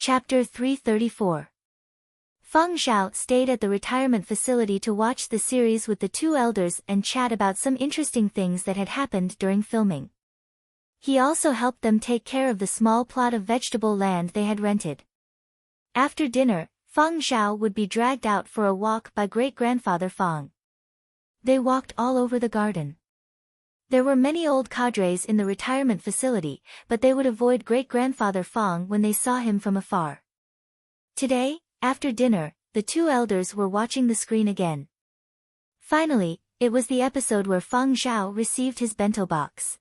Chapter 334. Feng Zhao stayed at the retirement facility to watch the series with the two elders and chat about some interesting things that had happened during filming. He also helped them take care of the small plot of vegetable land they had rented. After dinner, Feng Zhao would be dragged out for a walk by great-grandfather Feng. They walked all over the garden. There were many old cadres in the retirement facility, but they would avoid great-grandfather Feng when they saw him from afar. Today, after dinner, the two elders were watching the screen again. Finally, it was the episode where Feng Zhao received his bento box.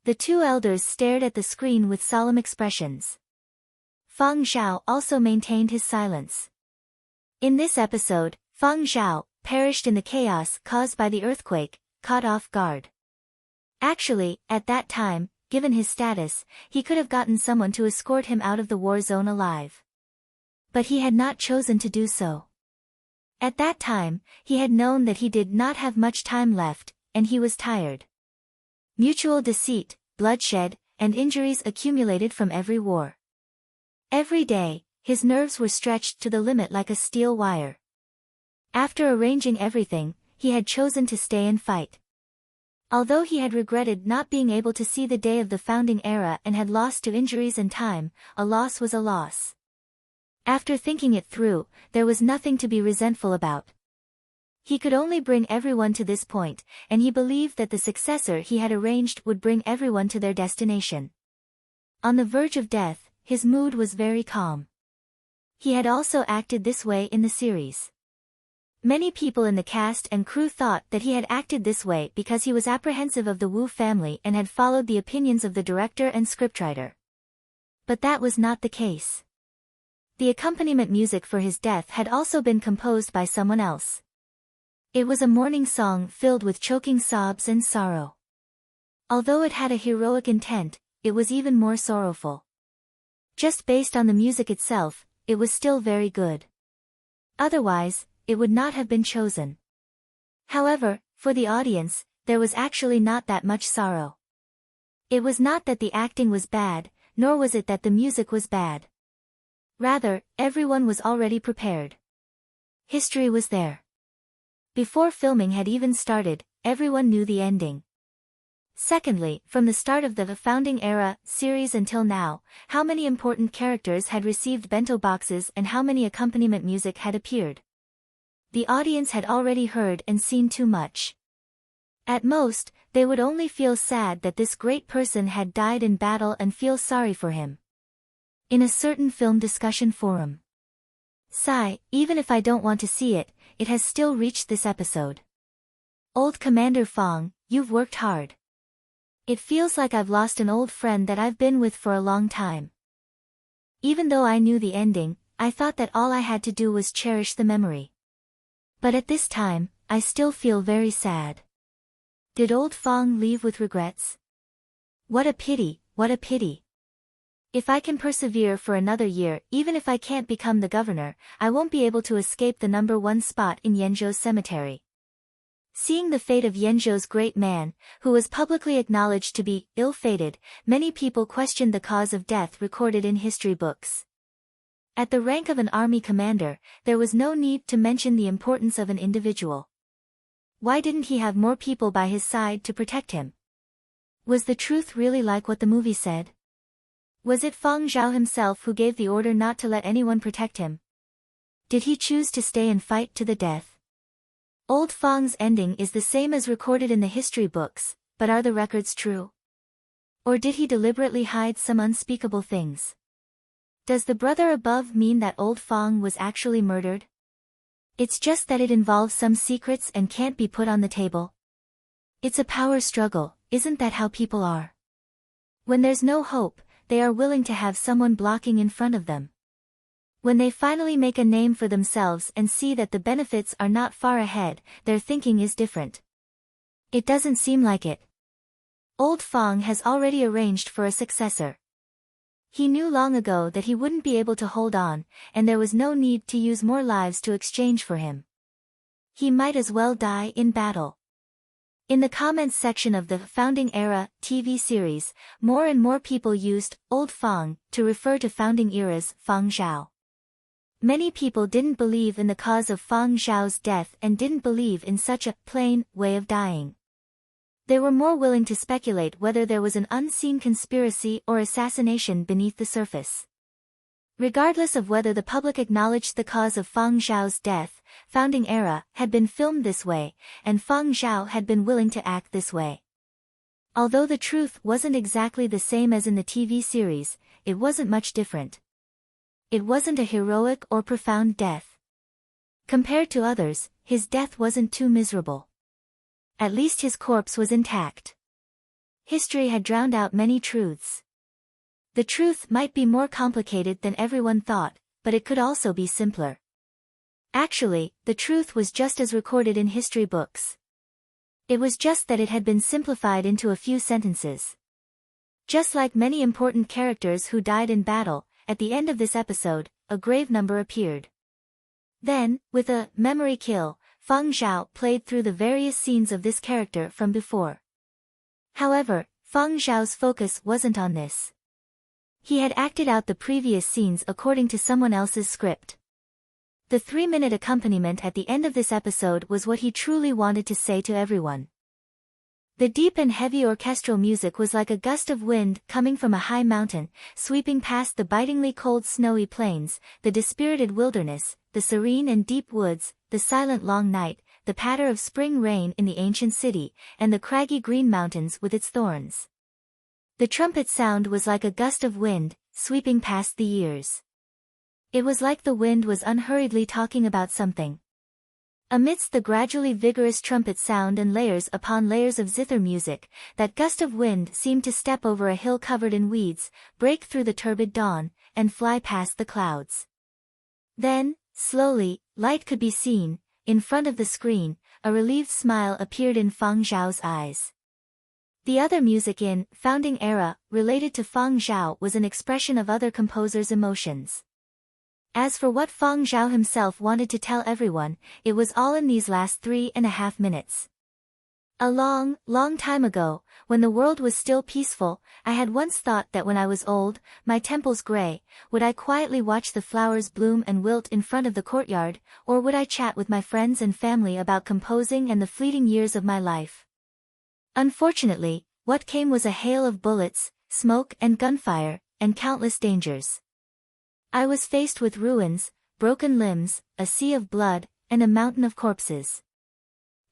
The two elders stared at the screen with solemn expressions. Feng Zhao also maintained his silence. In this episode, Feng Zhao, perished in the chaos caused by the earthquake, caught off guard. Actually, at that time, given his status, he could have gotten someone to escort him out of the war zone alive. But he had not chosen to do so. At that time, he had known that he did not have much time left, and he was tired. Mutual deceit, bloodshed, and injuries accumulated from every war. Every day, his nerves were stretched to the limit like a steel wire. After arranging everything, he had chosen to stay and fight. Although he had regretted not being able to see the day of the founding era and had lost to injuries and time, a loss was a loss. After thinking it through, there was nothing to be resentful about. He could only bring everyone to this point, and he believed that the successor he had arranged would bring everyone to their destination. On the verge of death, his mood was very calm. He had also acted this way in the series. Many people in the cast and crew thought that he had acted this way because he was apprehensive of the Wu family and had followed the opinions of the director and scriptwriter. But that was not the case. The accompaniment music for his death had also been composed by someone else. It was a mourning song filled with choking sobs and sorrow. Although it had a heroic intent, it was even more sorrowful. Just based on the music itself, it was still very good. Otherwise, it would not have been chosen. However, for the audience, there was actually not that much sorrow. It was not that the acting was bad, nor was it that the music was bad. Rather, everyone was already prepared. History was there. Before filming had even started, everyone knew the ending. Secondly, from the start of the founding era series until now, how many important characters had received bento boxes and how many accompaniment music had appeared. The audience had already heard and seen too much. At most, they would only feel sad that this great person had died in battle and feel sorry for him. In a certain film discussion forum. Sigh, even if I don't want to see it, it has still reached this episode. Old Commander Feng, you've worked hard. It feels like I've lost an old friend that I've been with for a long time. Even though I knew the ending, I thought that all I had to do was cherish the memory. But at this time, I still feel very sad. Did old Feng leave with regrets? What a pity, what a pity. If I can persevere for another year, even if I can't become the governor, I won't be able to escape the #1 spot in Yanzhou's cemetery. Seeing the fate of Yanzhou's great man, who was publicly acknowledged to be ill-fated, many people questioned the cause of death recorded in history books. At the rank of an army commander, there was no need to mention the importance of an individual. Why didn't he have more people by his side to protect him? Was the truth really like what the movie said? Was it Feng Zhao himself who gave the order not to let anyone protect him? Did he choose to stay and fight to the death? Old Feng's ending is the same as recorded in the history books, but are the records true? Or did he deliberately hide some unspeakable things? Does the brother above mean that old Feng was actually murdered? It's just that it involves some secrets and can't be put on the table. It's a power struggle, isn't that how people are? When there's no hope, they are willing to have someone blocking in front of them. When they finally make a name for themselves and see that the benefits are not far ahead, their thinking is different. It doesn't seem like it. Old Feng has already arranged for a successor. He knew long ago that he wouldn't be able to hold on, and there was no need to use more lives to exchange for him. He might as well die in battle. In the comments section of the Founding Era TV series, more and more people used Old Fang to refer to Founding Era's Fang Zhao. Many people didn't believe in the cause of Fang Zhao's death and didn't believe in such a plain way of dying. They were more willing to speculate whether there was an unseen conspiracy or assassination beneath the surface. Regardless of whether the public acknowledged the cause of Fang Zhao's death, Founding Era had been filmed this way, and Fang Zhao had been willing to act this way. Although the truth wasn't exactly the same as in the TV series, it wasn't much different. It wasn't a heroic or profound death. Compared to others, his death wasn't too miserable. At least his corpse was intact. History had drowned out many truths. The truth might be more complicated than everyone thought, but it could also be simpler. Actually, the truth was just as recorded in history books. It was just that it had been simplified into a few sentences. Just like many important characters who died in battle, at the end of this episode, a grave number appeared. Then, with a memory kill, Fang Zhao played through the various scenes of this character from before. However, Fang Zhao's focus wasn't on this. He had acted out the previous scenes according to someone else's script. The 3-minute accompaniment at the end of this episode was what he truly wanted to say to everyone. The deep and heavy orchestral music was like a gust of wind coming from a high mountain, sweeping past the bitingly cold snowy plains, the dispirited wilderness, the serene and deep woods, the silent long night, the patter of spring rain in the ancient city, and the craggy green mountains with its thorns. The trumpet sound was like a gust of wind, sweeping past the years. It was like the wind was unhurriedly talking about something. Amidst the gradually vigorous trumpet sound and layers upon layers of zither music, that gust of wind seemed to step over a hill covered in weeds, break through the turbid dawn, and fly past the clouds. Then, slowly, light could be seen. In front of the screen, a relieved smile appeared in Fang Zhao's eyes. The other music in Founding Era, related to Fang Zhao, was an expression of other composers' emotions. As for what Fang Zhao himself wanted to tell everyone, it was all in these last 3.5 minutes. A long, long time ago, when the world was still peaceful, I had once thought that when I was old, my temples gray, would I quietly watch the flowers bloom and wilt in front of the courtyard, or would I chat with my friends and family about composing and the fleeting years of my life? Unfortunately, what came was a hail of bullets, smoke and gunfire, and countless dangers. I was faced with ruins, broken limbs, a sea of blood, and a mountain of corpses.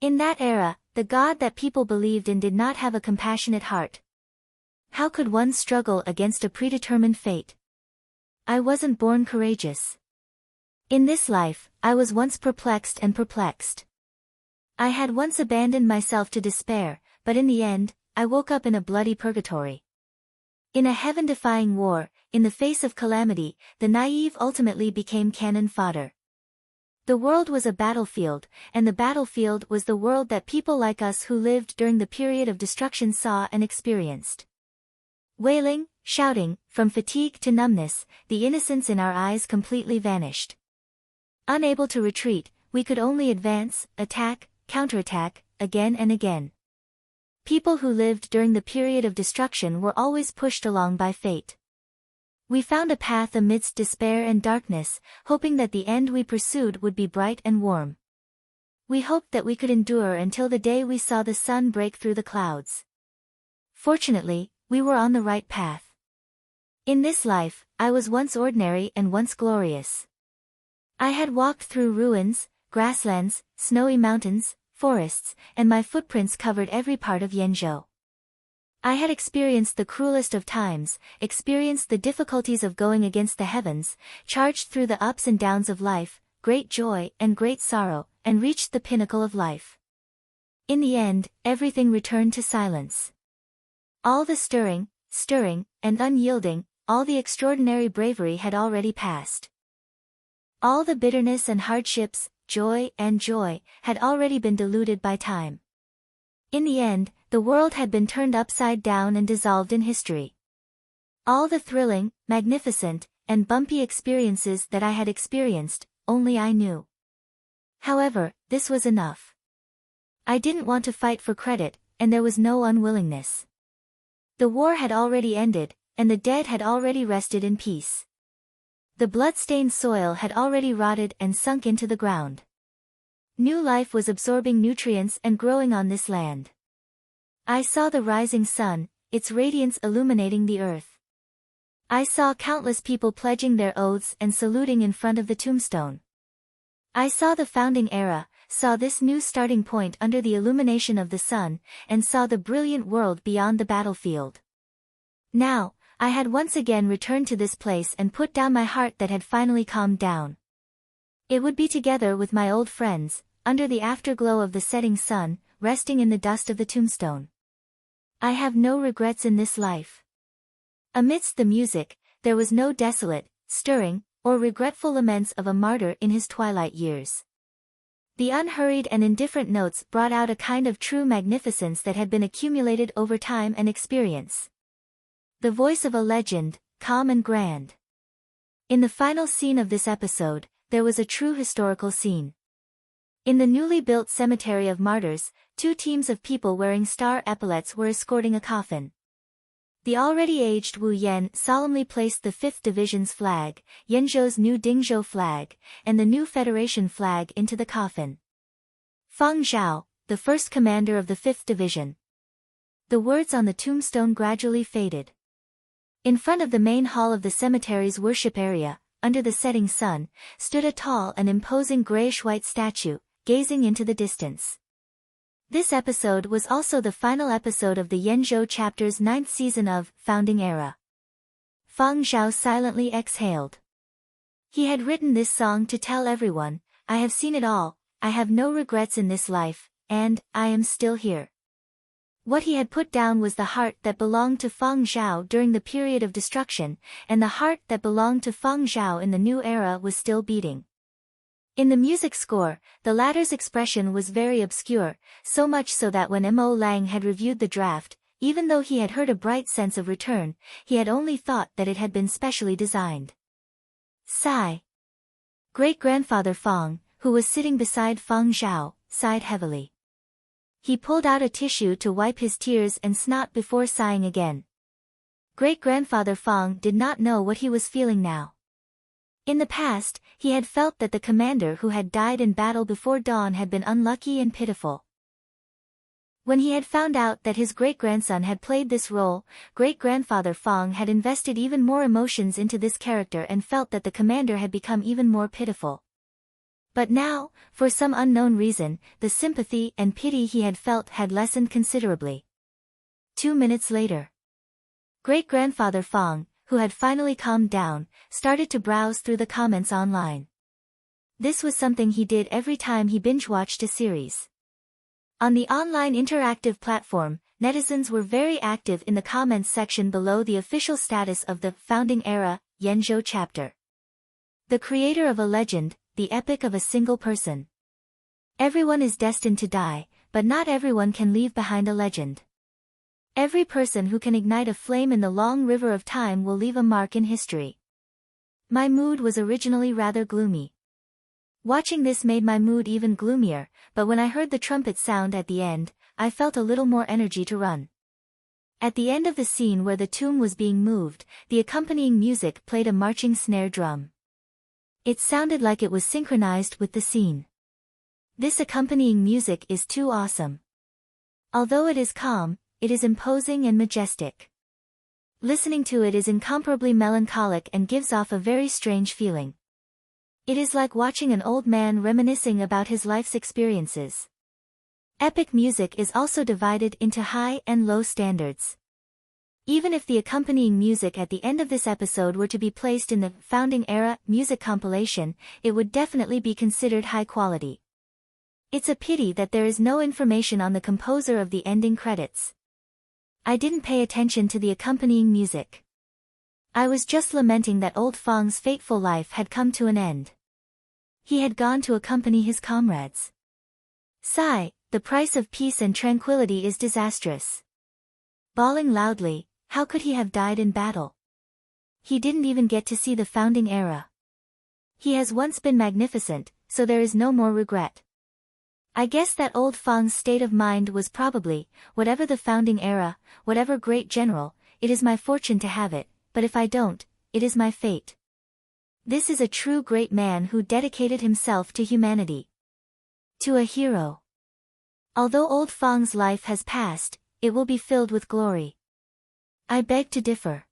In that era, the God that people believed in did not have a compassionate heart. How could one struggle against a predetermined fate? I wasn't born courageous. In this life, I was once perplexed and perplexed. I had once abandoned myself to despair, but in the end, I woke up in a bloody purgatory. In a heaven-defying war, in the face of calamity, the naive ultimately became cannon fodder. The world was a battlefield, and the battlefield was the world that people like us who lived during the period of destruction saw and experienced. Wailing, shouting, from fatigue to numbness, the innocence in our eyes completely vanished. Unable to retreat, we could only advance, attack, counterattack, again and again. People who lived during the period of destruction were always pushed along by fate. We found a path amidst despair and darkness, hoping that the end we pursued would be bright and warm. We hoped that we could endure until the day we saw the sun break through the clouds. Fortunately, we were on the right path. In this life, I was once ordinary and once glorious. I had walked through ruins, grasslands, snowy mountains, forests, and my footprints covered every part of Yanzhou. I had experienced the cruelest of times, experienced the difficulties of going against the heavens, charged through the ups and downs of life, great joy and great sorrow, and reached the pinnacle of life. In the end, everything returned to silence. All the stirring, and unyielding, all the extraordinary bravery had already passed. All the bitterness and hardships, joy, had already been diluted by time. In the end, the world had been turned upside down and dissolved in history. All the thrilling, magnificent, and bumpy experiences that I had experienced, only I knew. However, this was enough. I didn't want to fight for credit, and there was no unwillingness. The war had already ended, and the dead had already rested in peace. The blood-stained soil had already rotted and sunk into the ground. New life was absorbing nutrients and growing on this land. I saw the rising sun, its radiance illuminating the earth. I saw countless people pledging their oaths and saluting in front of the tombstone. I saw the founding era, saw this new starting point under the illumination of the sun, and saw the brilliant world beyond the battlefield. Now, I had once again returned to this place and put down my heart that had finally calmed down. It would be together with my old friends, under the afterglow of the setting sun, resting in the dust of the tombstone. I have no regrets in this life. Amidst the music, there was no desolate, stirring, or regretful laments of a martyr in his twilight years. The unhurried and indifferent notes brought out a kind of true magnificence that had been accumulated over time and experience. The voice of a legend, calm and grand. In the final scene of this episode, there was a true historical scene. In the newly built cemetery of martyrs, two teams of people wearing star epaulets were escorting a coffin. The already aged Wu Yan solemnly placed the 5th Division's flag, Yanzhou's new Dingzhou flag, and the new Federation flag into the coffin. Feng Zhao, the first commander of the 5th Division. The words on the tombstone gradually faded. In front of the main hall of the cemetery's worship area, under the setting sun, stood a tall and imposing grayish-white statue, gazing into the distance. This episode was also the final episode of the Yanzhou chapter's 9th season of Founding Era. Feng Zhao silently exhaled. He had written this song to tell everyone, I have seen it all, I have no regrets in this life, and I am still here. What he had put down was the heart that belonged to Feng Zhao during the period of destruction, and the heart that belonged to Feng Zhao in the new era was still beating. In the music score, the latter's expression was very obscure, so much so that when Mo Lang had reviewed the draft, even though he had heard a bright sense of return, he had only thought that it had been specially designed. Sigh. Great-grandfather Feng, who was sitting beside Feng Zhao, sighed heavily. He pulled out a tissue to wipe his tears and snot before sighing again. Great-grandfather Feng did not know what he was feeling now. In the past, he had felt that the commander who had died in battle before dawn had been unlucky and pitiful. When he had found out that his great-grandson had played this role, great-grandfather Feng had invested even more emotions into this character and felt that the commander had become even more pitiful. But now, for some unknown reason, the sympathy and pity he had felt had lessened considerably. 2 minutes later, great-grandfather Feng, who had finally calmed down, started to browse through the comments online. This was something he did every time he binge-watched a series. On the online interactive platform, netizens were very active in the comments section below the official status of the Founding Era, Yanzhou chapter. The creator of a legend, the epic of a single person. Everyone is destined to die, but not everyone can leave behind a legend. Every person who can ignite a flame in the long river of time will leave a mark in history. My mood was originally rather gloomy. Watching this made my mood even gloomier, but when I heard the trumpet sound at the end, I felt a little more energy to run. At the end of the scene where the tomb was being moved, the accompanying music played a marching snare drum. It sounded like it was synchronized with the scene. This accompanying music is too awesome. Although it is calm, it is imposing and majestic. Listening to it is incomparably melancholic and gives off a very strange feeling. It is like watching an old man reminiscing about his life's experiences. Epic music is also divided into high and low standards. Even if the accompanying music at the end of this episode were to be placed in the Founding Era music compilation, it would definitely be considered high quality. It's a pity that there is no information on the composer of the ending credits. I didn't pay attention to the accompanying music. I was just lamenting that old Feng's fateful life had come to an end. He had gone to accompany his comrades. Sigh, the price of peace and tranquility is disastrous. Bawling loudly, how could he have died in battle? He didn't even get to see the Founding Era. He has once been magnificent, so there is no more regret. I guess that old Fang's state of mind was probably, whatever the founding era, whatever great general, it is my fortune to have it, but if I don't, it is my fate. This is a true great man who dedicated himself to humanity. To a hero. Although old Fang's life has passed, it will be filled with glory. I beg to differ.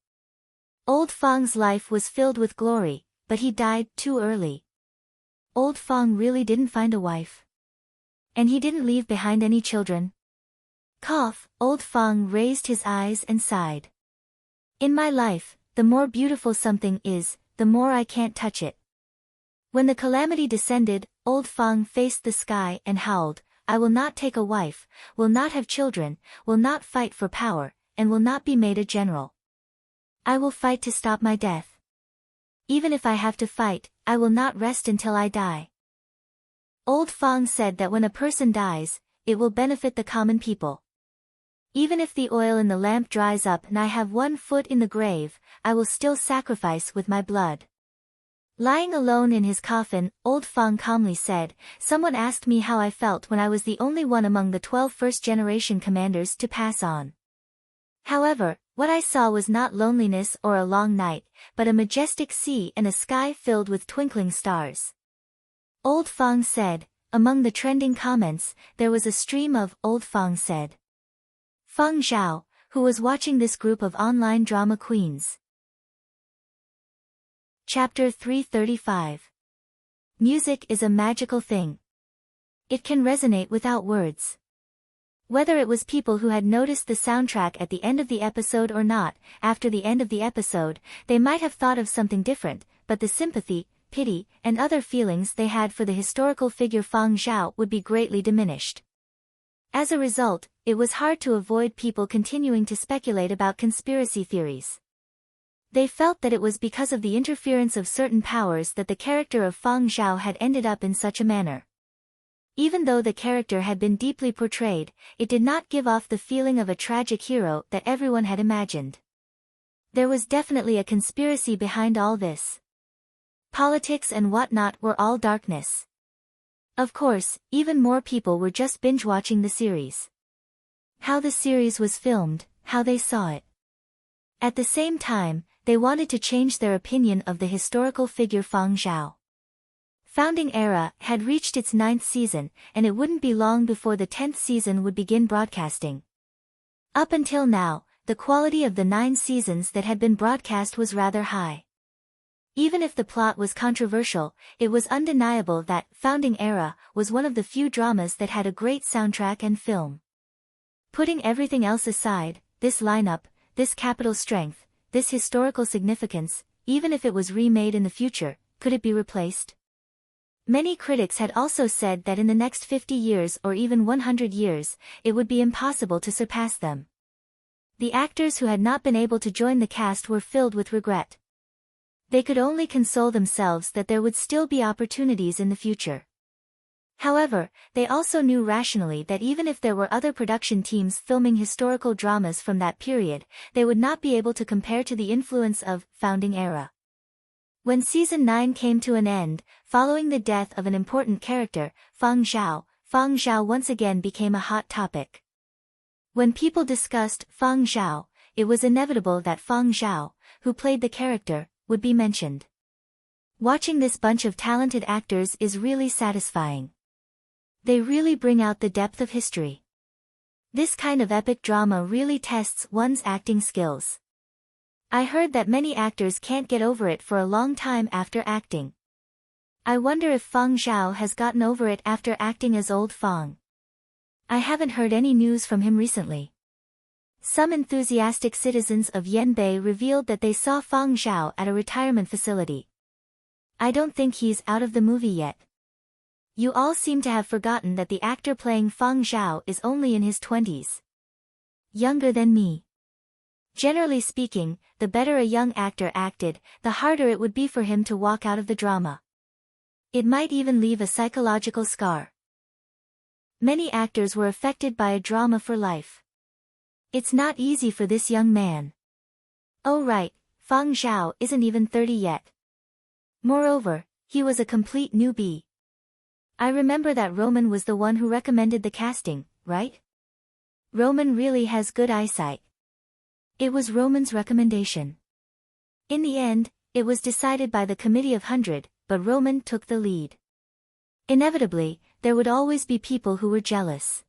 Old Fang's life was filled with glory, but he died too early. Old Fang really didn't find a wife. And he didn't leave behind any children. Cough, old Fang raised his eyes and sighed. In my life, the more beautiful something is, the more I can't touch it. When the calamity descended, old Fang faced the sky and howled, I will not take a wife, will not have children, will not fight for power, and will not be made a general. I will fight to stop my death. Even if I have to fight, I will not rest until I die. Old Fang said that when a person dies, it will benefit the common people. Even if the oil in the lamp dries up and I have 1 foot in the grave, I will still sacrifice with my blood. Lying alone in his coffin, old Fang calmly said, someone asked me how I felt when I was the only one among the 12 first-generation commanders to pass on. However, what I saw was not loneliness or a long night, but a majestic sea and a sky filled with twinkling stars. Old Fang said, among the trending comments, there was a stream of, Old Fang said. Feng Zhao, who was watching this group of online drama queens. Chapter 335. Music is a magical thing. It can resonate without words. Whether it was people who had noticed the soundtrack at the end of the episode or not, after the end of the episode, they might have thought of something different, but the sympathy, pity, and other feelings they had for the historical figure Feng Zhao would be greatly diminished. As a result, it was hard to avoid people continuing to speculate about conspiracy theories. They felt that it was because of the interference of certain powers that the character of Feng Zhao had ended up in such a manner. Even though the character had been deeply portrayed, it did not give off the feeling of a tragic hero that everyone had imagined. There was definitely a conspiracy behind all this. Politics and whatnot were all darkness. Of course, even more people were just binge-watching the series. How the series was filmed, how they saw it. At the same time, they wanted to change their opinion of the historical figure Feng Zhao. Founding Era had reached its 9th season, and it wouldn't be long before the 10th season would begin broadcasting. Up until now, the quality of the 9 seasons that had been broadcast was rather high. Even if the plot was controversial, it was undeniable that Founding Era was one of the few dramas that had a great soundtrack and film. Putting everything else aside, this lineup, this capital strength, this historical significance, even if it was remade in the future, could it be replaced? Many critics had also said that in the next 50 years or even 100 years, it would be impossible to surpass them. The actors who had not been able to join the cast were filled with regret. They could only console themselves that there would still be opportunities in the future. However, they also knew rationally that even if there were other production teams filming historical dramas from that period, they would not be able to compare to the influence of Founding Era. When Season 9 came to an end, following the death of an important character, Feng Zhao once again became a hot topic. When people discussed Feng Zhao, it was inevitable that Feng Zhao, who played the character, would be mentioned. Watching this bunch of talented actors is really satisfying. They really bring out the depth of history. This kind of epic drama really tests one's acting skills. I heard that many actors can't get over it for a long time after acting. I wonder if Feng Zhao has gotten over it after acting as Old Fang. I haven't heard any news from him recently. Some enthusiastic citizens of Yanbei revealed that they saw Feng Zhao at a retirement facility. I don't think he's out of the movie yet. You all seem to have forgotten that the actor playing Feng Zhao is only in his 20s. Younger than me. Generally speaking, the better a young actor acted, the harder it would be for him to walk out of the drama. It might even leave a psychological scar. Many actors were affected by a drama for life. It's not easy for this young man. Oh right, Feng Zhao isn't even 30 yet. Moreover, he was a complete newbie. I remember that Roman was the one who recommended the casting, right? Roman really has good eyesight. It was Roman's recommendation. In the end, it was decided by the Committee of 100, but Roman took the lead. Inevitably, there would always be people who were jealous.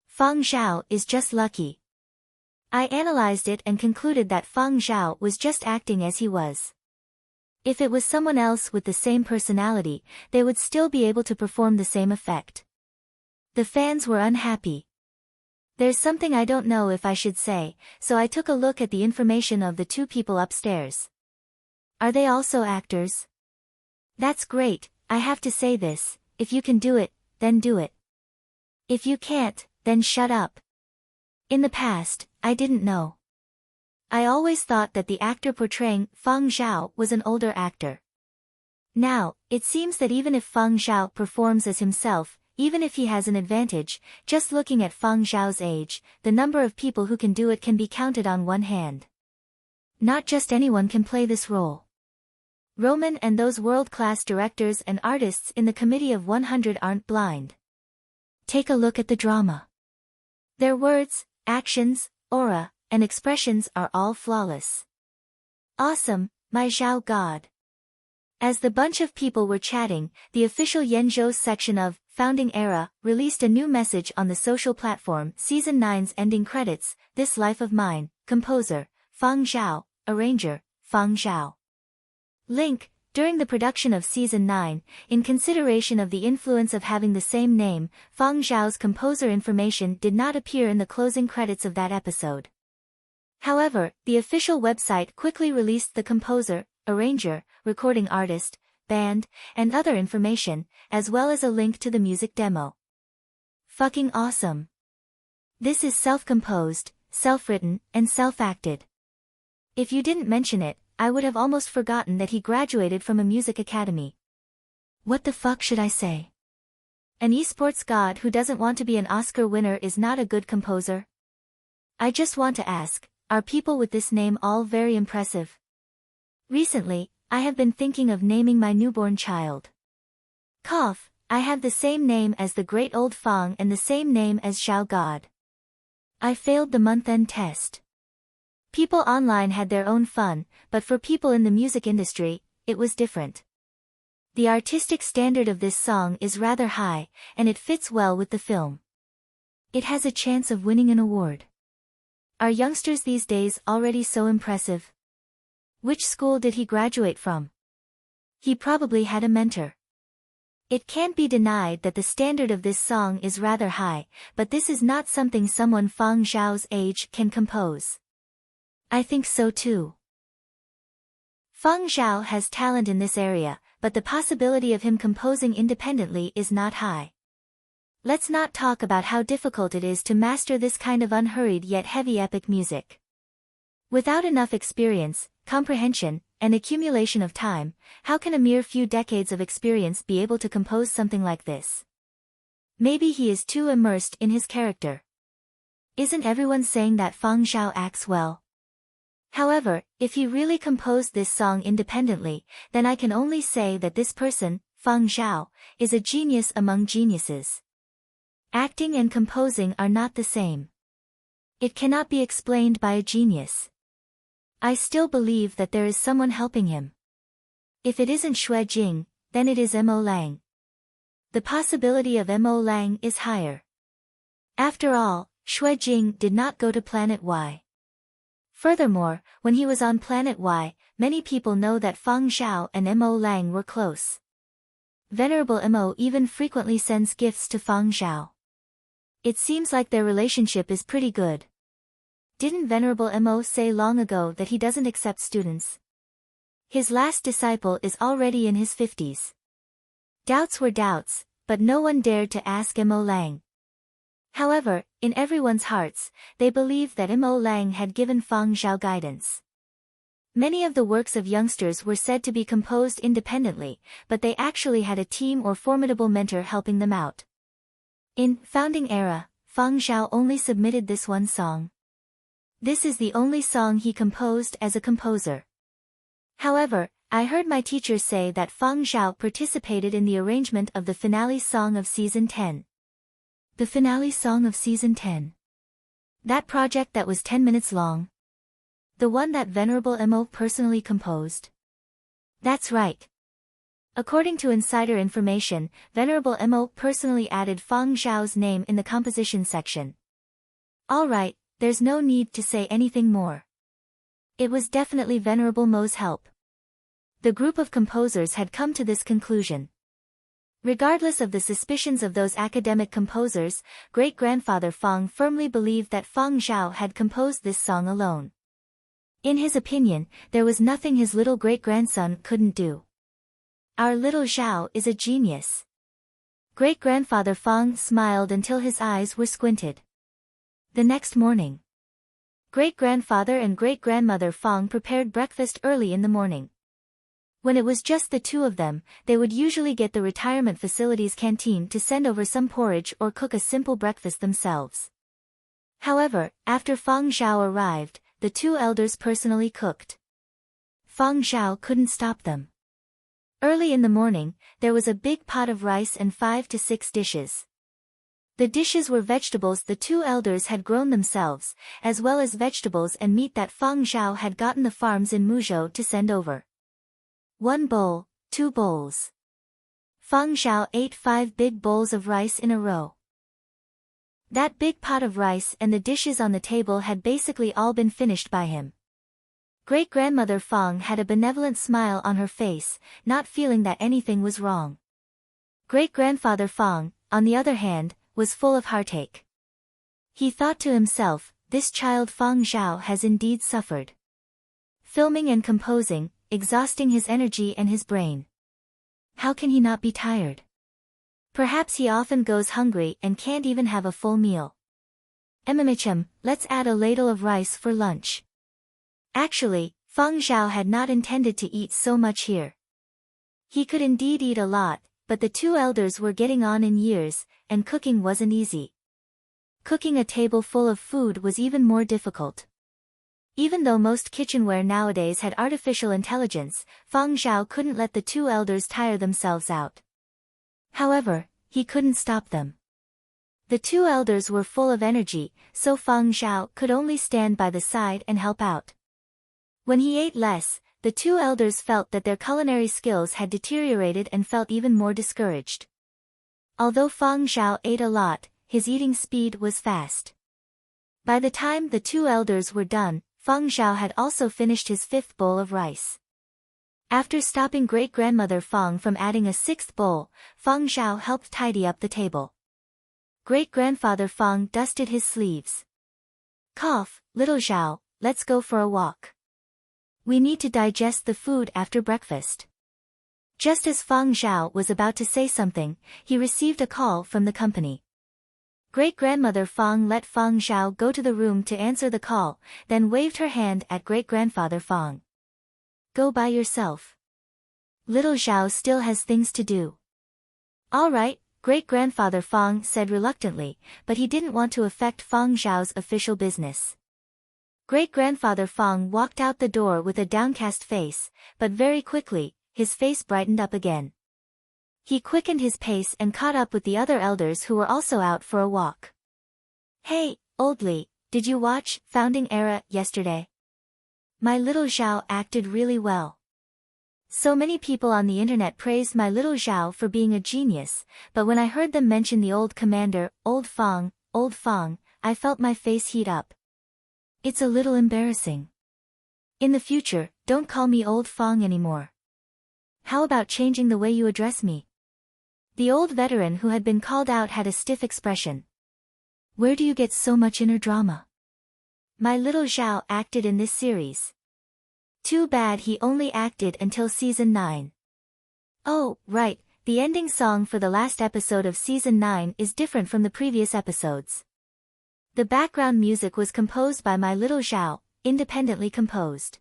Feng Zhao is just lucky. I analyzed it and concluded that Feng Zhao was just acting as he was. If it was someone else with the same personality, they would still be able to perform the same effect. The fans were unhappy. There's something I don't know if I should say, so I took a look at the information of the two people upstairs. Are they also actors? That's great, I have to say this, if you can do it, then do it. If you can't, then shut up. In the past, I didn't know. I always thought that the actor portraying Feng Zhao was an older actor. Now, it seems that even if Feng Zhao performs as himself, even if he has an advantage, just looking at Feng Zhao's age, the number of people who can do it can be counted on one hand. Not just anyone can play this role. Roman and those world-class directors and artists in the Committee of 100 aren't blind. Take a look at the drama. Their words, actions, aura, and expressions are all flawless. Awesome, my Zhao God. As the bunch of people were chatting, the official Yanzhou section of Founding Era released a new message on the social platform Season 9's ending credits, This Life of Mine, composer, Feng Zhao, arranger, Feng Zhao. Link, during the production of Season 9, in consideration of the influence of having the same name, Feng Zhao's composer information did not appear in the closing credits of that episode. However, the official website quickly released the composer, arranger, recording artist, band, and other information, as well as a link to the music demo. Fucking awesome. This is self-composed, self-written, and self-acted. If you didn't mention it, I would have almost forgotten that he graduated from a music academy. What the fuck should I say? An esports god who doesn't want to be an Oscar winner is not a good composer? I just want to ask, are people with this name all very impressive? Recently, I have been thinking of naming my newborn child. Cough, I have the same name as the great old Feng and the same name as Zhao God. I failed the month-end test. People online had their own fun, but for people in the music industry, it was different. The artistic standard of this song is rather high, and it fits well with the film. It has a chance of winning an award. Are youngsters these days already so impressive? Which school did he graduate from? He probably had a mentor. It can't be denied that the standard of this song is rather high, but this is not something someone Feng Zhao's age can compose. I think so too. Feng Zhao has talent in this area, but the possibility of him composing independently is not high. Let's not talk about how difficult it is to master this kind of unhurried yet heavy epic music. Without enough experience, comprehension, and accumulation of time, how can a mere few decades of experience be able to compose something like this? Maybe he is too immersed in his character. Isn't everyone saying that Feng Zhao acts well? However, if he really composed this song independently, then I can only say that this person, Feng Zhao, is a genius among geniuses. Acting and composing are not the same. It cannot be explained by a genius. I still believe that there is someone helping him. If it isn't Xue Jing, then it is Mo Lang. The possibility of Mo Lang is higher. After all, Xue Jing did not go to Planet Y. Furthermore, when he was on Planet Y, many people know that Feng Zhao and Mo Lang were close. Venerable Mo even frequently sends gifts to Feng Zhao. It seems like their relationship is pretty good. Didn't Venerable Mo say long ago that he doesn't accept students? His last disciple is already in his 50s. Doubts were doubts, but no one dared to ask Mo Lang. However, in everyone's hearts, they believed that Mo Lang had given Feng Zhao guidance. Many of the works of youngsters were said to be composed independently, but they actually had a team or formidable mentor helping them out. In Founding Era, Feng Zhao only submitted this one song. This is the only song he composed as a composer. However, I heard my teacher say that Feng Zhao participated in the arrangement of the finale song of Season 10. The finale song of Season 10. That project that was 10 minutes long. The one that Venerable Mo personally composed. That's right. According to insider information, Venerable Mo personally added Feng Zhao's name in the composition section. Alright, there's no need to say anything more. It was definitely Venerable Mo's help. The group of composers had come to this conclusion. Regardless of the suspicions of those academic composers, great-grandfather Feng firmly believed that Feng Zhao had composed this song alone. In his opinion, there was nothing his little great-grandson couldn't do. Our little Zhao is a genius. Great-grandfather Feng smiled until his eyes were squinted. The next morning, great-grandfather and great-grandmother Feng prepared breakfast early in the morning. When it was just the two of them, they would usually get the retirement facility's canteen to send over some porridge or cook a simple breakfast themselves. However, after Feng Zhao arrived, the two elders personally cooked. Feng Zhao couldn't stop them. Early in the morning, there was a big pot of rice and 5 to 6 dishes. The dishes were vegetables the two elders had grown themselves, as well as vegetables and meat that Feng Zhao had gotten the farms in Muzhou to send over. 1 bowl, 2 bowls. Feng Zhao ate 5 big bowls of rice in a row. That big pot of rice and the dishes on the table had basically all been finished by him. Great-grandmother Feng had a benevolent smile on her face, not feeling that anything was wrong. Great-grandfather Feng, on the other hand, was full of heartache. He thought to himself, this child Feng Zhao has indeed suffered. Filming and composing, exhausting his energy and his brain. How can he not be tired? Perhaps he often goes hungry and can't even have a full meal. Emimichem, let's add a ladle of rice for lunch. Actually, Feng Zhao had not intended to eat so much here. He could indeed eat a lot, but the two elders were getting on in years, and cooking wasn't easy. Cooking a table full of food was even more difficult. Even though most kitchenware nowadays had artificial intelligence, Feng Zhao couldn't let the two elders tire themselves out. However, he couldn't stop them. The two elders were full of energy, so Feng Zhao could only stand by the side and help out. When he ate less, the two elders felt that their culinary skills had deteriorated and felt even more discouraged. Although Feng Zhao ate a lot, his eating speed was fast. By the time the two elders were done, Feng Zhao had also finished his 5th bowl of rice. After stopping great-grandmother Feng from adding a 6th bowl, Feng Zhao helped tidy up the table. Great-grandfather Feng dusted his sleeves. Cough, little Zhao, let's go for a walk. We need to digest the food after breakfast. Just as Feng Zhao was about to say something, he received a call from the company. Great-grandmother Feng let Feng Zhao go to the room to answer the call, then waved her hand at great-grandfather Feng. Go by yourself. Little Zhao still has things to do. All right, great-grandfather Feng said reluctantly, but he didn't want to affect Feng Zhao's official business. Great-grandfather Feng walked out the door with a downcast face, but very quickly, his face brightened up again. He quickened his pace and caught up with the other elders who were also out for a walk. Hey, Oldly, did you watch Founding Era yesterday? My little Zhao acted really well. So many people on the internet praised my little Zhao for being a genius, but when I heard them mention the old commander, Old Feng, I felt my face heat up. It's a little embarrassing. In the future, don't call me Old Feng anymore. How about changing the way you address me? The old veteran who had been called out had a stiff expression. Where do you get so much inner drama? My little Zhao acted in this series. Too bad he only acted until Season 9. Oh, right, the ending song for the last episode of Season 9 is different from the previous episodes. The background music was composed by my little Zhao, independently composed.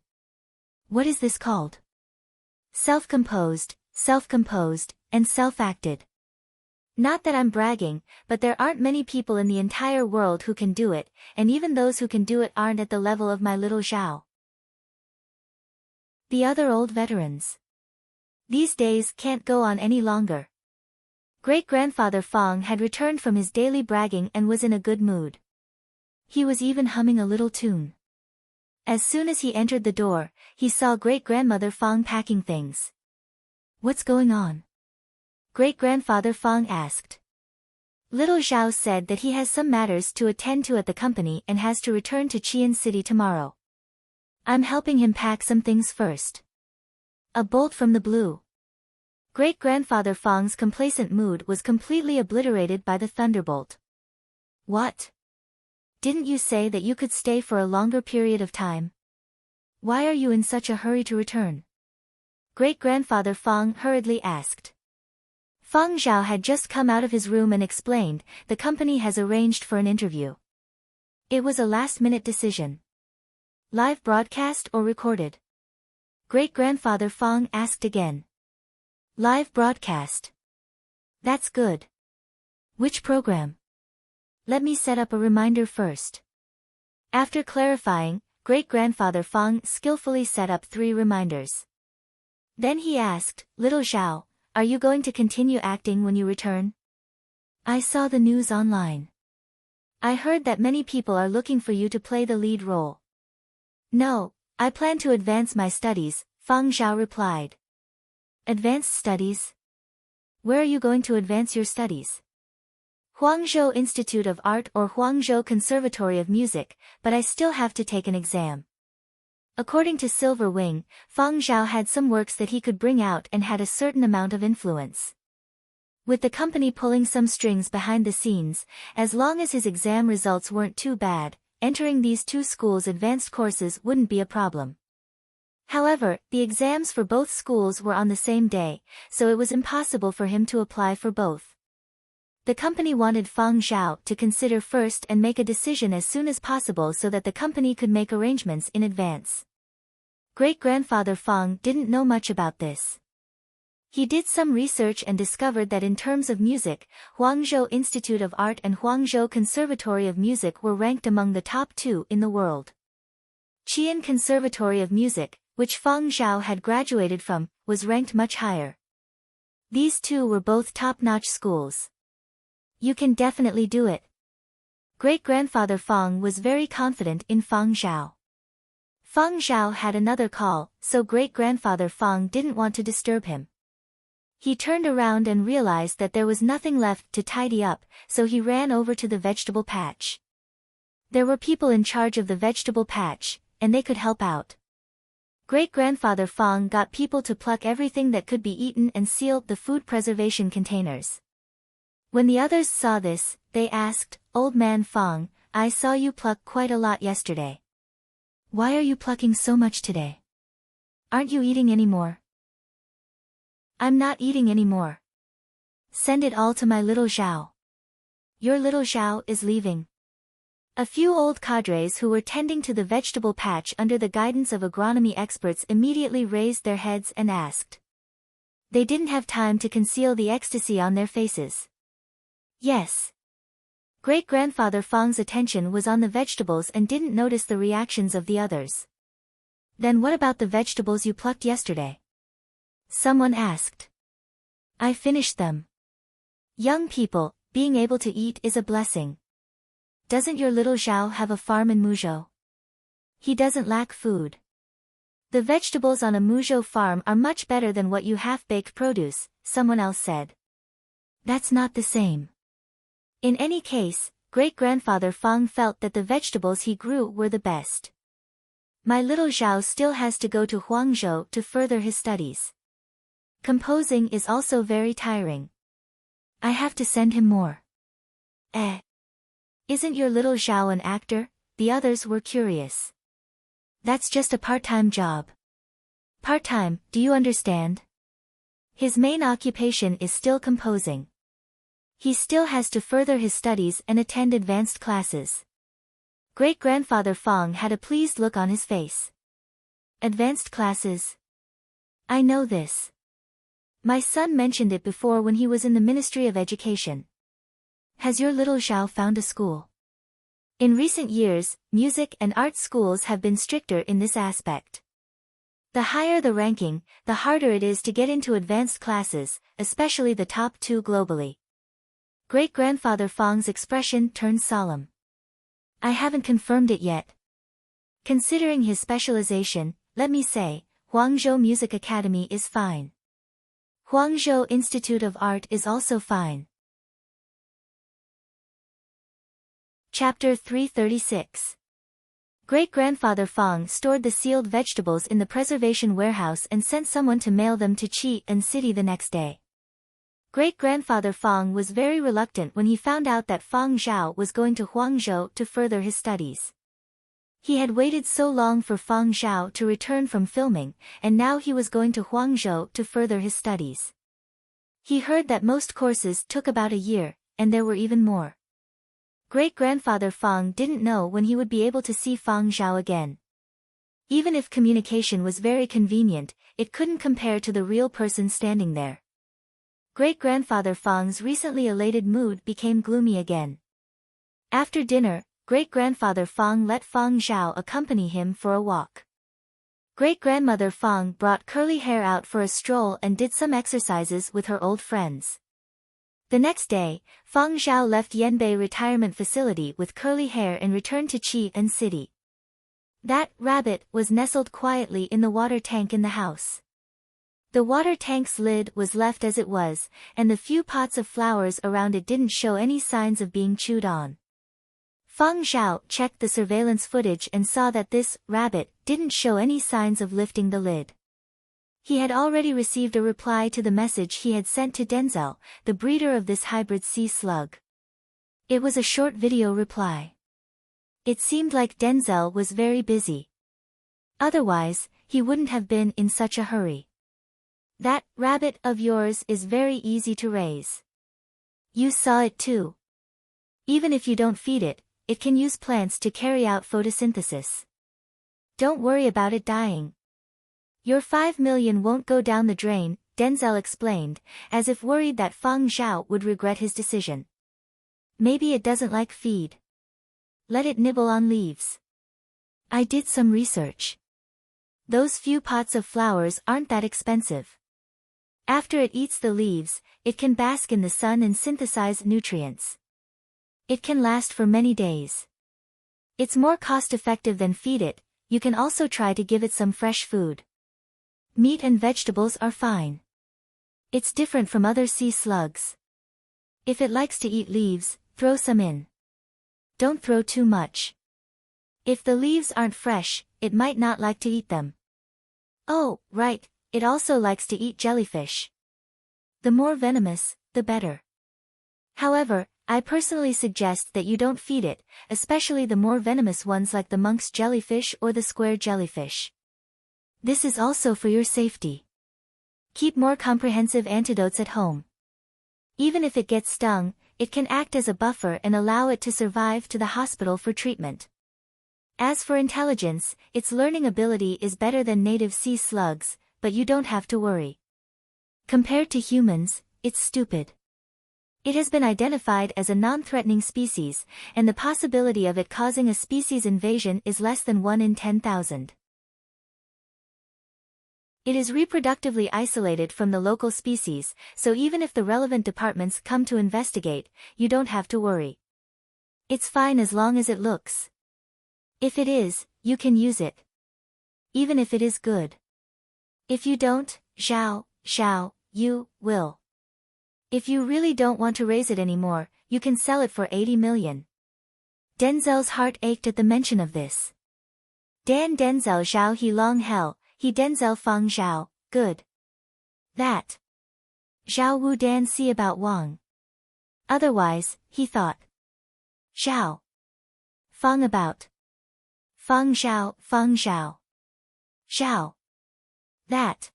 What is this called? Self-composed, and self-acted. Not that I'm bragging, but there aren't many people in the entire world who can do it, and even those who can do it aren't at the level of my little Zhao. The other old veterans. These days can't go on any longer. Great-grandfather Fong had returned from his daily bragging and was in a good mood. He was even humming a little tune. As soon as he entered the door, he saw great-grandmother Fong packing things. "What's going on?" Great-grandfather Fong asked. Little Zhao said that he has some matters to attend to at the company and has to return to Qian City tomorrow. "I'm helping him pack some things first." A bolt from the blue. Great-grandfather Fong's complacent mood was completely obliterated by the thunderbolt. "What? Didn't you say that you could stay for a longer period of time? Why are you in such a hurry to return?" Great-grandfather Fong hurriedly asked. Feng Zhao had just come out of his room and explained, "The company has arranged for an interview." It was a last-minute decision. Live broadcast or recorded? Great-grandfather Fong asked again. Live broadcast. That's good. Which program? Let me set up a reminder first. After clarifying, great-grandfather Fong skillfully set up 3 reminders. Then he asked, "Little Zhao, are you going to continue acting when you return? I saw the news online. I heard that many people are looking for you to play the lead role." "No, I plan to advance my studies," Feng Zhao replied. "Advanced studies? Where are you going to advance your studies?" "Huangzhou Institute of Art or Huangzhou Conservatory of Music, but I still have to take an exam." According to Silver Wing, Feng Zhao had some works that he could bring out and had a certain amount of influence. With the company pulling some strings behind the scenes, as long as his exam results weren't too bad, entering these 2 schools' advanced courses wouldn't be a problem. However, the exams for both schools were on the same day, so it was impossible for him to apply for both. The company wanted Feng Zhao to consider first and make a decision as soon as possible so that the company could make arrangements in advance. Great-grandfather Fong didn't know much about this. He did some research and discovered that in terms of music, Huangzhou Institute of Art and Huangzhou Conservatory of Music were ranked among the top 2 in the world. Qian Conservatory of Music, which Feng Zhao had graduated from, was ranked much higher. These 2 were both top-notch schools. "You can definitely do it." Great-grandfather Fong was very confident in Feng Zhao. Feng Zhao had another call, so great-grandfather Fong didn't want to disturb him. He turned around and realized that there was nothing left to tidy up, so he ran over to the vegetable patch. There were people in charge of the vegetable patch, and they could help out. Great-grandfather Fong got people to pluck everything that could be eaten and sealed the food preservation containers. When the others saw this, they asked, "Old man Fong, I saw you pluck quite a lot yesterday. Why are you plucking so much today? Aren't you eating anymore?" "I'm not eating anymore. Send it all to my little Zhao." "Your little Zhao is leaving." A few old cadres who were tending to the vegetable patch under the guidance of agronomy experts immediately raised their heads and asked. They didn't have time to conceal the ecstasy on their faces. "Yes." Great-grandfather Fong's attention was on the vegetables and didn't notice the reactions of the others. "Then what about the vegetables you plucked yesterday?" someone asked. "I finished them." Young people, being able to eat is a blessing. Doesn't your little Zhao have a farm in Muzhou? He doesn't lack food. The vegetables on a Muzhou farm are much better than what you half-baked produce, someone else said. That's not the same. In any case, great-grandfather Fong felt that the vegetables he grew were the best. My little Zhao still has to go to Huangzhou to further his studies. Composing is also very tiring. I have to send him more. Isn't your little Zhao an actor? The others were curious. That's just a part-time job. Part-time, do you understand? His main occupation is still composing. He still has to further his studies and attend advanced classes. Great-grandfather Fong had a pleased look on his face. Advanced classes? I know this. My son mentioned it before when he was in the Ministry of Education. Has your little Zhao found a school? In recent years, music and art schools have been stricter in this aspect. The higher the ranking, the harder it is to get into advanced classes, especially the top 2 globally. Great-grandfather Fang's expression turned solemn. I haven't confirmed it yet. Considering his specialization, let me say, Huangzhou Music Academy is fine. Huangzhou Institute of Art is also fine. Chapter 336. Great-grandfather Fang stored the sealed vegetables in the preservation warehouse and sent someone to mail them to Qian City the next day. Great-grandfather Fang was very reluctant when he found out that Fang Zhao was going to Huangzhou to further his studies. He had waited so long for Fang Zhao to return from filming, and now he was going to Huangzhou to further his studies. He heard that most courses took about a year, and there were even more. Great-grandfather Fang didn't know when he would be able to see Fang Zhao again. Even if communication was very convenient, it couldn't compare to the real person standing there. Great-grandfather Fang's recently elated mood became gloomy again. After dinner, Great-grandfather Fang let Fang Zhao accompany him for a walk. Great-grandmother Fang brought curly hair out for a stroll and did some exercises with her old friends. The next day, Fang Zhao left Yanbei retirement facility with curly hair and returned to Qian City. That rabbit was nestled quietly in the water tank in the house. The water tank's lid was left as it was, and the few pots of flowers around it didn't show any signs of being chewed on. Fang Zhao checked the surveillance footage and saw that this rabbit didn't show any signs of lifting the lid. He had already received a reply to the message he had sent to Denzel, the breeder of this hybrid sea slug. It was a short video reply. It seemed like Denzel was very busy. Otherwise, he wouldn't have been in such a hurry. That rabbit of yours is very easy to raise. You saw it too. Even if you don't feed it, it can use plants to carry out photosynthesis. Don't worry about it dying. Your 5 million won't go down the drain, Denzel explained, as if worried that Fang Zhao would regret his decision. Maybe it doesn't like feed. Let it nibble on leaves. I did some research. Those few pots of flowers aren't that expensive. After it eats the leaves, it can bask in the sun and synthesize nutrients. It can last for many days. It's more cost-effective than feed it. You can also try to give it some fresh food. Meat and vegetables are fine. It's different from other sea slugs. If it likes to eat leaves, throw some in. Don't throw too much. If the leaves aren't fresh, it might not like to eat them. Oh, right, it also likes to eat jellyfish. The more venomous, the better. However, I personally suggest that you don't feed it, especially the more venomous ones like the monk's jellyfish or the square jellyfish. This is also for your safety. Keep more comprehensive antidotes at home. Even if it gets stung, it can act as a buffer and allow it to survive to the hospital for treatment. As for intelligence, its learning ability is better than native sea slugs, but you don't have to worry. Compared to humans, it's stupid. It has been identified as a non-threatening species, and the possibility of it causing a species invasion is less than 1 in 10,000. It is reproductively isolated from the local species, so even if the relevant departments come to investigate, you don't have to worry. It's fine as long as it looks. If it is, you can use it. Even if it is good. If you don't, you will. If you really don't want to raise it anymore, you can sell it for 80 million. Denzel's heart ached at the mention of this. Dan Denzel Zhao he long hell, he Denzel Fang Zhao, good. That. Zhao Wu Dan see about Wang. Otherwise, he thought. Zhao. Fang about. Fang Zhao. Zhao. That.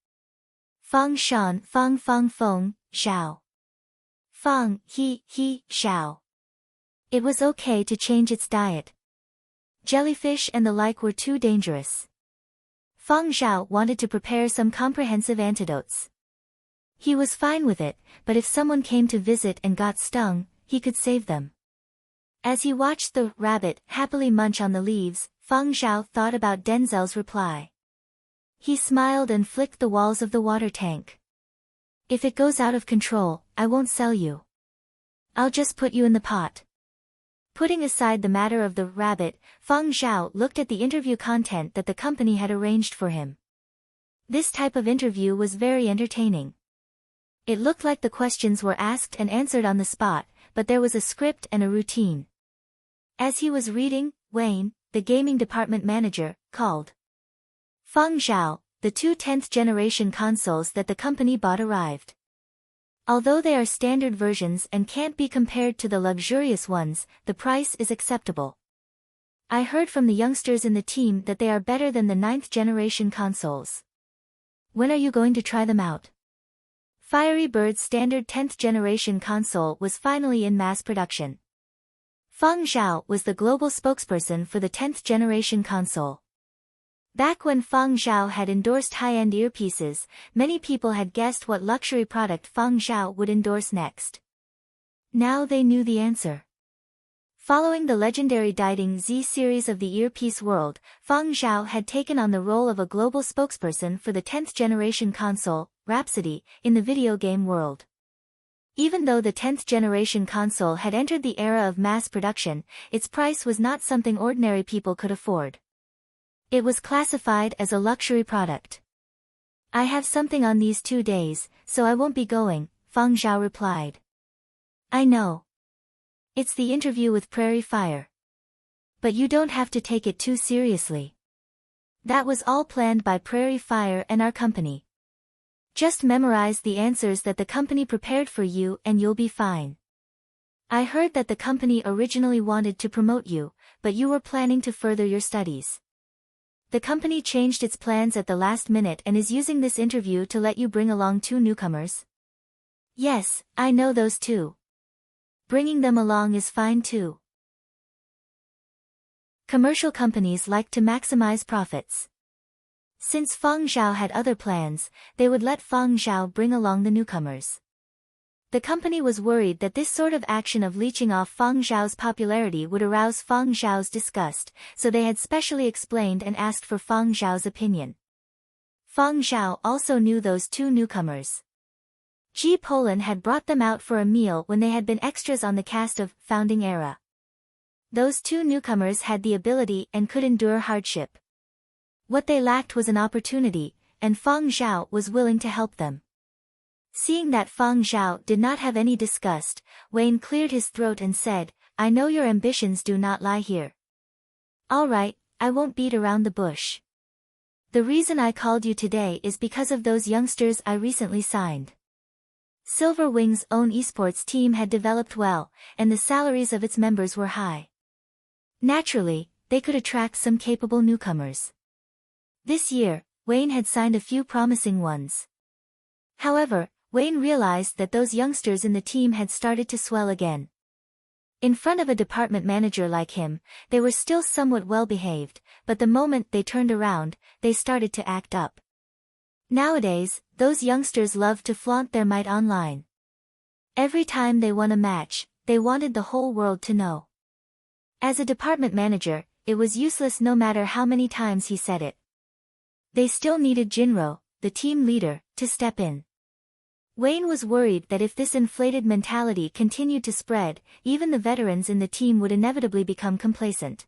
Fang Shan Fang Feng, Zhao. Fang, he, Zhao. It was okay to change its diet. Jellyfish and the like were too dangerous. Fang Zhao wanted to prepare some comprehensive antidotes. He was fine with it, but if someone came to visit and got stung, he could save them. As he watched the rabbit happily munch on the leaves, Fang Zhao thought about Denzel's reply. He smiled and flicked the walls of the water tank. If it goes out of control, I won't sell you. I'll just put you in the pot. Putting aside the matter of the rabbit, Feng Zhao looked at the interview content that the company had arranged for him. This type of interview was very entertaining. It looked like the questions were asked and answered on the spot, but there was a script and a routine. As he was reading, Wayne, the gaming department manager, called. Feng Zhao, the two 10th generation consoles that the company bought arrived. Although they are standard versions and can't be compared to the luxurious ones, the price is acceptable. I heard from the youngsters in the team that they are better than the 9th generation consoles. When are you going to try them out? Fiery Bird's standard 10th generation console was finally in mass production. Feng Zhao was the global spokesperson for the 10th generation console. Back when Feng Zhao had endorsed high-end earpieces, many people had guessed what luxury product Feng Zhao would endorse next. Now they knew the answer. Following the legendary Diding Z series of the earpiece world, Feng Zhao had taken on the role of a global spokesperson for the 10th generation console, Rhapsody, in the video game world. Even though the 10th generation console had entered the era of mass production, its price was not something ordinary people could afford. It was classified as a luxury product. I have something on these 2 days, so I won't be going, Feng Zhao replied. I know. It's the interview with Prairie Fire. But you don't have to take it too seriously. That was all planned by Prairie Fire and our company. Just memorize the answers that the company prepared for you and you'll be fine. I heard that the company originally wanted to promote you, but you were planning to further your studies. The company changed its plans at the last minute and is using this interview to let you bring along 2 newcomers. Yes, I know those 2. Bringing them along is fine too. Commercial companies like to maximize profits. Since Feng Zhao had other plans, they would let Feng Zhao bring along the newcomers. The company was worried that this sort of action of leeching off Feng Zhao's popularity would arouse Feng Zhao's disgust, so they had specially explained and asked for Feng Zhao's opinion. Feng Zhao also knew those 2 newcomers. Ji Polan had brought them out for a meal when they had been extras on the cast of Founding Era. Those 2 newcomers had the ability and could endure hardship. What they lacked was an opportunity, and Feng Zhao was willing to help them. Seeing that Feng Zhao did not have any disgust, Wayne cleared his throat and said, I know your ambitions do not lie here. All right, I won't beat around the bush. The reason I called you today is because of those youngsters I recently signed. Silver Wing's own esports team had developed well, and the salaries of its members were high. Naturally, they could attract some capable newcomers. This year, Wayne had signed a few promising ones. However, Wayne realized that those youngsters in the team had started to swell again. In front of a department manager like him, they were still somewhat well-behaved, but the moment they turned around, they started to act up. Nowadays, those youngsters loved to flaunt their might online. Every time they won a match, they wanted the whole world to know. As a department manager, it was useless no matter how many times he said it. They still needed Jinro, the team leader, to step in. Wayne was worried that if this inflated mentality continued to spread, even the veterans in the team would inevitably become complacent.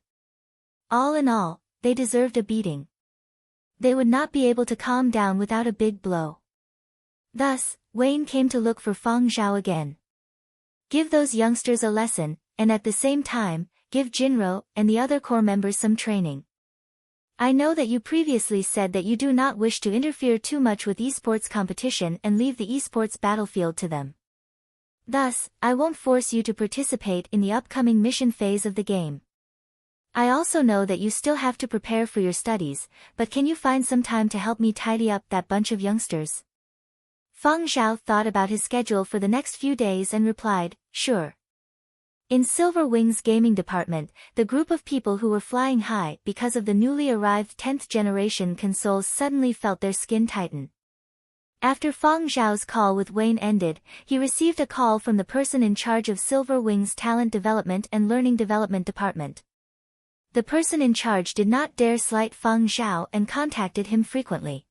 All in all, they deserved a beating. They would not be able to calm down without a big blow. Thus, Wayne came to look for Feng Zhao again. Give those youngsters a lesson, and at the same time, give Jinro and the other core members some training. I know that you previously said that you do not wish to interfere too much with esports competition and leave the esports battlefield to them. Thus, I won't force you to participate in the upcoming mission phase of the game. I also know that you still have to prepare for your studies, but can you find some time to help me tidy up that bunch of youngsters? Feng Zhao thought about his schedule for the next few days and replied, sure. In Silver Wing's gaming department, the group of people who were flying high because of the newly arrived 10th generation consoles suddenly felt their skin tighten. After Feng Zhao's call with Wayne ended, he received a call from the person in charge of Silver Wing's talent development and learning development department. The person in charge did not dare slight Feng Zhao and contacted him frequently.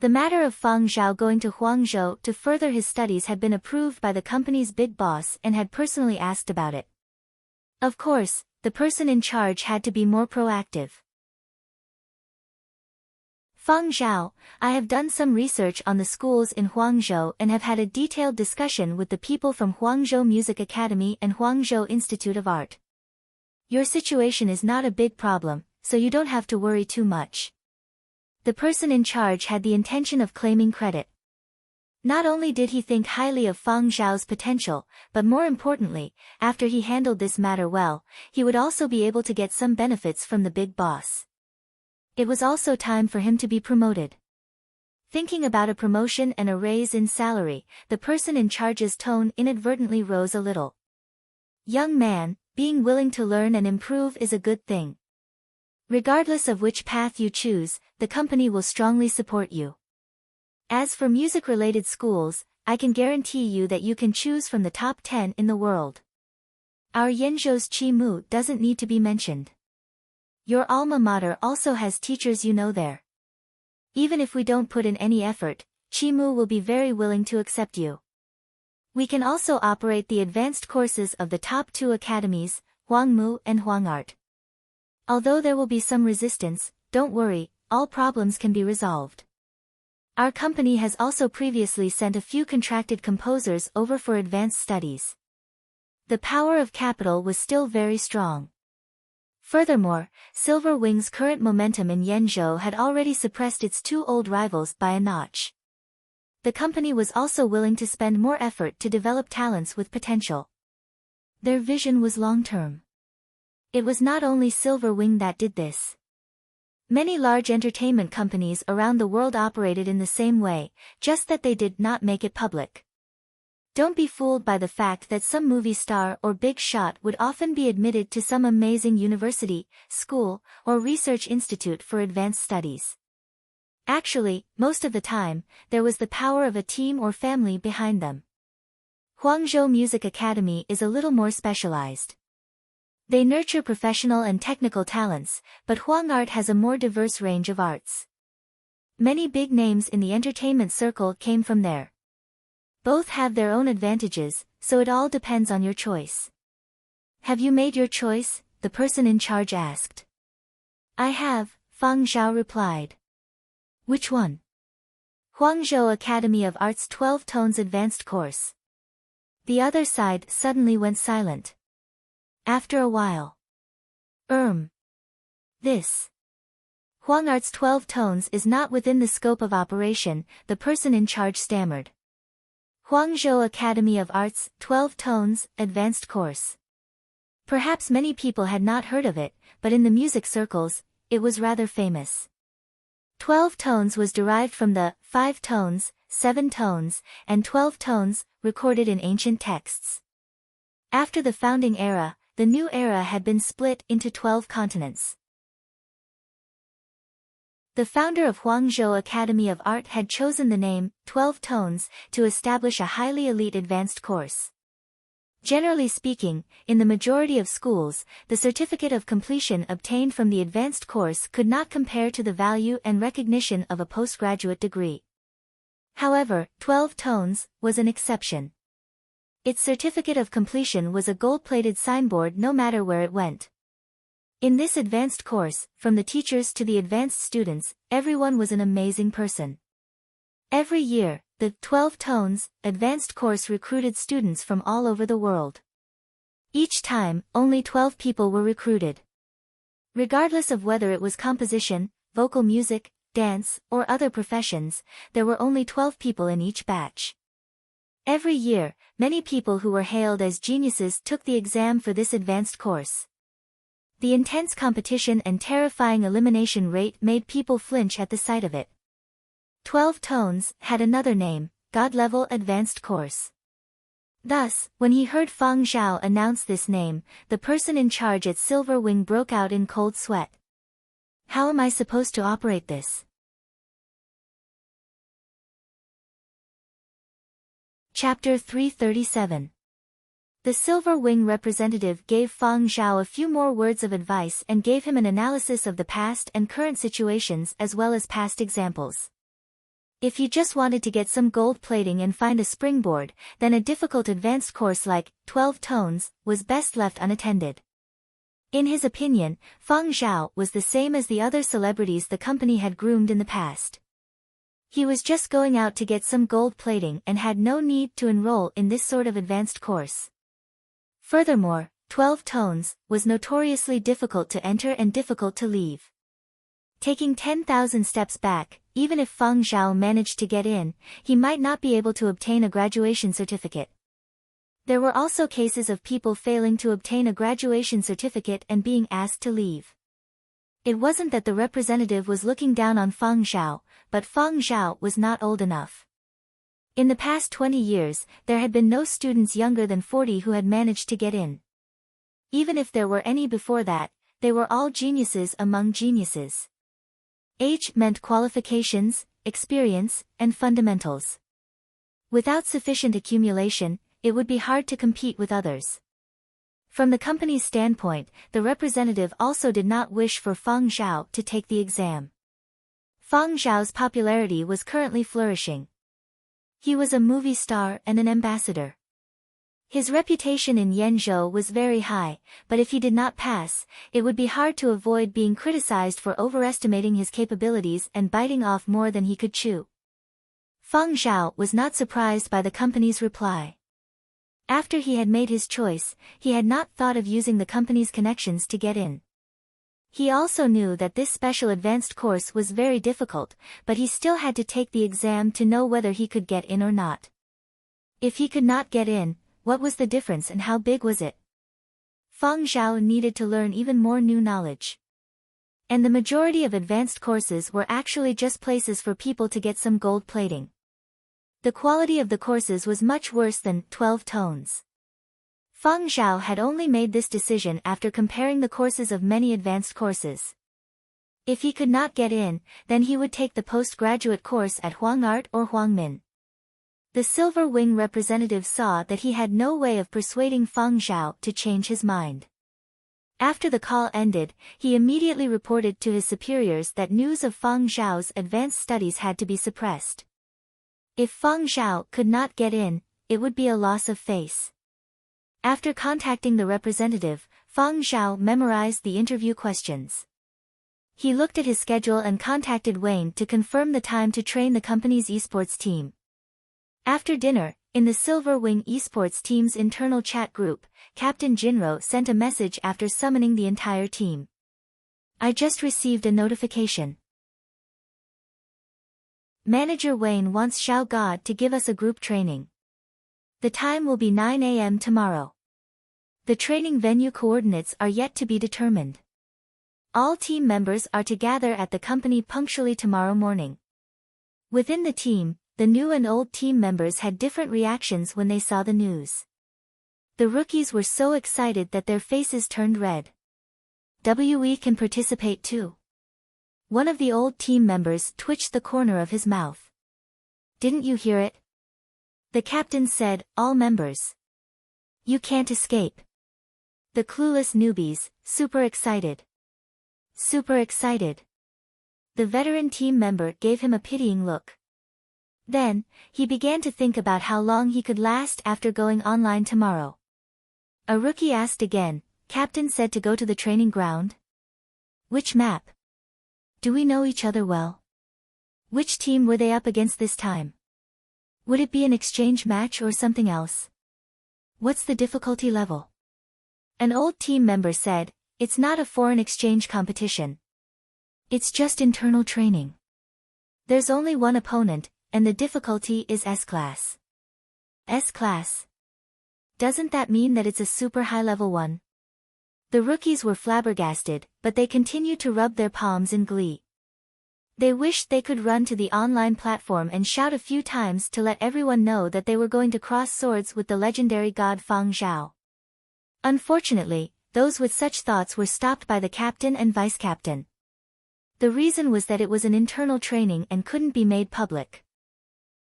The matter of Fang Zhao going to Huangzhou to further his studies had been approved by the company's big boss and had personally asked about it. Of course, the person in charge had to be more proactive. Fang Zhao, I have done some research on the schools in Huangzhou and have had a detailed discussion with the people from Huangzhou Music Academy and Huangzhou Institute of Art. Your situation is not a big problem, so you don't have to worry too much. The person in charge had the intention of claiming credit. Not only did he think highly of Fang Zhao's potential, but more importantly, after he handled this matter well, he would also be able to get some benefits from the big boss. It was also time for him to be promoted. Thinking about a promotion and a raise in salary, the person in charge's tone inadvertently rose a little. Young man, being willing to learn and improve is a good thing. Regardless of which path you choose, the company will strongly support you. As for music-related schools, I can guarantee you that you can choose from the top 10 in the world. Our Yenzhou's Qi Mu doesn't need to be mentioned. Your alma mater also has teachers you know there. Even if we don't put in any effort, Qi Mu will be very willing to accept you. We can also operate the advanced courses of the top 2 academies, Huangmu and Huangart. Although there will be some resistance, don't worry, all problems can be resolved. Our company has also previously sent a few contracted composers over for advanced studies. The power of capital was still very strong. Furthermore, Silver Wing's current momentum in Yenzhou had already suppressed its 2 old rivals by a notch. The company was also willing to spend more effort to develop talents with potential. Their vision was long-term. It was not only Silver Wing that did this. Many large entertainment companies around the world operated in the same way, just that they did not make it public. Don't be fooled by the fact that some movie star or big shot would often be admitted to some amazing university, school, or research institute for advanced studies. Actually, most of the time, there was the power of a team or family behind them. Huangzhou Music Academy is a little more specialized. They nurture professional and technical talents, but Huangart has a more diverse range of arts. Many big names in the entertainment circle came from there. Both have their own advantages, so it all depends on your choice. Have you made your choice? The person in charge asked. I have, Fang Zhao replied. Which one? Huangzhou Academy of Arts 12 Tones Advanced Course. The other side suddenly went silent. After a while. This. Huangart's 12 tones is not within the scope of operation, the person in charge stammered. Huangzhou Academy of Arts, 12 Tones, Advanced Course. Perhaps many people had not heard of it, but in the music circles, it was rather famous. 12 tones was derived from the 5 tones, 7 tones, and 12 tones, recorded in ancient texts. After the founding era, the new era had been split into 12 continents. The founder of Huangzhou Academy of Art had chosen the name, 12 Tones, to establish a highly elite advanced course. Generally speaking, in the majority of schools, the certificate of completion obtained from the advanced course could not compare to the value and recognition of a postgraduate degree. However, 12 Tones was an exception. Its certificate of completion was a gold-plated signboard no matter where it went. In this advanced course, from the teachers to the advanced students, everyone was an amazing person. Every year, the 12 Tones advanced course recruited students from all over the world. Each time, only 12 people were recruited. Regardless of whether it was composition, vocal music, dance, or other professions, there were only 12 people in each batch. Every year, many people who were hailed as geniuses took the exam for this advanced course. The intense competition and terrifying elimination rate made people flinch at the sight of it. 12 Tones had another name, God-level advanced course. Thus, when he heard Fang Zhao announce this name, the person in charge at Silver Wing broke out in cold sweat. How am I supposed to operate this? Chapter 337. The Silver Wing representative gave Fang Zhao a few more words of advice and gave him an analysis of the past and current situations as well as past examples. If you just wanted to get some gold plating and find a springboard, then a difficult advanced course like 12 tones was best left unattended. In his opinion, Feng Zhao was the same as the other celebrities the company had groomed in the past. He was just going out to get some gold plating and had no need to enroll in this sort of advanced course. Furthermore, 12 tones was notoriously difficult to enter and difficult to leave. Taking 10,000 steps back, even if Feng Zhao managed to get in, he might not be able to obtain a graduation certificate. There were also cases of people failing to obtain a graduation certificate and being asked to leave. It wasn't that the representative was looking down on Feng Zhao, but Feng Zhao was not old enough. In the past 20 years, there had been no students younger than 40 who had managed to get in. Even if there were any before that, they were all geniuses among geniuses. Age meant qualifications, experience, and fundamentals. Without sufficient accumulation, it would be hard to compete with others. From the company's standpoint, the representative also did not wish for Feng Zhao to take the exam. Feng Zhao's popularity was currently flourishing. He was a movie star and an ambassador. His reputation in Yenzhou was very high, but if he did not pass, it would be hard to avoid being criticized for overestimating his capabilities and biting off more than he could chew. Feng Zhao was not surprised by the company's reply. After he had made his choice, he had not thought of using the company's connections to get in. He also knew that this special advanced course was very difficult, but he still had to take the exam to know whether he could get in or not. If he could not get in, what was the difference and how big was it? Feng Zhao needed to learn even more new knowledge. And the majority of advanced courses were actually just places for people to get some gold plating. The quality of the courses was much worse than 12 tones. Feng Zhao had only made this decision after comparing the courses of many advanced courses. If he could not get in, then he would take the postgraduate course at Huangart or Huangmin. The Silver Wing representative saw that he had no way of persuading Feng Zhao to change his mind. After the call ended, he immediately reported to his superiors that news of Feng Zhao's advanced studies had to be suppressed. If Feng Zhao could not get in, it would be a loss of face. After contacting the representative, Feng Zhao memorized the interview questions. He looked at his schedule and contacted Wayne to confirm the time to train the company's esports team. After dinner, in the Silver Wing esports team's internal chat group, Captain Jinro sent a message after summoning the entire team. I just received a notification. Manager Wayne wants Xiao God to give us a group training. The time will be 9 a.m. tomorrow. The training venue coordinates are yet to be determined. All team members are to gather at the company punctually tomorrow morning. Within the team, the new and old team members had different reactions when they saw the news. The rookies were so excited that their faces turned red. We can participate too. One of the old team members twitched the corner of his mouth. Didn't you hear it? The captain said, all members. You can't escape. The clueless newbies, super excited. Super excited. The veteran team member gave him a pitying look. Then, he began to think about how long he could last after going online tomorrow. A rookie asked again, Captain said to go to the training ground? Which map? Do we know each other well? Which team were they up against this time? Would it be an exchange match or something else? What's the difficulty level? An old team member said, it's not a foreign exchange competition. It's just internal training. There's only one opponent, and the difficulty is S-class. S-class? Doesn't that mean that it's a super high-level one? The rookies were flabbergasted, but they continued to rub their palms in glee. They wished they could run to the online platform and shout a few times to let everyone know that they were going to cross swords with the legendary god Feng Zhao. Unfortunately, those with such thoughts were stopped by the captain and vice-captain. The reason was that it was an internal training and couldn't be made public.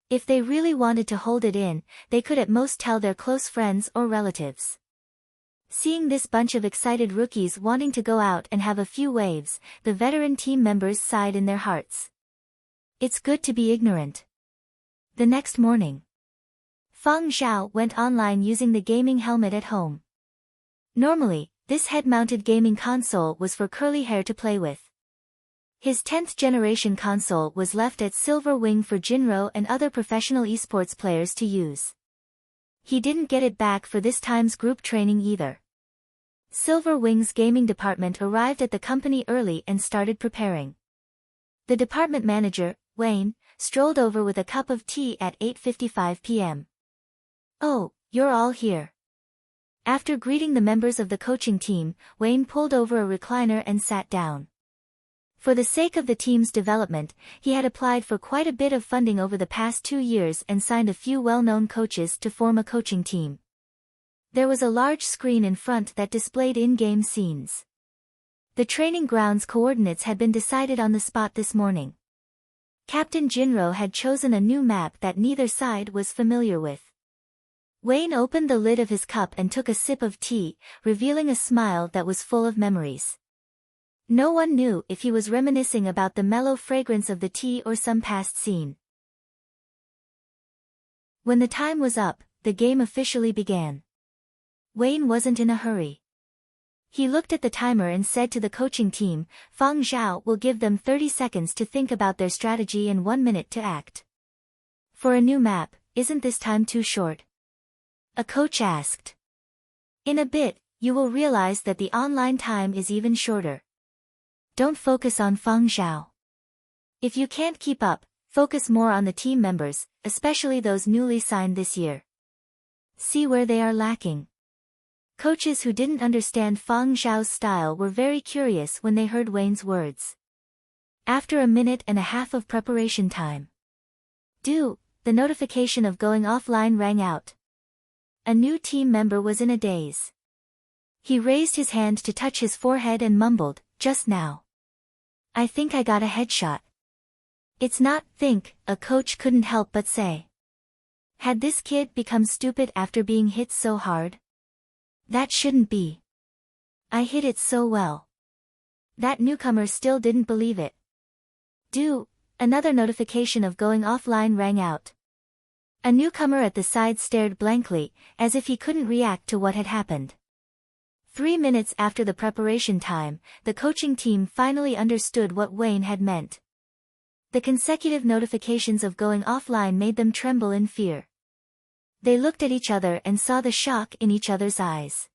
If they really wanted to hold it in, they could at most tell their close friends or relatives. Seeing this bunch of excited rookies wanting to go out and have a few waves, the veteran team members sighed in their hearts. It's good to be ignorant. The next morning, Feng Zhao went online using the gaming helmet at home. Normally, this head-mounted gaming console was for curly hair to play with. His 10th generation console was left at Silver Wing for Jinro and other professional esports players to use. He didn't get it back for this time's group training either. Silver Wing's gaming department arrived at the company early and started preparing. The department manager, Wayne, strolled over with a cup of tea at 8:55 p.m. "Oh, you're all here." After greeting the members of the coaching team, Wayne pulled over a recliner and sat down. For the sake of the team's development, he had applied for quite a bit of funding over the past 2 years and signed a few well-known coaches to form a coaching team. There was a large screen in front that displayed in-game scenes. The training grounds coordinates had been decided on the spot this morning. Captain Jinro had chosen a new map that neither side was familiar with. Wayne opened the lid of his cup and took a sip of tea, revealing a smile that was full of memories. No one knew if he was reminiscing about the mellow fragrance of the tea or some past scene. When the time was up, the game officially began. Wayne wasn't in a hurry. He looked at the timer and said to the coaching team, "Feng Zhao will give them 30 seconds to think about their strategy and 1 minute to act." "For a new map, isn't this time too short?" a coach asked. "In a bit, you will realize that the online time is even shorter. Don't focus on Feng Zhao. If you can't keep up, focus more on the team members, especially those newly signed this year. See where they are lacking." Coaches who didn't understand Feng Zhao's style were very curious when they heard Wayne's words. After a minute and a half of preparation time, the notification of going offline rang out. A new team member was in a daze. He raised his hand to touch his forehead and mumbled, "Just now. I think I got a headshot." "It's not think," a coach couldn't help but say. Had this kid become stupid after being hit so hard? That shouldn't be. I hit it so well. That newcomer still didn't believe it. Another notification of going offline rang out. A newcomer at the side stared blankly, as if he couldn't react to what had happened. 3 minutes after the preparation time, the coaching team finally understood what Wayne had meant. The consecutive notifications of going offline made them tremble in fear. They looked at each other and saw the shock in each other's eyes.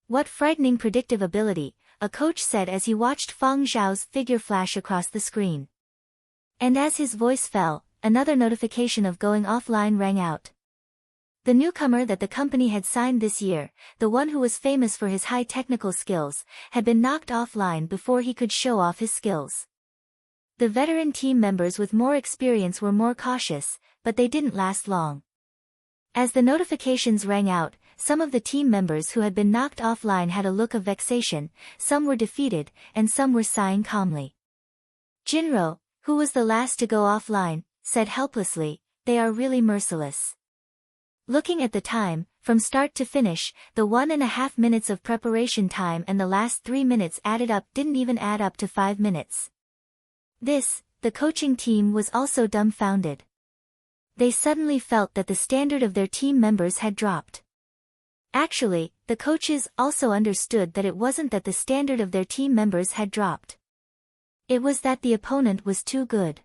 "What frightening predictive ability," a coach said as he watched Feng Zhao's figure flash across the screen. And as his voice fell, another notification of going offline rang out. The newcomer that the company had signed this year, the one who was famous for his high technical skills, had been knocked offline before he could show off his skills. The veteran team members with more experience were more cautious, but they didn't last long. As the notifications rang out, some of the team members who had been knocked offline had a look of vexation, some were defeated, and some were sighing calmly. Jinro, who was the last to go offline, said helplessly, "They are really merciless." Looking at the time, from start to finish, the 1.5 minutes of preparation time and the last 3 minutes added up didn't even add up to 5 minutes. The coaching team was also dumbfounded. They suddenly felt that the standard of their team members had dropped. Actually, the coaches also understood that it wasn't that the standard of their team members had dropped. It was that the opponent was too good.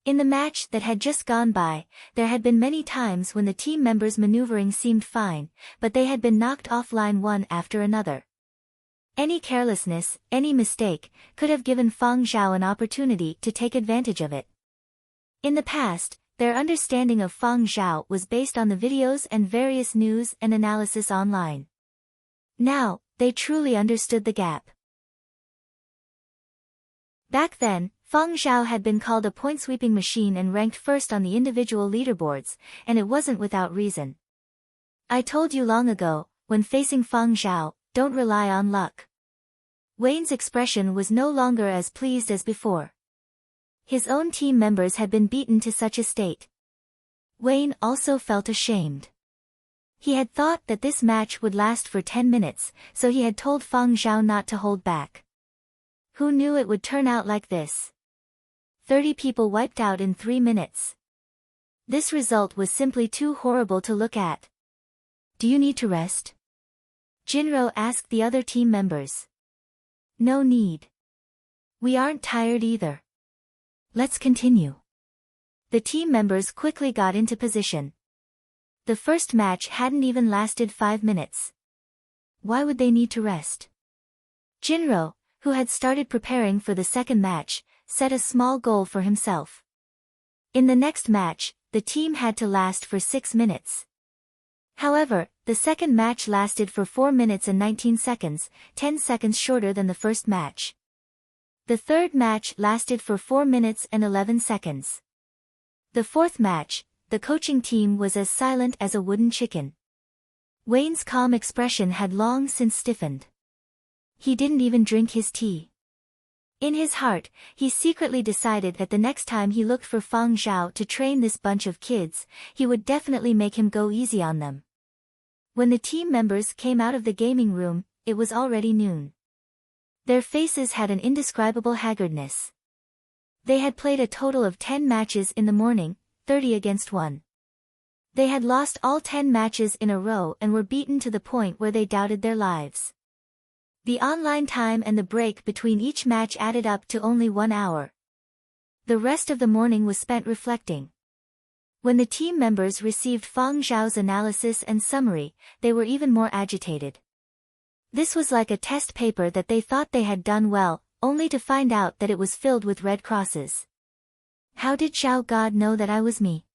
In the match that had just gone by, there had been many times when the team members' maneuvering seemed fine, but they had been knocked offline one after another. Any carelessness, any mistake, could have given Feng Zhao an opportunity to take advantage of it. In the past, their understanding of Feng Zhao was based on the videos and various news and analysis online. Now, they truly understood the gap. Back then, Feng Zhao had been called a point-sweeping machine and ranked first on the individual leaderboards, and it wasn't without reason. "I told you long ago, when facing Feng Zhao, don't rely on luck." Wayne's expression was no longer as pleased as before. His own team members had been beaten to such a state. Wayne also felt ashamed. He had thought that this match would last for 10 minutes, so he had told Feng Zhao not to hold back. Who knew it would turn out like this? 30 people wiped out in 3 minutes. This result was simply too horrible to look at. Do you need to rest? Jinro asked the other team members. No need. We aren't tired either. Let's continue. The team members quickly got into position. The first match hadn't even lasted 5 minutes. Why would they need to rest? Jinro, who had started preparing for the second match, set a small goal for himself. In the next match, the team had to last for 6 minutes. However, the second match lasted for 4 minutes and 19 seconds, 10 seconds shorter than the first match. The third match lasted for 4 minutes and 11 seconds. The fourth match, the coaching team was as silent as a wooden chicken. Wayne's calm expression had long since stiffened. He didn't even drink his tea. In his heart, he secretly decided that the next time he looked for Feng Zhao to train this bunch of kids, he would definitely make him go easy on them. When the team members came out of the gaming room, it was already noon. Their faces had an indescribable haggardness. They had played a total of 10 matches in the morning, 30 against 1. They had lost all 10 matches in a row and were beaten to the point where they doubted their lives. The online time and the break between each match added up to only 1 hour. The rest of the morning was spent reflecting. When the team members received Feng Zhao's analysis and summary, they were even more agitated. This was like a test paper that they thought they had done well, only to find out that it was filled with red crosses. How did Zhao God know that I was me?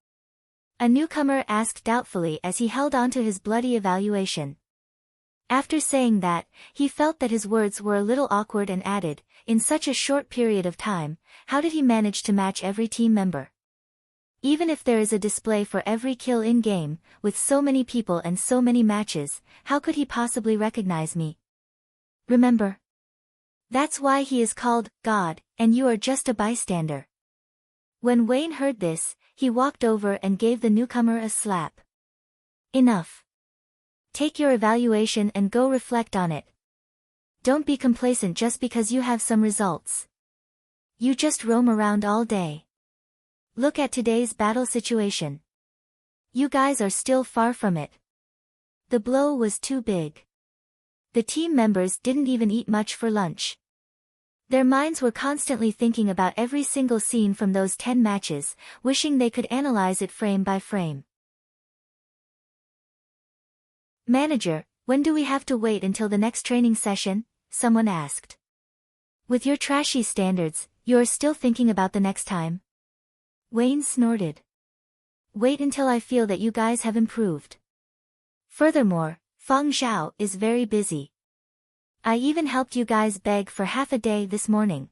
A newcomer asked doubtfully as he held on to his bloody evaluation. After saying that, he felt that his words were a little awkward and added, in such a short period of time, how did he manage to match every team member? Even if there is a display for every kill in-game, with so many people and so many matches, how could he possibly recognize me? Remember? That's why he is called God, and you are just a bystander. When Wayne heard this, he walked over and gave the newcomer a slap. Enough. Take your evaluation and go reflect on it. Don't be complacent just because you have some results. You just roam around all day. Look at today's battle situation. You guys are still far from it. The blow was too big. The team members didn't even eat much for lunch. Their minds were constantly thinking about every single scene from those 10 matches, wishing they could analyze it frame by frame. Manager, when do we have to wait until the next training session? Someone asked. With your trashy standards, you're still thinking about the next time? Wayne snorted. Wait until I feel that you guys have improved. Furthermore, Feng Zhao is very busy. I even helped you guys beg for half a day this morning.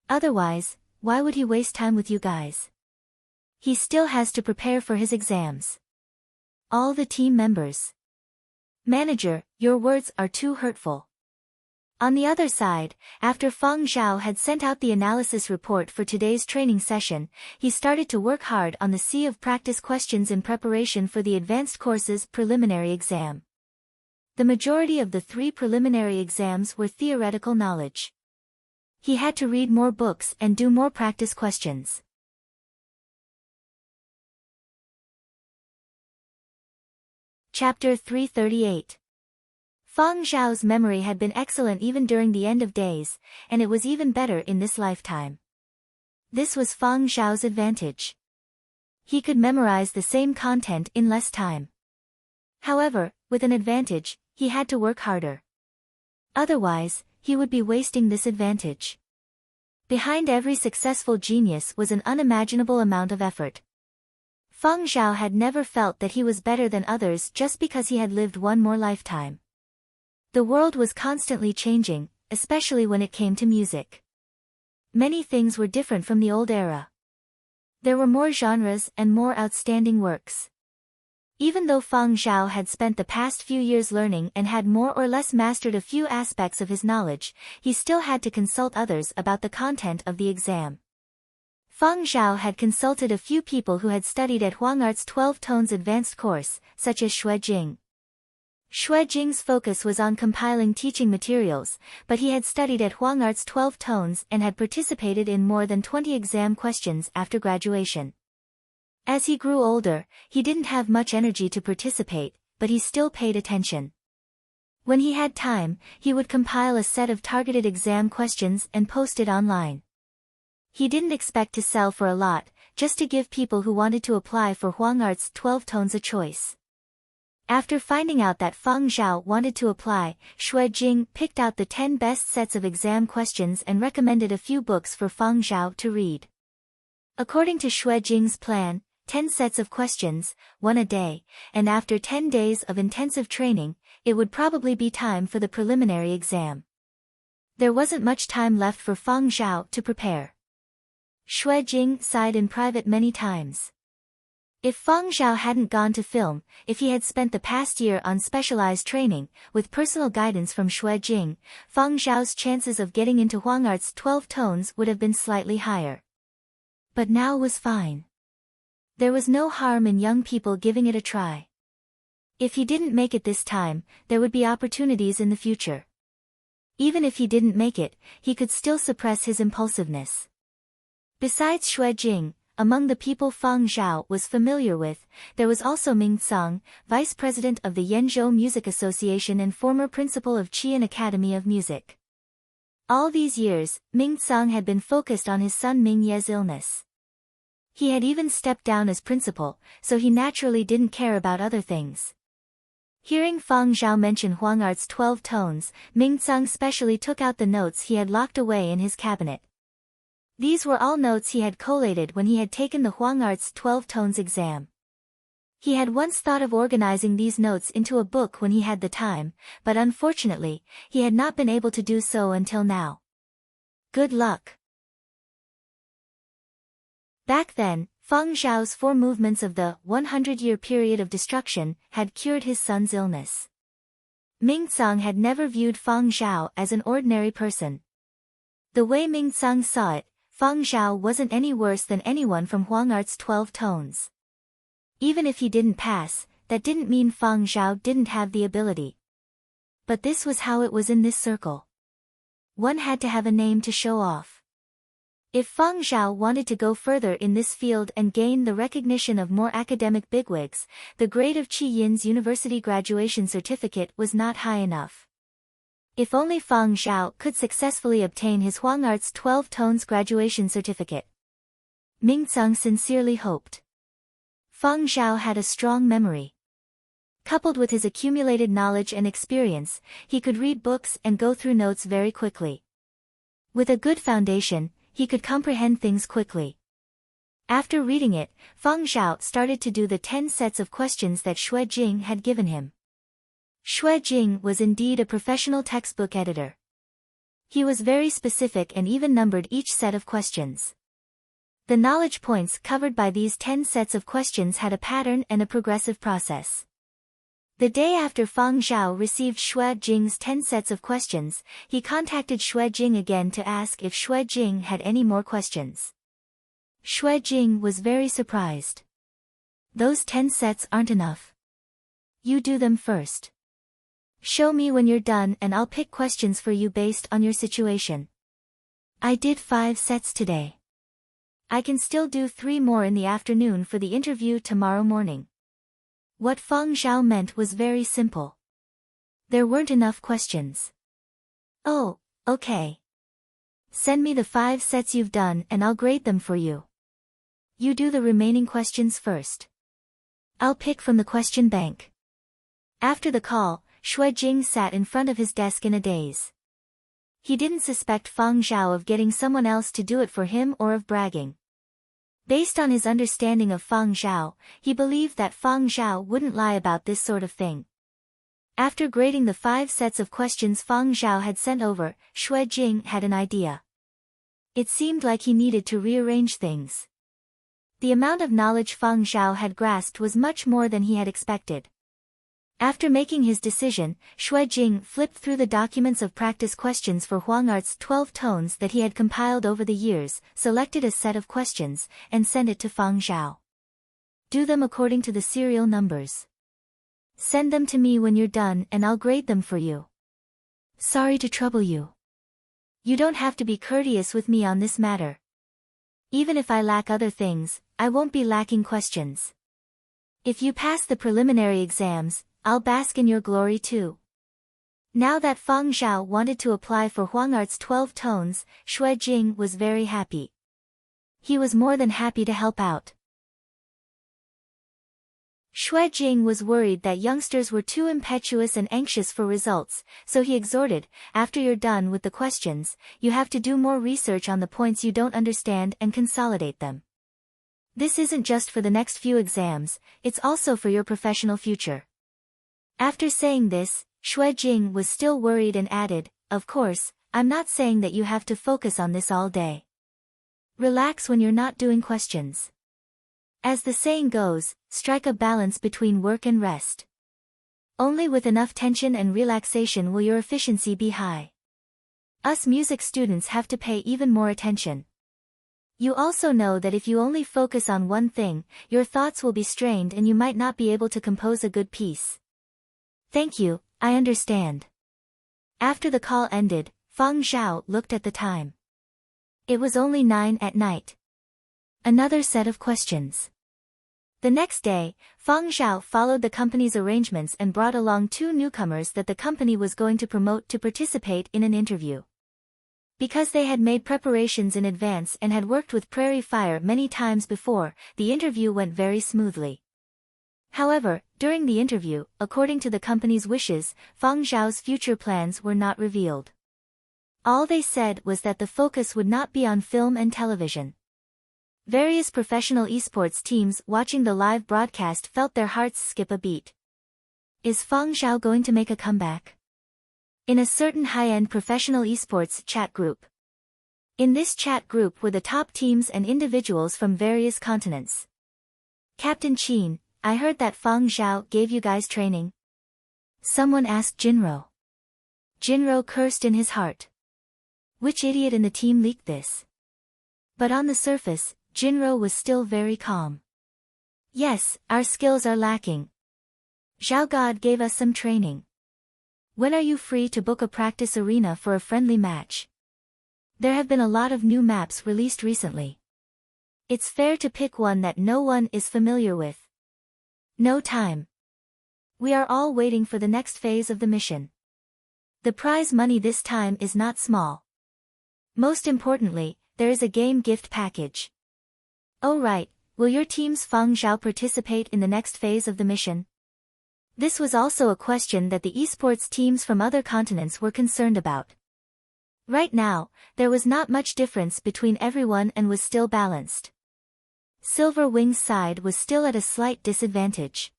Otherwise, why would he waste time with you guys? He still has to prepare for his exams. All the team members. Manager, your words are too hurtful. On the other side, after Feng Zhao had sent out the analysis report for today's training session, he started to work hard on the sea of practice questions in preparation for the advanced course's preliminary exam. The majority of the 3 preliminary exams were theoretical knowledge. He had to read more books and do more practice questions. Chapter 338. Feng Zhao's memory had been excellent even during the end of days, and it was even better in this lifetime. This was Feng Zhao's advantage. He could memorize the same content in less time. However, with an advantage, he had to work harder. Otherwise, he would be wasting this advantage. Behind every successful genius was an unimaginable amount of effort. Feng Zhao had never felt that he was better than others just because he had lived one more lifetime. The world was constantly changing, especially when it came to music. Many things were different from the old era. There were more genres and more outstanding works. Even though Feng Zhao had spent the past few years learning and had more or less mastered a few aspects of his knowledge, he still had to consult others about the content of the exam. Feng Zhao had consulted a few people who had studied at Huangart's 12 Tones advanced course, such as Xue Jing. Xue Jing's focus was on compiling teaching materials, but he had studied at Huang Art's 12 tones and had participated in more than 20 exam questions after graduation. As he grew older, he didn't have much energy to participate, but he still paid attention. When he had time, he would compile a set of targeted exam questions and post it online. He didn't expect to sell for a lot, just to give people who wanted to apply for Huang Art's 12 tones a choice. After finding out that Feng Zhao wanted to apply, Xue Jing picked out the 10 best sets of exam questions and recommended a few books for Feng Zhao to read. According to Xue Jing's plan, 10 sets of questions, one a day, and after 10 days of intensive training, it would probably be time for the preliminary exam. There wasn't much time left for Feng Zhao to prepare. Xue Jing sighed in private many times. If Feng Zhao hadn't gone to film, if he had spent the past year on specialized training, with personal guidance from Xue Jing, Feng Zhao's chances of getting into Huang Art's 12 tones would have been slightly higher. But now was fine. There was no harm in young people giving it a try. If he didn't make it this time, there would be opportunities in the future. Even if he didn't make it, he could still suppress his impulsiveness. Besides Xue Jing, among the people Feng Zhao was familiar with, there was also Ming Tsang, vice president of the Yenzhou Music Association and former principal of Qian Academy of Music. All these years, Ming Tsang had been focused on his son Ming Ye's illness. He had even stepped down as principal, so he naturally didn't care about other things. Hearing Feng Zhao mention Huang Art's 12 tones, Ming Tsang specially took out the notes he had locked away in his cabinet. These were all notes he had collated when he had taken the Huang Art's 12 tones exam. He had once thought of organizing these notes into a book when he had the time, but unfortunately, he had not been able to do so until now. Good luck. Back then, Feng Zhao's 4 movements of the 100-year period of destruction had cured his son's illness. Ming Tsang had never viewed Feng Zhao as an ordinary person. The way Ming Tsang saw it, Feng Zhao wasn't any worse than anyone from Huang Art's 12 tones. Even if he didn't pass, that didn't mean Feng Zhao didn't have the ability. But this was how it was in this circle. One had to have a name to show off. If Feng Zhao wanted to go further in this field and gain the recognition of more academic bigwigs, the grade of Qi Yin's university graduation certificate was not high enough. If only Feng Zhao could successfully obtain his Huang Art's 12 tones graduation certificate. Ming Tsang sincerely hoped. Feng Zhao had a strong memory. Coupled with his accumulated knowledge and experience, he could read books and go through notes very quickly. With a good foundation, he could comprehend things quickly. After reading it, Feng Zhao started to do the 10 sets of questions that Xue Jing had given him. Xue Jing was indeed a professional textbook editor. He was very specific and even numbered each set of questions. The knowledge points covered by these 10 sets of questions had a pattern and a progressive process. The day after Feng Zhao received Xue Jing's 10 sets of questions, he contacted Xue Jing again to ask if Xue Jing had any more questions. Xue Jing was very surprised. Those 10 sets aren't enough. You do them first. Show me when you're done and I'll pick questions for you based on your situation. I did 5 sets today. I can still do 3 more in the afternoon for the interview tomorrow morning. What Feng Zhao meant was very simple. There weren't enough questions. Oh, okay. Send me the 5 sets you've done and I'll grade them for you. You do the remaining questions first. I'll pick from the question bank. After the call, Xue Jing sat in front of his desk in a daze. He didn't suspect Feng Zhao of getting someone else to do it for him or of bragging. Based on his understanding of Feng Zhao, he believed that Feng Zhao wouldn't lie about this sort of thing. After grading the 5 sets of questions Feng Zhao had sent over, Xue Jing had an idea. It seemed like he needed to rearrange things. The amount of knowledge Feng Zhao had grasped was much more than he had expected. After making his decision, Xue Jing flipped through the documents of practice questions for Huang Art's 12 tones that he had compiled over the years, selected a set of questions, and sent it to Feng Zhao. Do them according to the serial numbers. Send them to me when you're done and I'll grade them for you. Sorry to trouble you. You don't have to be courteous with me on this matter. Even if I lack other things, I won't be lacking questions. If you pass the preliminary exams, I'll bask in your glory too. Now that Feng Zhao wanted to apply for Huangart's 12 tones, Xue Jing was very happy. He was more than happy to help out. Xue Jing was worried that youngsters were too impetuous and anxious for results, so he exhorted, after you're done with the questions, you have to do more research on the points you don't understand and consolidate them. This isn't just for the next few exams, it's also for your professional future. After saying this, Xue Jing was still worried and added, of course, I'm not saying that you have to focus on this all day. Relax when you're not doing questions. As the saying goes, strike a balance between work and rest. Only with enough tension and relaxation will your efficiency be high. Us music students have to pay even more attention. You also know that if you only focus on one thing, your thoughts will be strained and you might not be able to compose a good piece. Thank you, I understand. After the call ended, Feng Zhao looked at the time. It was only 9 at night. Another set of questions. The next day, Feng Zhao followed the company's arrangements and brought along 2 newcomers that the company was going to promote to participate in an interview. Because they had made preparations in advance and had worked with Prairie Fire many times before, the interview went very smoothly. However, during the interview, according to the company's wishes, Feng Zhao's future plans were not revealed. All they said was that the focus would not be on film and television. Various professional esports teams watching the live broadcast felt their hearts skip a beat. Is Feng Zhao going to make a comeback? In a certain high-end professional esports chat group. In this chat group were the top teams and individuals from various continents. Captain Qin, I heard that Feng Zhao gave you guys training. Someone asked Jinro. Jinro cursed in his heart. Which idiot in the team leaked this? But on the surface, Jinro was still very calm. Yes, our skills are lacking. Zhao God gave us some training. When are you free to book a practice arena for a friendly match? There have been a lot of new maps released recently. It's fair to pick one that no one is familiar with. No time. We are all waiting for the next phase of the mission. The prize money this time is not small. Most importantly, there is a game gift package. Oh right, will your team's Feng Zhao participate in the next phase of the mission? This was also a question that the esports teams from other continents were concerned about. Right now, there was not much difference between everyone and was still balanced. Silver Wing's side was still at a slight disadvantage.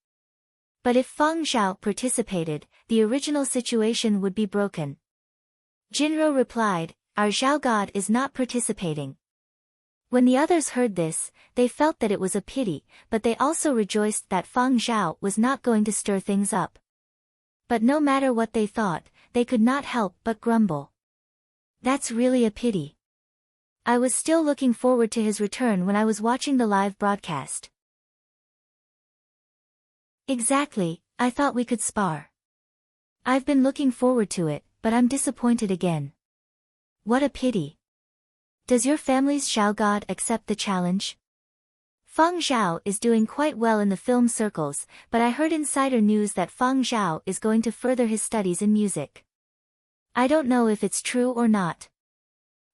But if Feng Zhao participated, the original situation would be broken. Jinro replied, our Zhao God is not participating. When the others heard this, they felt that it was a pity, but they also rejoiced that Feng Zhao was not going to stir things up. But no matter what they thought, they could not help but grumble. That's really a pity. I was still looking forward to his return when I was watching the live broadcast. Exactly, I thought we could spar. I've been looking forward to it, but I'm disappointed again. What a pity. Does your family's Zhao God accept the challenge? Feng Zhao is doing quite well in the film circles, but I heard insider news that Feng Zhao is going to further his studies in music. I don't know if it's true or not.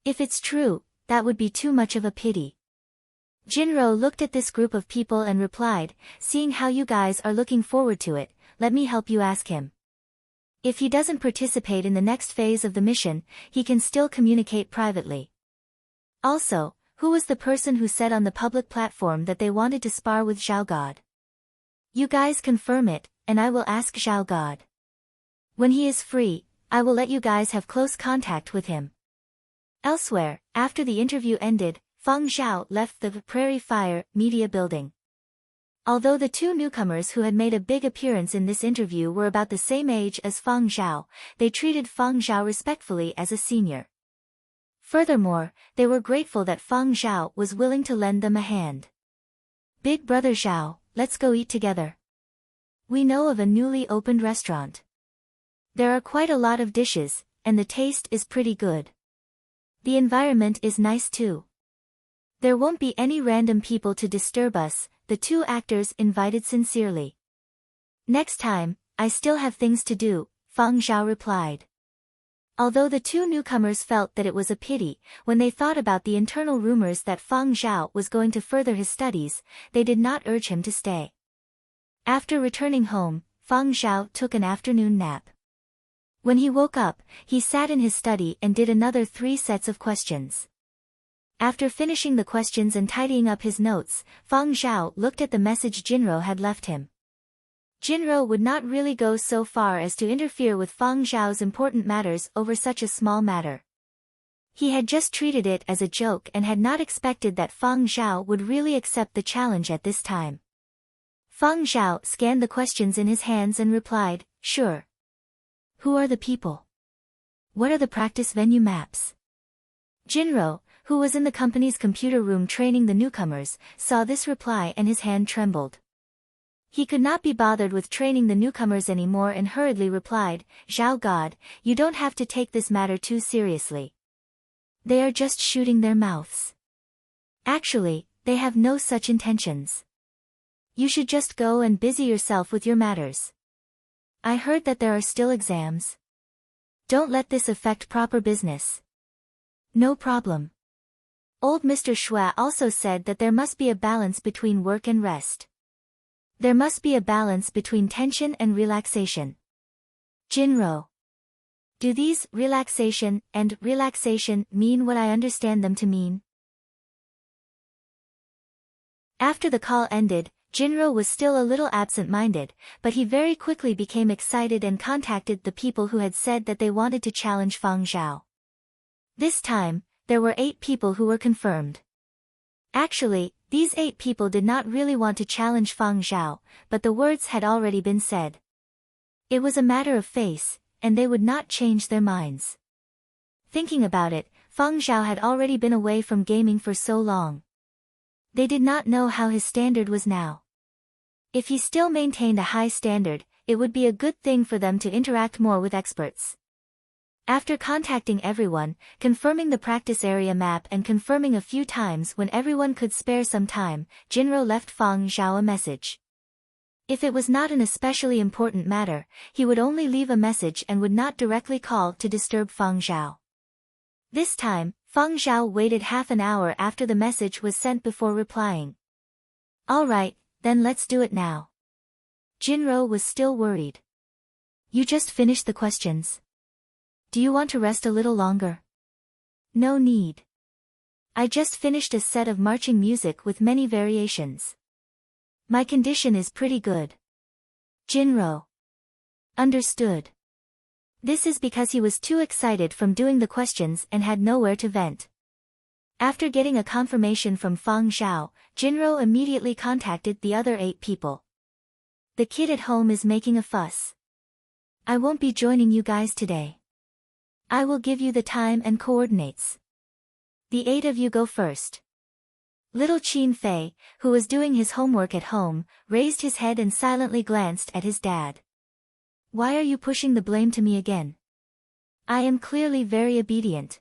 If it's true, that would be too much of a pity. Jinro looked at this group of people and replied, seeing how you guys are looking forward to it, let me help you ask him. If he doesn't participate in the next phase of the mission, he can still communicate privately. Also, who was the person who said on the public platform that they wanted to spar with Zhao God? You guys confirm it, and I will ask Zhao God. When he is free, I will let you guys have close contact with him. Elsewhere, after the interview ended, Feng Zhao left the Prairie Fire media building. Although the 2 newcomers who had made a big appearance in this interview were about the same age as Feng Zhao, they treated Feng Zhao respectfully as a senior. Furthermore, they were grateful that Feng Zhao was willing to lend them a hand. Big brother Zhao, let's go eat together. We know of a newly opened restaurant. There are quite a lot of dishes, and the taste is pretty good. The environment is nice too. There won't be any random people to disturb us, the two actors invited sincerely. Next time, I still have things to do, Feng Zhao replied. Although the two newcomers felt that it was a pity, when they thought about the internal rumors that Feng Zhao was going to further his studies, they did not urge him to stay. After returning home, Feng Zhao took an afternoon nap. When he woke up, he sat in his study and did another 3 sets of questions. After finishing the questions and tidying up his notes, Feng Zhao looked at the message Jinro had left him. Jinro would not really go so far as to interfere with Feng Zhao's important matters over such a small matter. He had just treated it as a joke and had not expected that Feng Zhao would really accept the challenge at this time. Feng Zhao scanned the questions in his hands and replied, "Sure." "Who are the people? What are the practice venue maps?" Jinro, who was in the company's computer room training the newcomers, saw this reply and his hand trembled. He could not be bothered with training the newcomers anymore and hurriedly replied, "Zhao God, you don't have to take this matter too seriously. They are just shooting their mouths. Actually, they have no such intentions. You should just go and busy yourself with your matters. I heard that there are still exams. Don't let this affect proper business." "No problem." Old Mr. Shua also said that there must be a balance between work and rest. There must be a balance between tension and relaxation. Jinro. Do these relaxation and relaxation mean what I understand them to mean? After the call ended, Jinro was still a little absent-minded, but he very quickly became excited and contacted the people who had said that they wanted to challenge Feng Zhao. This time, there were 8 people who were confirmed. Actually, these 8 people did not really want to challenge Feng Zhao, but the words had already been said. It was a matter of face, and they would not change their minds. Thinking about it, Feng Zhao had already been away from gaming for so long. They did not know how his standard was now. If he still maintained a high standard, it would be a good thing for them to interact more with experts. After contacting everyone, confirming the practice area map and confirming a few times when everyone could spare some time, Jinro left Feng Zhao a message. If it was not an especially important matter, he would only leave a message and would not directly call to disturb Feng Zhao. This time, Feng Zhao waited half an hour after the message was sent before replying. "All right, then let's do it now." Jinro was still worried. "You just finished the questions. Do you want to rest a little longer?" "No need. I just finished a set of marching music with many variations. My condition is pretty good." Jinro. Understood. This is because he was too excited from doing the questions and had nowhere to vent. After getting a confirmation from Feng Zhao, Jinro immediately contacted the other 8 people. "The kid at home is making a fuss. I won't be joining you guys today. I will give you the time and coordinates. The 8 of you go first." Little Qin Fei, who was doing his homework at home, raised his head and silently glanced at his dad. "Why are you pushing the blame to me again? I am clearly very obedient."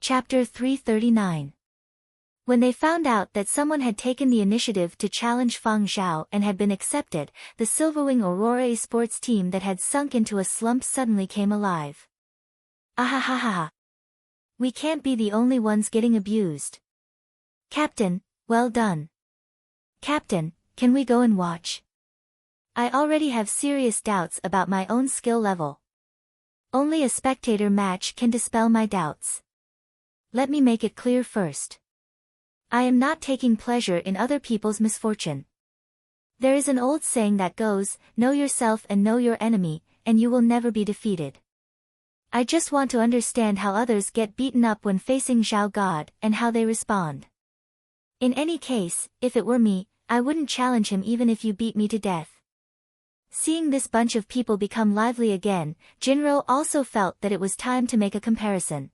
Chapter 339. When they found out that someone had taken the initiative to challenge Feng Zhao and had been accepted, the Silverwing Aurora esports team that had sunk into a slump suddenly came alive. "Ahahaha. We can't be the only ones getting abused. Captain, well done. Captain, can we go and watch? I already have serious doubts about my own skill level. Only a spectator match can dispel my doubts. Let me make it clear first. I am not taking pleasure in other people's misfortune. There is an old saying that goes, know yourself and know your enemy, and you will never be defeated. I just want to understand how others get beaten up when facing Zhao God and how they respond. In any case, if it were me, I wouldn't challenge him even if you beat me to death." Seeing this bunch of people become lively again, Jinro also felt that it was time to make a comparison.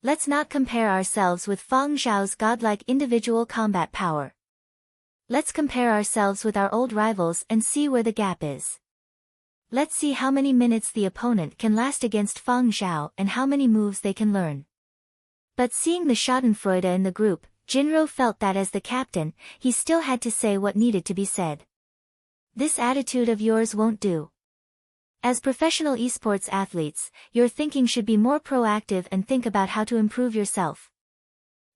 Let's not compare ourselves with Feng Zhao's godlike individual combat power. Let's compare ourselves with our old rivals and see where the gap is. Let's see how many minutes the opponent can last against Feng Zhao and how many moves they can learn. But seeing the schadenfreude in the group, Jinro felt that as the captain, he still had to say what needed to be said. This attitude of yours won't do. As professional esports athletes, your thinking should be more proactive and think about how to improve yourself.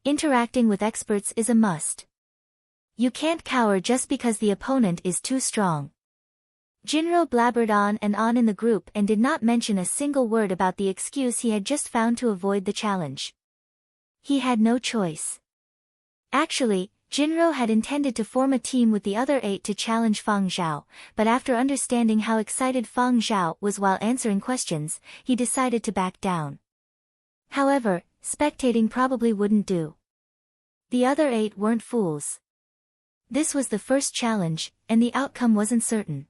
Interacting with experts is a must. You can't cower just because the opponent is too strong. Jinro blabbered on and on in the group and did not mention a single word about the excuse he had just found to avoid the challenge. He had no choice. Actually, Jinro had intended to form a team with the other 8 to challenge Feng Zhao, but after understanding how excited Feng Zhao was while answering questions, he decided to back down. However, spectating probably wouldn't do. The other 8 weren't fools. This was the first challenge, and the outcome wasn't certain.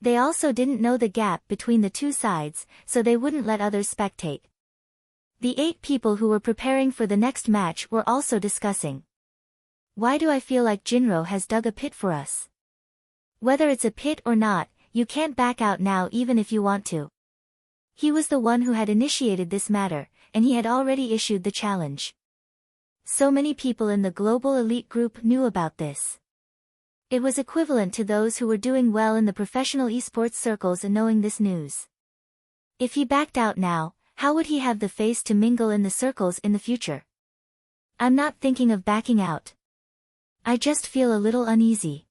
They also didn't know the gap between the two sides, so they wouldn't let others spectate. The 8 people who were preparing for the next match were also discussing. Why do I feel like Jinro has dug a pit for us? Whether it's a pit or not, you can't back out now even if you want to. He was the one who had initiated this matter, and he had already issued the challenge. So many people in the global elite group knew about this. It was equivalent to those who were doing well in the professional esports circles and knowing this news. If he backed out now, how would he have the face to mingle in the circles in the future? I'm not thinking of backing out. I just feel a little uneasy.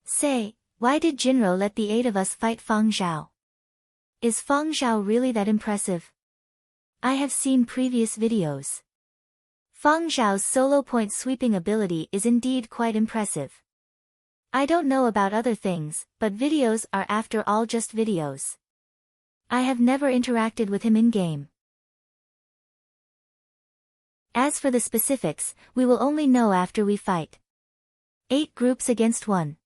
Say, why did Jinro let the 8 of us fight Feng Zhao? Is Feng Zhao really that impressive? I have seen previous videos. Feng Zhao's solo point sweeping ability is indeed quite impressive. I don't know about other things, but videos are after all just videos. I have never interacted with him in-game. As for the specifics, we will only know after we fight. 8 groups against 1.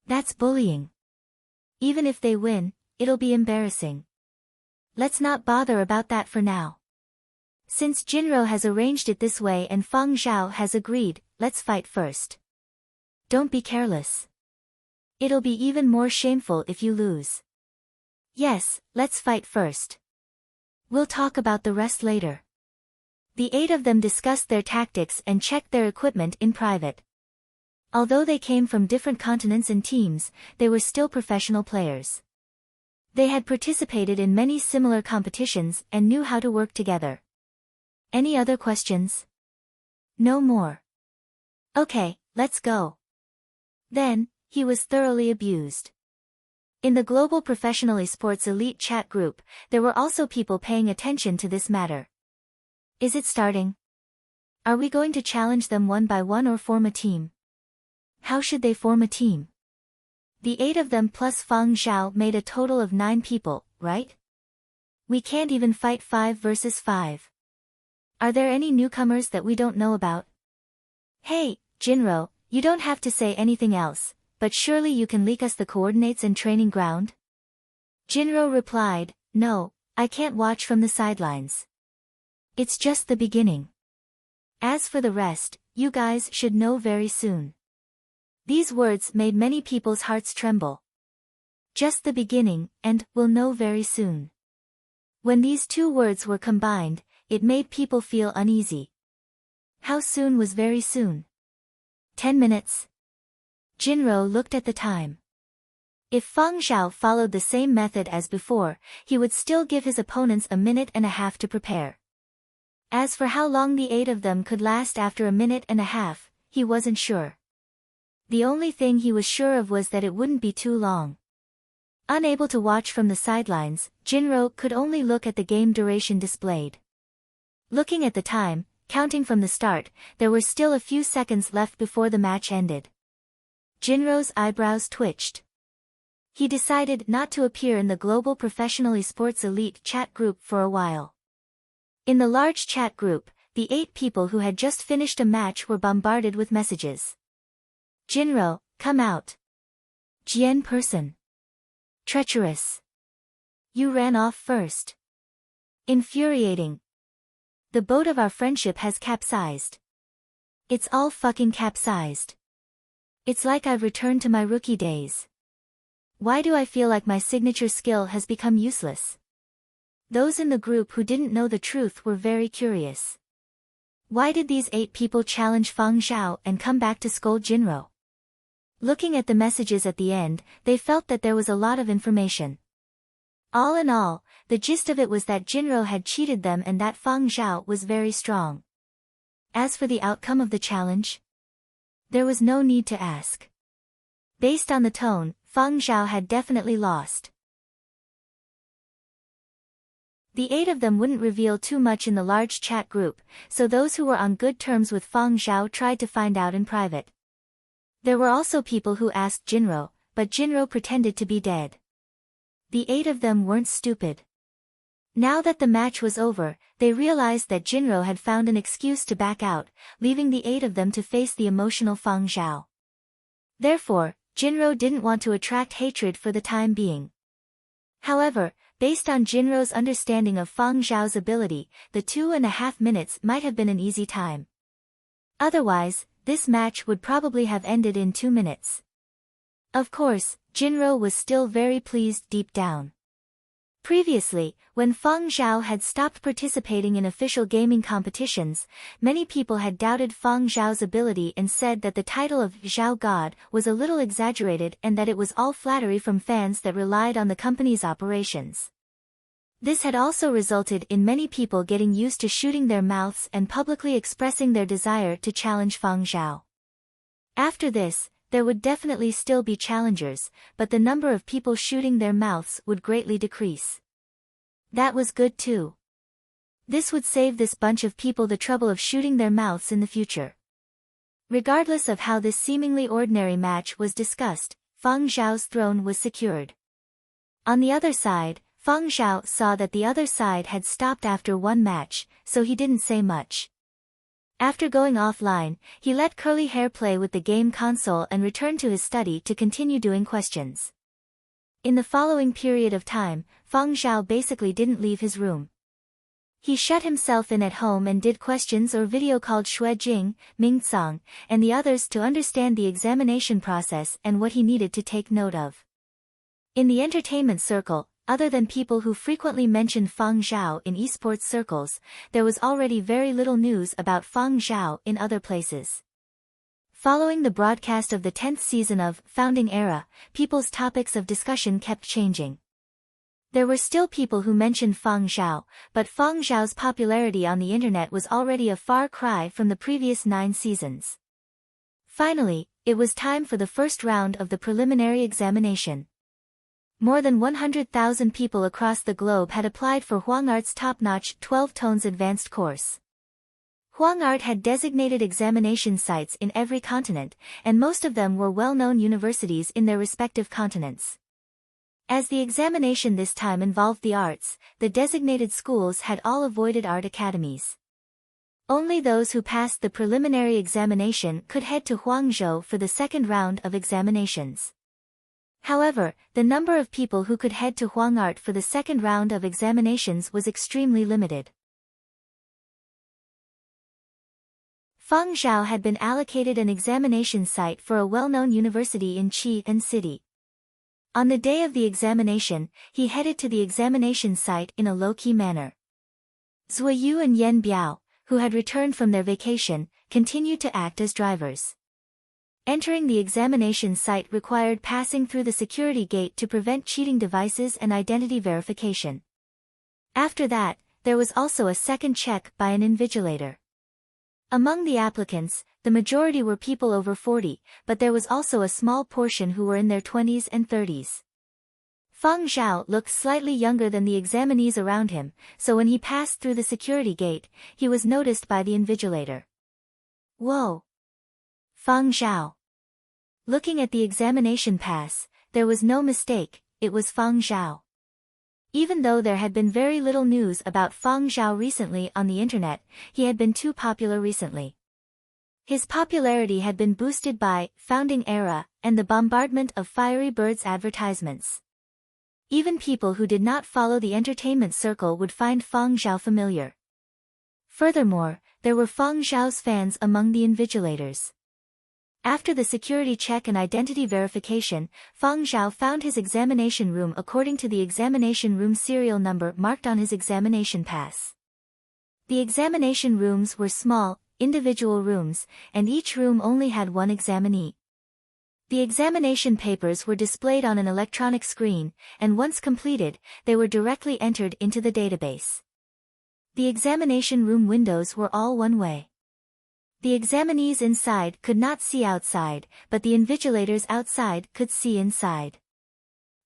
That's bullying. Even if they win, it'll be embarrassing. Let's not bother about that for now. Since Jinro has arranged it this way and Feng Zhao has agreed, let's fight first. Don't be careless. It'll be even more shameful if you lose. Yes, let's fight first. We'll talk about the rest later. The 8 of them discussed their tactics and checked their equipment in private. Although they came from different continents and teams, they were still professional players. They had participated in many similar competitions and knew how to work together. Any other questions? No more. Okay, let's go. Then, he was thoroughly abused. In the Global Professional Esports Elite chat group, there were also people paying attention to this matter. Is it starting? Are we going to challenge them one by one or form a team? How should they form a team? The 8 of them plus Feng Zhao made a total of 9 people, right? We can't even fight 5 versus 5. Are there any newcomers that we don't know about? Hey, Jinro, you don't have to say anything else, but surely you can leak us the coordinates and training ground? Jinro replied, no, I can't watch from the sidelines. It's just the beginning. As for the rest, you guys should know very soon. These words made many people's hearts tremble. Just the beginning, and we'll know very soon. When these 2 words were combined, it made people feel uneasy. How soon was very soon? 10 minutes? Jinro looked at the time. If Feng Zhao followed the same method as before, he would still give his opponents a minute and a half to prepare. As for how long the 8 of them could last after a minute and a half, he wasn't sure. The only thing he was sure of was that it wouldn't be too long. Unable to watch from the sidelines, Jinro could only look at the game duration displayed. Looking at the time, counting from the start, there were still a few seconds left before the match ended. Jinro's eyebrows twitched. He decided not to appear in the Global Professional Esports Elite chat group for a while. In the large chat group, the 8 people who had just finished a match were bombarded with messages. Jinro, come out. Jian person. Treacherous. You ran off first. Infuriating. The boat of our friendship has capsized. It's all fucking capsized. It's like I've returned to my rookie days. Why do I feel like my signature skill has become useless? Those in the group who didn't know the truth were very curious. Why did these 8 people challenge Feng Zhao and come back to scold Jinro? Looking at the messages at the end, they felt that there was a lot of information. All in all, the gist of it was that Jinro had cheated them and that Feng Zhao was very strong. As for the outcome of the challenge, there was no need to ask. Based on the tone, Feng Zhao had definitely lost. The 8 of them wouldn't reveal too much in the large chat group, so those who were on good terms with Feng Zhao tried to find out in private. There were also people who asked Jinro, but Jinro pretended to be dead. The 8 of them weren't stupid. Now that the match was over, they realized that Jinro had found an excuse to back out, leaving the 8 of them to face the emotional Feng Zhao. Therefore, Jinro didn't want to attract hatred for the time being. However, based on Jinro's understanding of Feng Zhao's ability, the 2.5 minutes might have been an easy time. Otherwise, this match would probably have ended in 2 minutes. Of course, Jinro was still very pleased deep down. Previously, when Feng Zhao had stopped participating in official gaming competitions, many people had doubted Feng Zhao's ability and said that the title of Zhao God was a little exaggerated and that it was all flattery from fans that relied on the company's operations. This had also resulted in many people getting used to shooting their mouths and publicly expressing their desire to challenge Feng Zhao. After this, there would definitely still be challengers, but the number of people shooting their mouths would greatly decrease. That was good too. This would save this bunch of people the trouble of shooting their mouths in the future. Regardless of how this seemingly ordinary match was discussed, Feng Zhao's throne was secured. On the other side, Feng Zhao saw that the other side had stopped after one match, so he didn't say much. After going offline, he let curly hair play with the game console and returned to his study to continue doing questions. In the following period of time, Feng Zhao basically didn't leave his room. He shut himself in at home and did questions or video called Xue Jing, Ming Tsang, and the others to understand the examination process and what he needed to take note of. In the entertainment circle, other than people who frequently mentioned Feng Zhao in esports circles, there was already very little news about Feng Zhao in other places. Following the broadcast of the 10th season of Founding Era, people's topics of discussion kept changing. There were still people who mentioned Feng Zhao, but Feng Zhao's popularity on the internet was already a far cry from the previous 9 seasons. Finally, it was time for the first round of the preliminary examination. More than 100,000 people across the globe had applied for Huangart's top-notch 12 Tones advanced course. Huangart had designated examination sites in every continent, and most of them were well-known universities in their respective continents. As the examination this time involved the arts, the designated schools had all avoided art academies. Only those who passed the preliminary examination could head to Huangzhou for the second round of examinations. However, the number of people who could head to Huangart for the second round of examinations was extremely limited. Feng Zhao had been allocated an examination site for a well-known university in Qian City. On the day of the examination, he headed to the examination site in a low-key manner. Zui Yu and Yan Biao, who had returned from their vacation, continued to act as drivers. Entering the examination site required passing through the security gate to prevent cheating devices and identity verification. After that, there was also a second check by an invigilator. Among the applicants, the majority were people over 40, but there was also a small portion who were in their 20s and 30s. Feng Zhao looked slightly younger than the examinees around him, so when he passed through the security gate, he was noticed by the invigilator. Whoa! Feng Zhao. Looking at the examination pass, there was no mistake, it was Feng Zhao. Even though there had been very little news about Feng Zhao recently on the internet, he had been too popular recently. His popularity had been boosted by Founding Era and the bombardment of Fiery Bird's advertisements. Even people who did not follow the entertainment circle would find Feng Zhao familiar. Furthermore, there were Feng Zhao's fans among the invigilators. After the security check and identity verification, Feng Zhao found his examination room according to the examination room serial number marked on his examination pass. The examination rooms were small, individual rooms, and each room only had one examinee. The examination papers were displayed on an electronic screen, and once completed, they were directly entered into the database. The examination room windows were all one way. The examinees inside could not see outside, but the invigilators outside could see inside.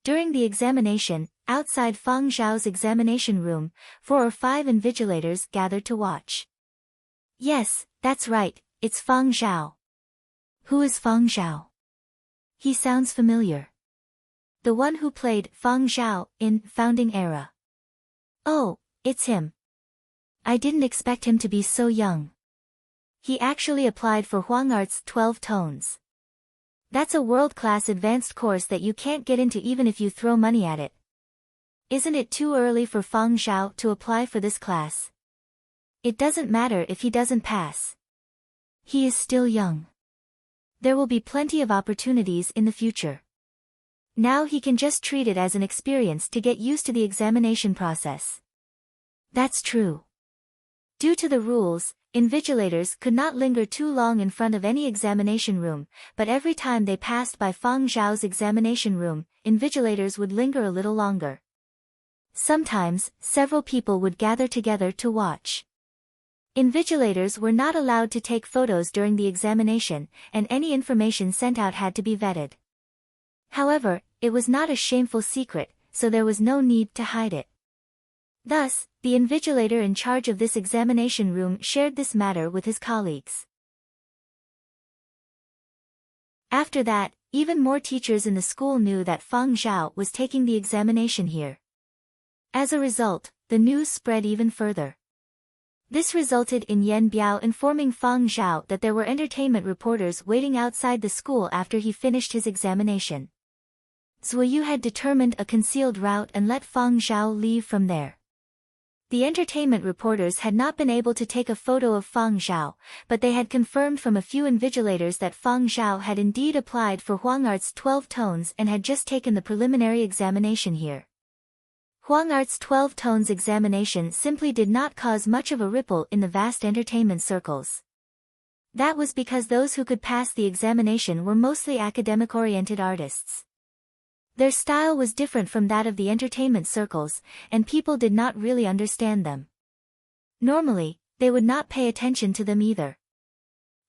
During the examination, outside Feng Zhao's examination room, 4 or 5 invigilators gathered to watch. Yes, that's right, it's Feng Zhao. Who is Feng Zhao? He sounds familiar. The one who played Feng Zhao in Founding Era. Oh, it's him. I didn't expect him to be so young. He actually applied for Huangart's 12 tones. That's a world-class advanced course that you can't get into even if you throw money at it. Isn't it too early for Feng Zhao to apply for this class? It doesn't matter if he doesn't pass. He is still young. There will be plenty of opportunities in the future. Now he can just treat it as an experience to get used to the examination process. That's true. Due to the rules, invigilators could not linger too long in front of any examination room, but every time they passed by Feng Zhao's examination room, invigilators would linger a little longer. Sometimes, several people would gather together to watch. Invigilators were not allowed to take photos during the examination, and any information sent out had to be vetted. However, it was not a shameful secret, so there was no need to hide it. Thus, the invigilator in charge of this examination room shared this matter with his colleagues. After that, even more teachers in the school knew that Feng Zhao was taking the examination here. As a result, the news spread even further. This resulted in Yan Biao informing Feng Zhao that there were entertainment reporters waiting outside the school after he finished his examination. Zhuo Yu had determined a concealed route and let Feng Zhao leave from there. The entertainment reporters had not been able to take a photo of Feng Zhao, but they had confirmed from a few invigilators that Feng Zhao had indeed applied for Huangart's 12 tones and had just taken the preliminary examination here. Huangart's 12 tones examination simply did not cause much of a ripple in the vast entertainment circles. That was because those who could pass the examination were mostly academic-oriented artists. Their style was different from that of the entertainment circles, and people did not really understand them. Normally, they would not pay attention to them either.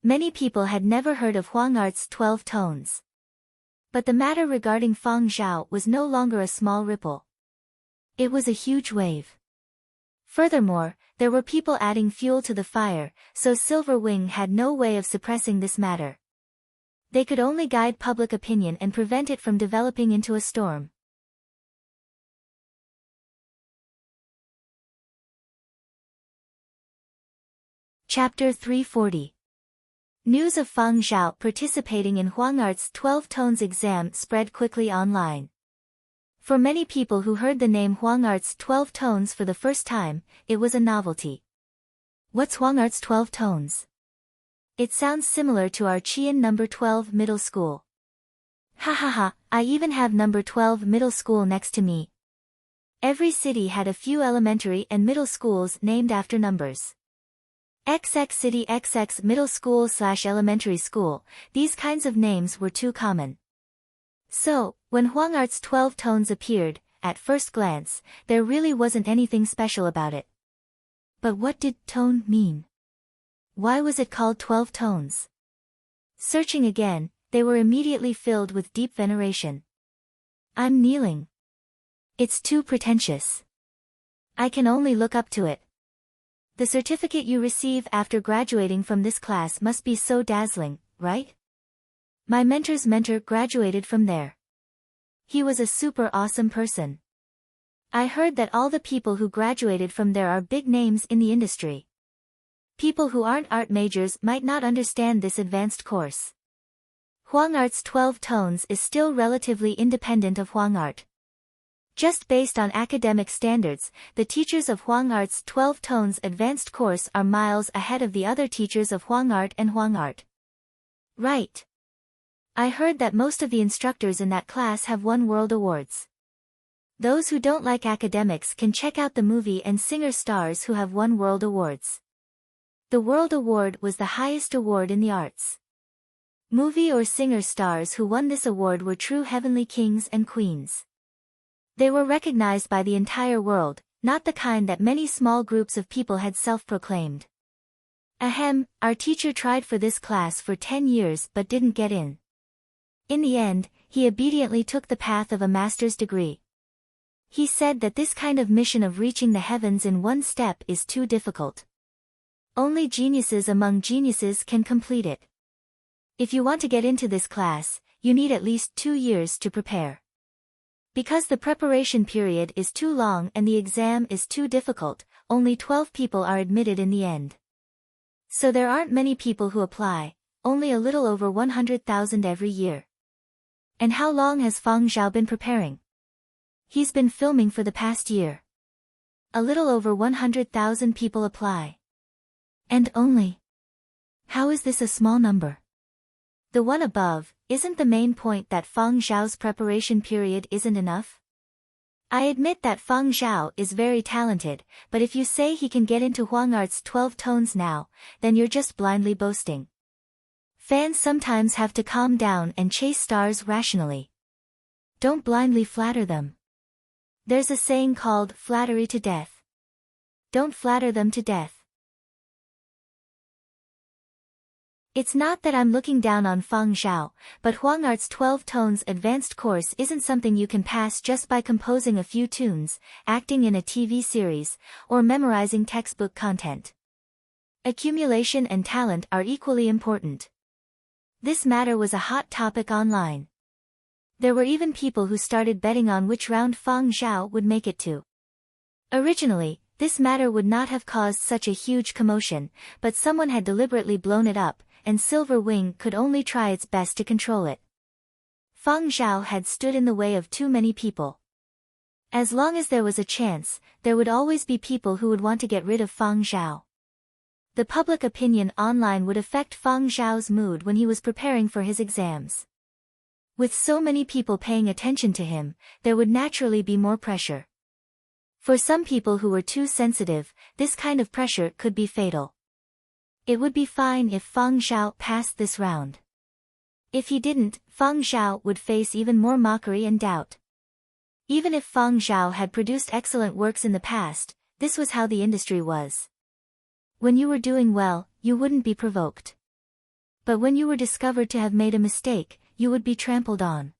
Many people had never heard of Huangart's 12 tones. But the matter regarding Feng Zhao was no longer a small ripple. It was a huge wave. Furthermore, there were people adding fuel to the fire, so Silver Wing had no way of suppressing this matter. They could only guide public opinion and prevent it from developing into a storm. Chapter 340. News of Feng Zhao participating in Huangart's 12 tones exam spread quickly online. For many people who heard the name Huangart's 12 tones for the first time, it was a novelty. What's Huangart's 12 tones? It sounds similar to our Qian number 12 middle school. Ha ha ha, I even have number 12 middle school next to me. Every city had a few elementary and middle schools named after numbers. XX City XX Middle School / Elementary School, these kinds of names were too common. So, when Huangart's 12 tones appeared, at first glance, there really wasn't anything special about it. But what did tone mean? Why was it called 12 tones? Searching again, they were immediately filled with deep veneration. I'm kneeling. It's too pretentious. I can only look up to it. The certificate you receive after graduating from this class must be so dazzling, right? My mentor's mentor graduated from there. He was a super awesome person. I heard that all the people who graduated from there are big names in the industry. People who aren't art majors might not understand this advanced course. Huangart's 12 tones is still relatively independent of Huangart. Just based on academic standards, the teachers of Huang Art's 12 Tones advanced course are miles ahead of the other teachers of Huang Art and Huang Art. Right. I heard that most of the instructors in that class have won world awards. Those who don't like academics can check out the movie and singer stars who have won world awards. The World Award was the highest award in the arts. Movie or singer stars who won this award were true heavenly kings and queens. They were recognized by the entire world, not the kind that many small groups of people had self-proclaimed. Ahem, our teacher tried for this class for 10 years but didn't get in. In the end, he obediently took the path of a master's degree. He said that this kind of mission of reaching the heavens in one step is too difficult. Only geniuses among geniuses can complete it. If you want to get into this class, you need at least 2 years to prepare. Because the preparation period is too long and the exam is too difficult, only 12 people are admitted in the end. So there aren't many people who apply, only a little over 100,000 every year. And how long has Feng Zhao been preparing? He's been filming for the past year. A little over 100,000 people apply. And only. How is this a small number? The one above, isn't the main point that Feng Zhao's preparation period isn't enough? I admit that Feng Zhao is very talented, but if you say he can get into Huang Art's 12 Tones now, then you're just blindly boasting. Fans sometimes have to calm down and chase stars rationally. Don't blindly flatter them. There's a saying called flattery to death. Don't flatter them to death. It's not that I'm looking down on Feng Zhao, but Huang Art's 12 Tones advanced course isn't something you can pass just by composing a few tunes, acting in a TV series, or memorizing textbook content. Accumulation and talent are equally important. This matter was a hot topic online. There were even people who started betting on which round Feng Zhao would make it to. Originally, this matter would not have caused such a huge commotion, but someone had deliberately blown it up, and Silver Wing could only try its best to control it. Feng Zhao had stood in the way of too many people. As long as there was a chance, there would always be people who would want to get rid of Feng Zhao. The public opinion online would affect Feng Zhao's mood when he was preparing for his exams. With so many people paying attention to him, there would naturally be more pressure. For some people who were too sensitive, this kind of pressure could be fatal. It would be fine if Feng Zhao passed this round. If he didn't, Feng Zhao would face even more mockery and doubt. Even if Feng Zhao had produced excellent works in the past, this was how the industry was. When you were doing well, you wouldn't be provoked. But when you were discovered to have made a mistake, you would be trampled on.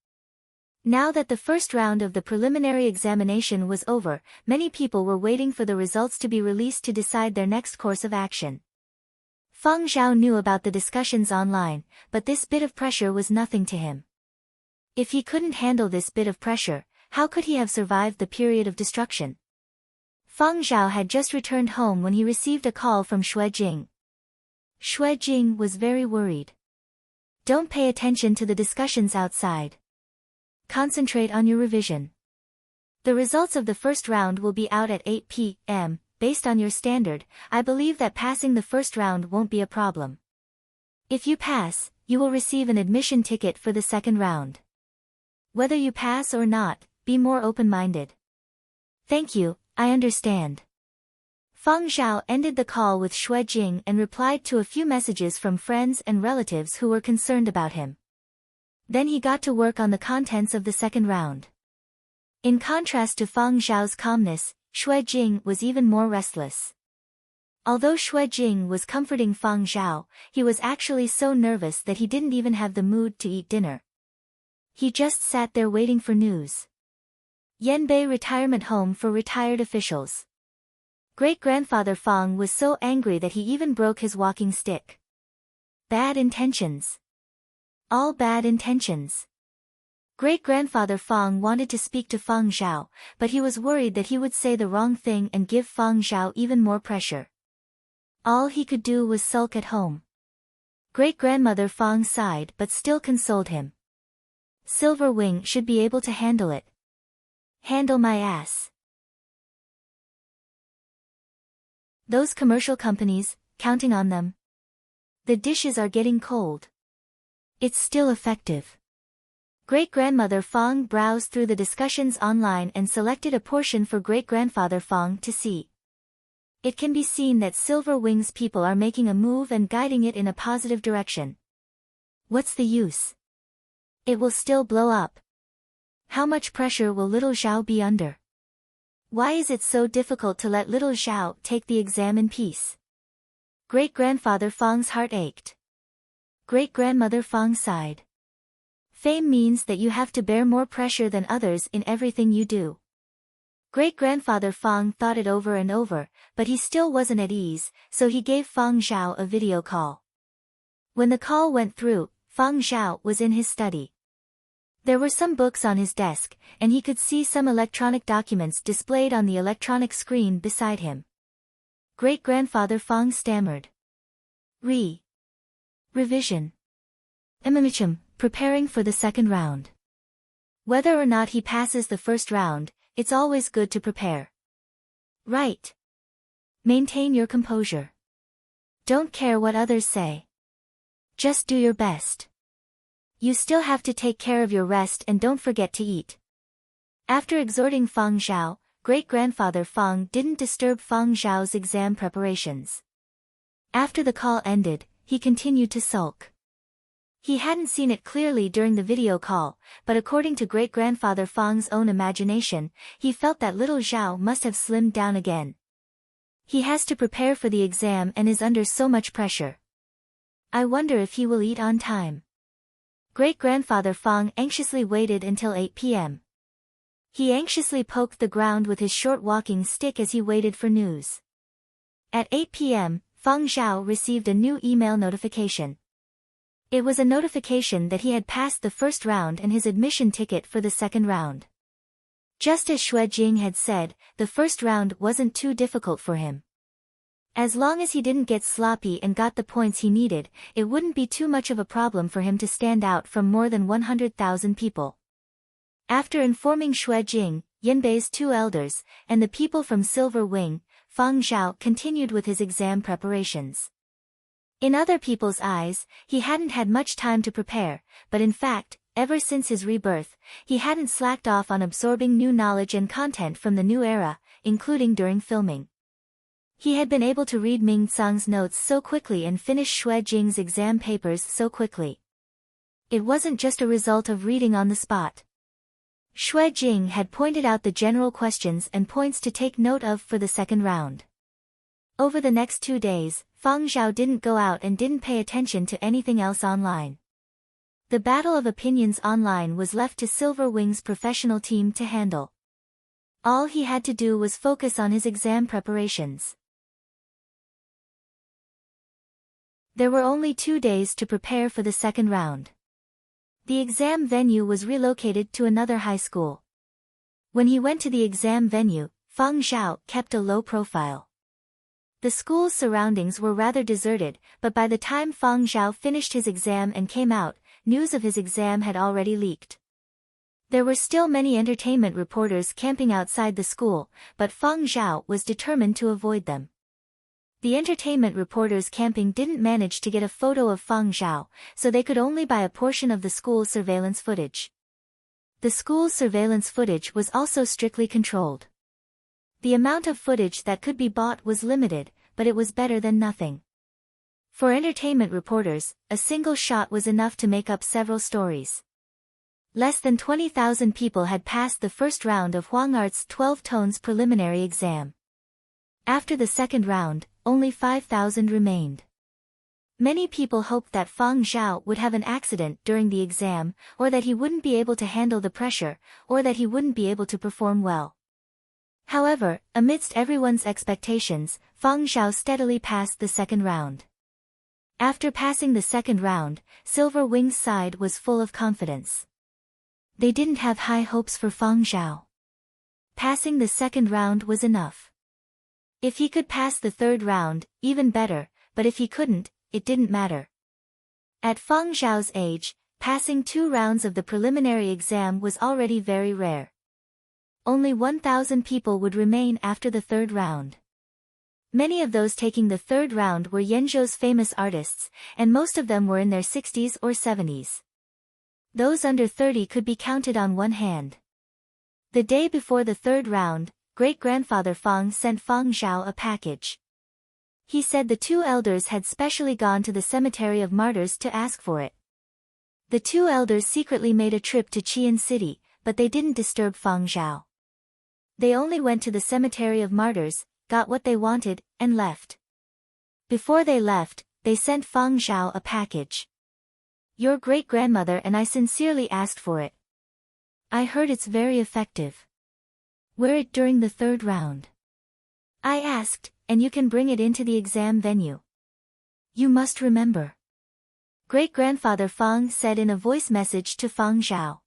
Now that the first round of the preliminary examination was over, many people were waiting for the results to be released to decide their next course of action. Feng Zhao knew about the discussions online, but this bit of pressure was nothing to him. If he couldn't handle this bit of pressure, how could he have survived the period of destruction? Feng Zhao had just returned home when he received a call from Xue Jing. Xue Jing was very worried. Don't pay attention to the discussions outside. Concentrate on your revision. The results of the first round will be out at 8 p.m., based on your standard. I believe that passing the first round won't be a problem. If you pass, you will receive an admission ticket for the second round. Whether you pass or not, be more open-minded. Thank you, I understand. Feng Zhao ended the call with Xue Jing and replied to a few messages from friends and relatives who were concerned about him. Then he got to work on the contents of the second round. In contrast to Feng Zhao's calmness, Xue Jing was even more restless. Although Xue Jing was comforting Feng Zhao, he was actually so nervous that he didn't even have the mood to eat dinner. He just sat there waiting for news. Yanbei Retirement Home for Retired Officials. Great-grandfather Feng was so angry that he even broke his walking stick. Bad intentions. All bad intentions. Great-grandfather Feng wanted to speak to Feng Zhao, but he was worried that he would say the wrong thing and give Feng Zhao even more pressure. All he could do was sulk at home. Great-grandmother Feng sighed but still consoled him. Silver Wing should be able to handle it. Handle my ass. Those commercial companies, counting on them. The dishes are getting cold. It's still effective. Great-grandmother Fong browsed through the discussions online and selected a portion for great-grandfather Fong to see. It can be seen that Silver Wings people are making a move and guiding it in a positive direction. What's the use? It will still blow up. How much pressure will little Zhao be under? Why is it so difficult to let little Zhao take the exam in peace? Great-grandfather Fong's heart ached. Great-grandmother Fong sighed. Fame means that you have to bear more pressure than others in everything you do. Great-grandfather Fong thought it over and over, but he still wasn't at ease, so he gave Fong Zhao a video call. When the call went through, Fong Zhao was in his study. There were some books on his desk, and he could see some electronic documents displayed on the electronic screen beside him. Great-grandfather Fong stammered. Revision. Preparing for the second round. Whether or not he passes the first round, it's always good to prepare. Right. Maintain your composure. Don't care what others say. Just do your best. You still have to take care of your rest and don't forget to eat. After exhorting Fong Zhao, great-grandfather Fong didn't disturb Fong Zhao's exam preparations. After the call ended, he continued to sulk. He hadn't seen it clearly during the video call, but according to great-grandfather Fong's own imagination, he felt that little Zhao must have slimmed down again. He has to prepare for the exam and is under so much pressure. I wonder if he will eat on time. Great-grandfather Fong anxiously waited until 8 p.m. He anxiously poked the ground with his short walking stick as he waited for news. At 8 p.m., Fong Zhao received a new email notification. It was a notification that he had passed the first round and his admission ticket for the second round. Just as Xue Jing had said, the first round wasn't too difficult for him. As long as he didn't get sloppy and got the points he needed, it wouldn't be too much of a problem for him to stand out from more than 100,000 people. After informing Xue Jing, Yinbei's two elders, and the people from Silver Wing, Fong Zhao continued with his exam preparations. In other people's eyes, he hadn't had much time to prepare, but in fact, ever since his rebirth, he hadn't slacked off on absorbing new knowledge and content from the new era, including during filming. He had been able to read Ming Tsang's notes so quickly and finish Xue Jing's exam papers so quickly. It wasn't just a result of reading on the spot. Xue Jing had pointed out the general questions and points to take note of for the second round. Over the next 2 days, Fong Zhao didn't go out and didn't pay attention to anything else online. The battle of opinions online was left to Silver Wing's professional team to handle. All he had to do was focus on his exam preparations. There were only 2 days to prepare for the second round. The exam venue was relocated to another high school. When he went to the exam venue, Fong Zhao kept a low profile. The school's surroundings were rather deserted, but by the time Fong Zhao finished his exam and came out, news of his exam had already leaked. There were still many entertainment reporters camping outside the school, but Fong Zhao was determined to avoid them. The entertainment reporters camping didn't manage to get a photo of Fong Zhao, so they could only buy a portion of the school's surveillance footage. The school's surveillance footage was also strictly controlled. The amount of footage that could be bought was limited, but it was better than nothing. For entertainment reporters, a single shot was enough to make up several stories. Less than 20,000 people had passed the first round of Huang Art's 12 tones preliminary exam. After the second round, only 5,000 remained. Many people hoped that Fong Zhao would have an accident during the exam, or that he wouldn't be able to handle the pressure, or that he wouldn't be able to perform well. However, amidst everyone's expectations, Fong Zhao steadily passed the second round. After passing the second round, Silver Wing's side was full of confidence. They didn't have high hopes for Fong Zhao. Passing the second round was enough. If he could pass the third round, even better, but if he couldn't, it didn't matter. At Fong Zhao's age, passing 2 rounds of the preliminary exam was already very rare. Only 1,000 people would remain after the third round. Many of those taking the third round were Yenzhou's famous artists, and most of them were in their 60s or 70s. Those under 30 could be counted on one hand. The day before the third round, great-grandfather Fang sent Fang Zhao a package. He said the two elders had specially gone to the cemetery of martyrs to ask for it. The two elders secretly made a trip to Qian City, but they didn't disturb Fang Zhao. They only went to the cemetery of martyrs, got what they wanted, and left. Before they left, they sent Fang Zhao a package. Your great-grandmother and I sincerely asked for it. I heard it's very effective. Wear it during the third round. I asked, and you can bring it into the exam venue. You must remember. Great-grandfather Fang said in a voice message to Fang Zhao.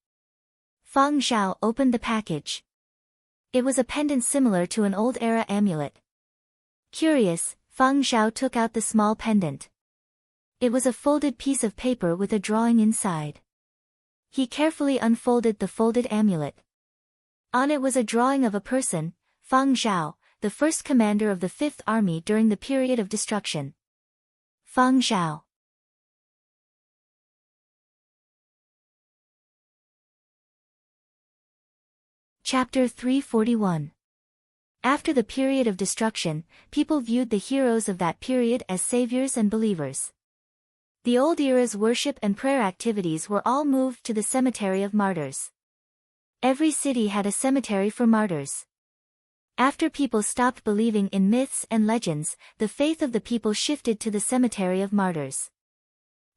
Fang Zhao opened the package. It was a pendant similar to an old-era amulet. Curious, Fang Zhao took out the small pendant. It was a folded piece of paper with a drawing inside. He carefully unfolded the folded amulet. On it was a drawing of a person, Fang Zhao, the first commander of the Fifth Army during the period of destruction. Fang Zhao. Chapter 341. After the period of destruction, people viewed the heroes of that period as saviors and believers. The old era's worship and prayer activities were all moved to the cemetery of martyrs. Every city had a cemetery for martyrs. After people stopped believing in myths and legends, the faith of the people shifted to the cemetery of martyrs.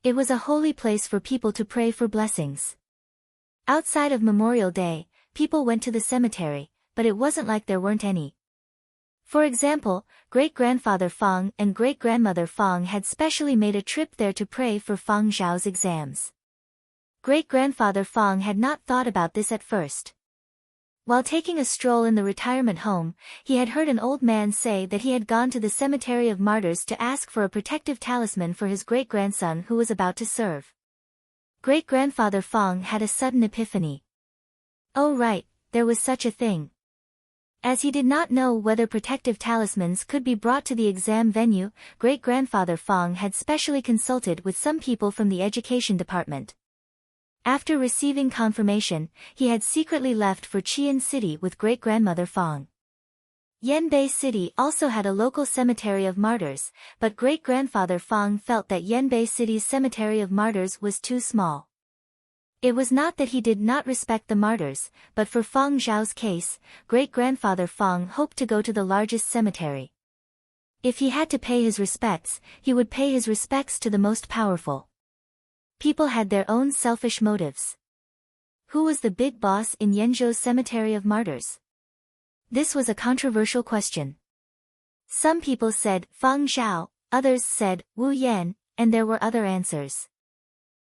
It was a holy place for people to pray for blessings. Outside of Memorial Day, people went to the cemetery, but it wasn't like there weren't any. For example, great-grandfather Fang and great-grandmother Fang had specially made a trip there to pray for Fang Zhao's exams. Great-grandfather Fang had not thought about this at first. While taking a stroll in the retirement home, he had heard an old man say that he had gone to the cemetery of martyrs to ask for a protective talisman for his great-grandson who was about to serve. Great-grandfather Fang had a sudden epiphany. Oh right, there was such a thing. As he did not know whether protective talismans could be brought to the exam venue, great-grandfather Fang had specially consulted with some people from the education department. After receiving confirmation, he had secretly left for Qian City with great-grandmother Fang. Yanbei City also had a local cemetery of martyrs, but great-grandfather Fang felt that Yanbei City's cemetery of martyrs was too small. It was not that he did not respect the martyrs, but for Fang Zhao's case, great-grandfather Fang hoped to go to the largest cemetery. If he had to pay his respects, he would pay his respects to the most powerful. People had their own selfish motives. Who was the big boss in Yenzhou's cemetery of martyrs? This was a controversial question. Some people said Fang Zhao, others said Wu Yan, and there were other answers.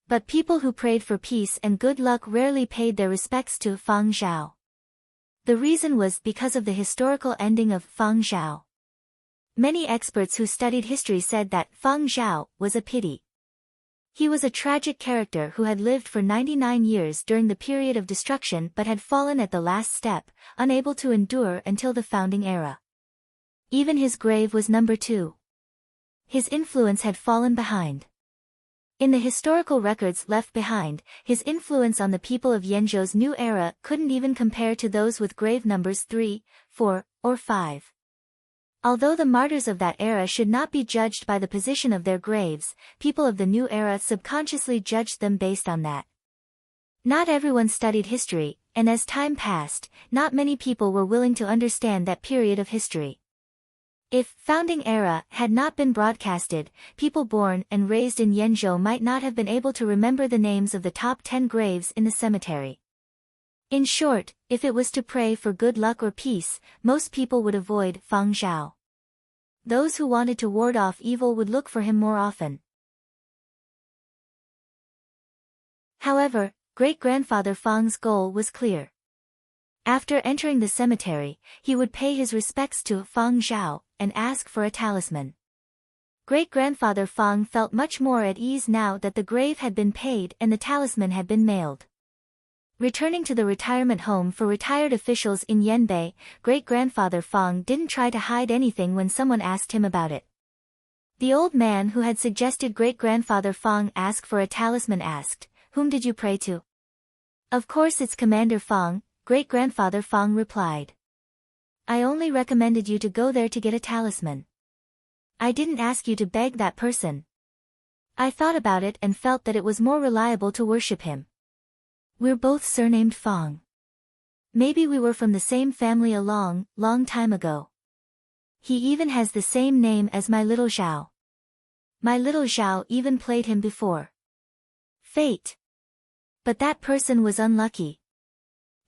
But people who prayed for peace and good luck rarely paid their respects to Fang Zhao. The reason was because of the historical ending of Fang Zhao. Many experts who studied history said that Fang Zhao was a pity. He was a tragic character who had lived for 99 years during the period of destruction but had fallen at the last step, unable to endure until the founding era. Even his grave was number 2. His influence had fallen behind. In the historical records left behind, his influence on the people of Yenzhou's new era couldn't even compare to those with grave numbers 3, 4, or 5. Although the martyrs of that era should not be judged by the position of their graves, people of the new era subconsciously judged them based on that. Not everyone studied history, and as time passed, not many people were willing to understand that period of history. If founding era had not been broadcasted, people born and raised in Yenzhou might not have been able to remember the names of the top 10 graves in the cemetery. In short, if it was to pray for good luck or peace, most people would avoid Fang Zhao. Those who wanted to ward off evil would look for him more often. However, great-grandfather Fang's goal was clear. After entering the cemetery, he would pay his respects to Fang Zhao and ask for a talisman. Great-grandfather Fang felt much more at ease now that the grave had been paid and the talisman had been mailed. Returning to the retirement home for retired officials in Yenbei, great-grandfather Fong didn't try to hide anything when someone asked him about it. The old man who had suggested great-grandfather Fong ask for a talisman asked, "Whom did you pray to?" "Of course it's Commander Fong," great-grandfather Fong replied. "I only recommended you to go there to get a talisman. I didn't ask you to beg that person. I thought about it and felt that it was more reliable to worship him. We're both surnamed Fong. Maybe we were from the same family a long, long time ago. He even has the same name as my little Zhao. My little Zhao even played him before. Fate. But that person was unlucky."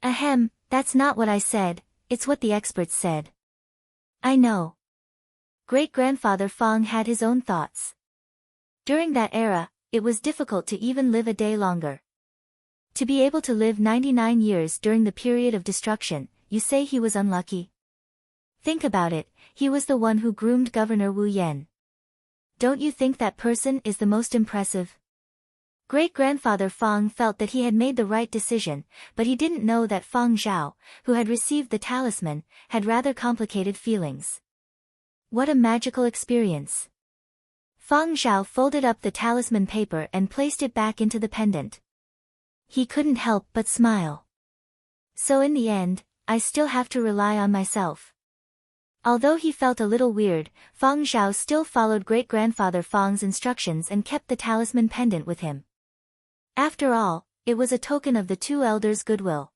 "Ahem, that's not what I said, it's what the experts said." "I know." Great-grandfather Fong had his own thoughts. During that era, it was difficult to even live a day longer. To be able to live 99 years during the period of destruction, you say he was unlucky? Think about it, he was the one who groomed Governor Wu Yan. Don't you think that person is the most impressive? Great-grandfather Fong felt that he had made the right decision, but he didn't know that Fong Zhao, who had received the talisman, had rather complicated feelings. What a magical experience. Fong Zhao folded up the talisman paper and placed it back into the pendant. He couldn't help but smile. So in the end, I still have to rely on myself. Although he felt a little weird, Fong Zhao still followed great-grandfather Fong's instructions and kept the talisman pendant with him. After all, it was a token of the two elders' goodwill.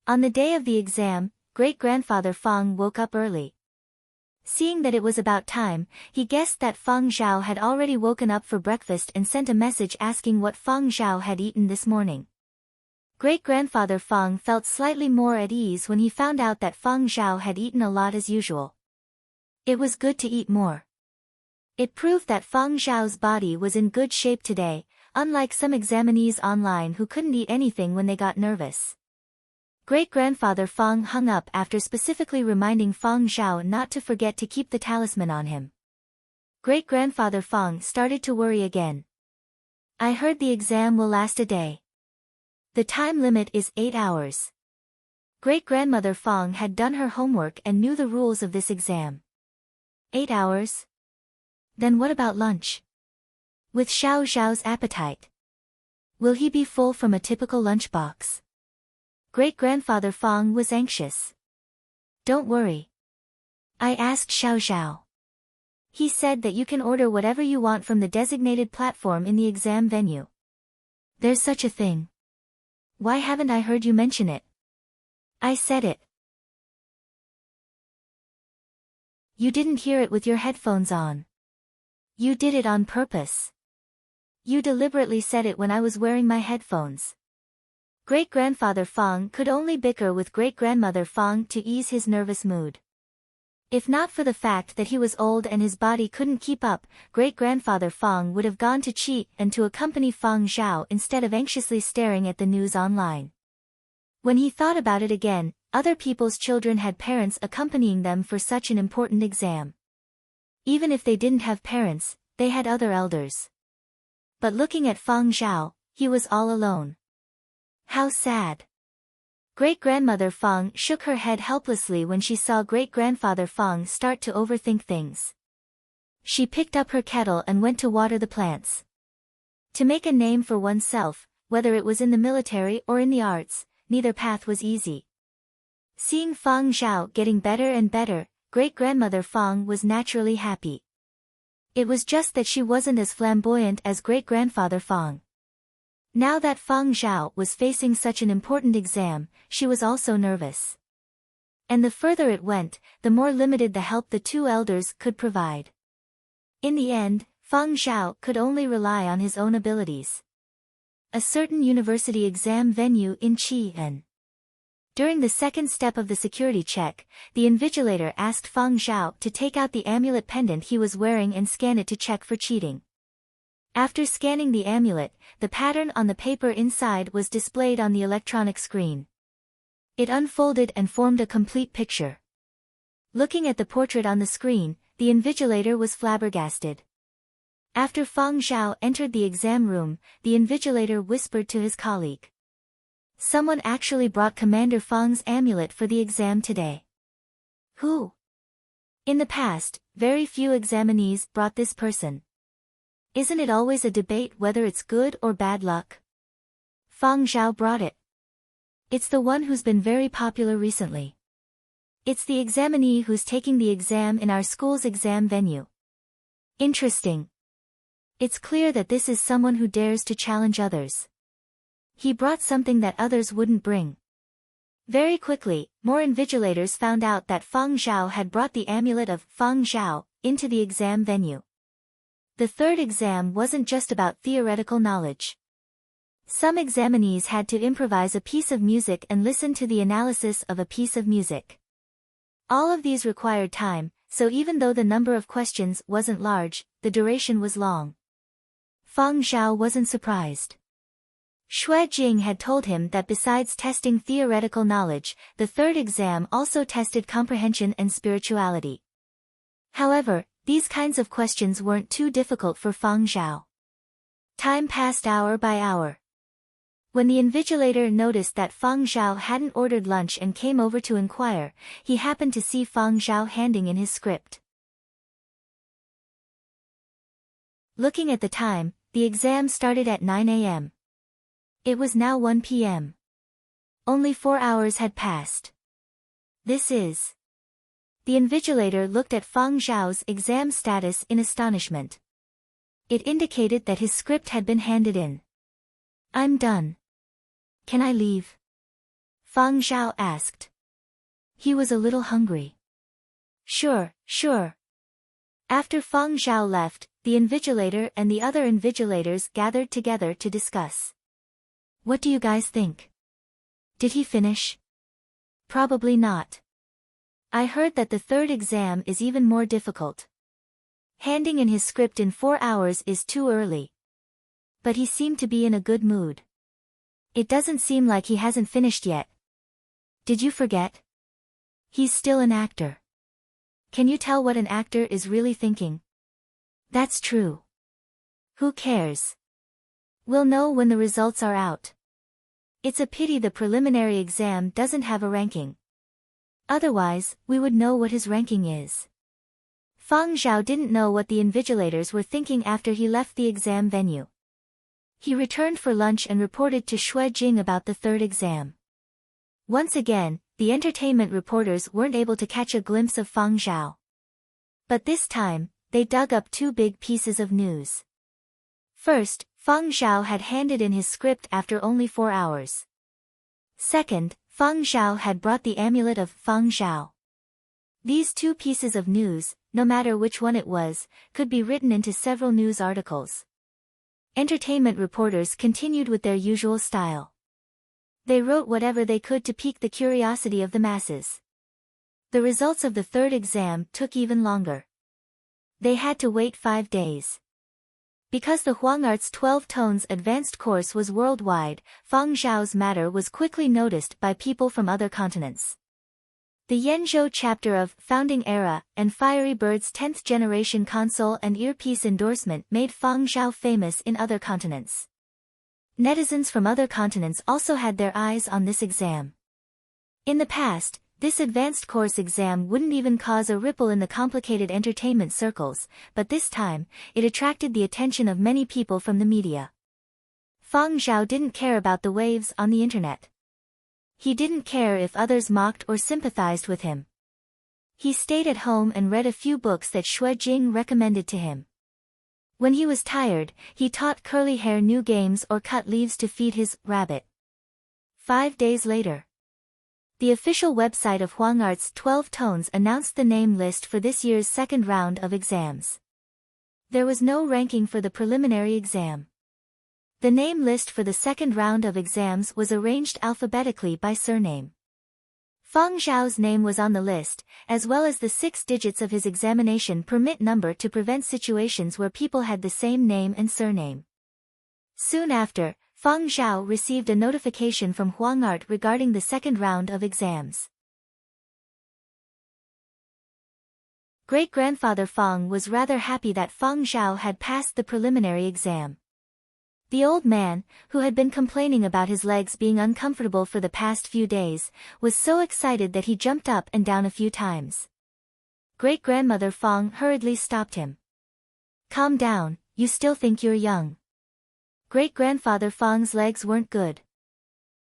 On the day of the exam, great-grandfather Fong woke up early. Seeing that it was about time, he guessed that Fong Zhao had already woken up for breakfast and sent a message asking what Fong Zhao had eaten this morning. Great-grandfather Fong felt slightly more at ease when he found out that Fong Zhao had eaten a lot as usual. It was good to eat more. It proved that Fong Zhao's body was in good shape today, unlike some examinees online who couldn't eat anything when they got nervous. Great-grandfather Fong hung up after specifically reminding Fong Zhao not to forget to keep the talisman on him. Great-grandfather Fong started to worry again. "I heard the exam will last a day. The time limit is 8 hours. Great-grandmother Fong had done her homework and knew the rules of this exam. 8 hours? Then what about lunch? With Xiao Zhao's appetite? Will he be full from a typical lunchbox?" Great-grandfather Fong was anxious. "Don't worry. I asked Xiao Zhao. He said that you can order whatever you want from the designated platform in the exam venue. There's such a thing. Why haven't I heard you mention it?" "I said it." "You didn't hear it with your headphones on. You did it on purpose. You deliberately said it when I was wearing my headphones." Great-grandfather Fong could only bicker with great-grandmother Fong to ease his nervous mood. If not for the fact that he was old and his body couldn't keep up, great-grandfather Fong would have gone to cheat and to accompany Fong Zhao instead of anxiously staring at the news online. When he thought about it again, other people's children had parents accompanying them for such an important exam. Even if they didn't have parents, they had other elders. But looking at Fong Zhao, he was all alone. How sad. Great-grandmother Fong shook her head helplessly when she saw great-grandfather Fong start to overthink things. She picked up her kettle and went to water the plants. To make a name for oneself, whether it was in the military or in the arts, neither path was easy. Seeing Fong Zhao getting better and better, great-grandmother Fong was naturally happy. It was just that she wasn't as flamboyant as great-grandfather Fong. Now that Fong Zhao was facing such an important exam, she was also nervous. And the further it went, the more limited the help the two elders could provide. In the end, Fong Zhao could only rely on his own abilities. A certain university exam venue in Qian. During the second step of the security check, the invigilator asked Fong Zhao to take out the amulet pendant he was wearing and scan it to check for cheating. After scanning the amulet, the pattern on the paper inside was displayed on the electronic screen. It unfolded and formed a complete picture. Looking at the portrait on the screen, the invigilator was flabbergasted. After Fong Zhao entered the exam room, the invigilator whispered to his colleague. Someone actually brought Commander Feng's amulet for the exam today. Who? In the past, very few examinees brought this person. Isn't it always a debate whether it's good or bad luck? Feng Zhao brought it. It's the one who's been very popular recently. It's the examinee who's taking the exam in our school's exam venue. Interesting. It's clear that this is someone who dares to challenge others. He brought something that others wouldn't bring. Very quickly, more invigilators found out that Feng Zhao had brought the amulet of Feng Zhao into the exam venue. The third exam wasn't just about theoretical knowledge. Some examinees had to improvise a piece of music and listen to the analysis of a piece of music. All of these required time, so even though the number of questions wasn't large, the duration was long. Feng Zhao wasn't surprised. Xue Jing had told him that besides testing theoretical knowledge, the third exam also tested comprehension and spirituality. However, these kinds of questions weren't too difficult for Feng Zhao. Time passed hour by hour. When the invigilator noticed that Feng Zhao hadn't ordered lunch and came over to inquire, he happened to see Feng Zhao handing in his script. Looking at the time, the exam started at 9 a.m. It was now 1 p.m. Only 4 hours had passed. This is... The invigilator looked at Feng Zhao's exam status in astonishment. It indicated that his script had been handed in. I'm done. Can I leave? Feng Zhao asked. He was a little hungry. Sure, sure. After Feng Zhao left, the invigilator and the other invigilators gathered together to discuss. What do you guys think? Did he finish? Probably not. I heard that the third exam is even more difficult. Handing in his script in 4 hours is too early. But he seemed to be in a good mood. It doesn't seem like he hasn't finished yet. Did you forget? He's still an actor. Can you tell what an actor is really thinking? That's true. Who cares? We'll know when the results are out. It's a pity the preliminary exam doesn't have a ranking. Otherwise, we would know what his ranking is. Feng Zhao didn't know what the invigilators were thinking after he left the exam venue. He returned for lunch and reported to Xue Jing about the third exam. Once again, the entertainment reporters weren't able to catch a glimpse of Feng Zhao. But this time, they dug up 2 big pieces of news. First, Feng Zhao had handed in his script after only 4 hours. Second, Feng Zhao had brought the amulet of Feng Zhao. These 2 pieces of news, no matter which one it was, could be written into several news articles. Entertainment reporters continued with their usual style. They wrote whatever they could to pique the curiosity of the masses. The results of the third exam took even longer. They had to wait 5 days. Because the Huangart's 12 Tones advanced course was worldwide, Feng Zhao's matter was quickly noticed by people from other continents. The Yenzhou chapter of Founding Era and Fiery Bird's 10th generation console and earpiece endorsement made Feng Zhao famous in other continents. Netizens from other continents also had their eyes on this exam. In the past, this advanced course exam wouldn't even cause a ripple in the complicated entertainment circles, but this time, it attracted the attention of many people from the media. Feng Zhao didn't care about the waves on the internet. He didn't care if others mocked or sympathized with him. He stayed at home and read a few books that Xue Jing recommended to him. When he was tired, he taught curly hair new games or cut leaves to feed his rabbit. 5 days later, the official website of Huangart's 12 Tones announced the name list for this year's second round of exams. There was no ranking for the preliminary exam. The name list for the second round of exams was arranged alphabetically by surname. Feng Zhao's name was on the list, as well as the 6 digits of his examination permit number to prevent situations where people had the same name and surname. Soon after, Feng Zhao received a notification from Huangart regarding the second round of exams. Great-grandfather Feng was rather happy that Feng Zhao had passed the preliminary exam. The old man, who had been complaining about his legs being uncomfortable for the past few days, was so excited that he jumped up and down a few times. Great-grandmother Fong hurriedly stopped him. Calm down, you still think you're young. Great-grandfather Fong's legs weren't good.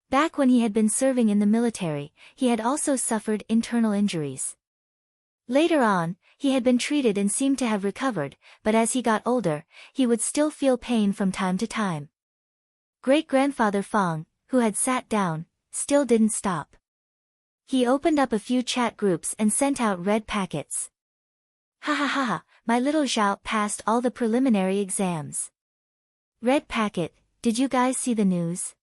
Back when he had been serving in the military, he had also suffered internal injuries. Later on, he had been treated and seemed to have recovered, but as he got older, he would still feel pain from time to time. Great-grandfather Fong, who had sat down, still didn't stop. He opened up a few chat groups and sent out red packets. Ha ha ha ha, my little Zhao passed all the preliminary exams. Red packet, did you guys see the news?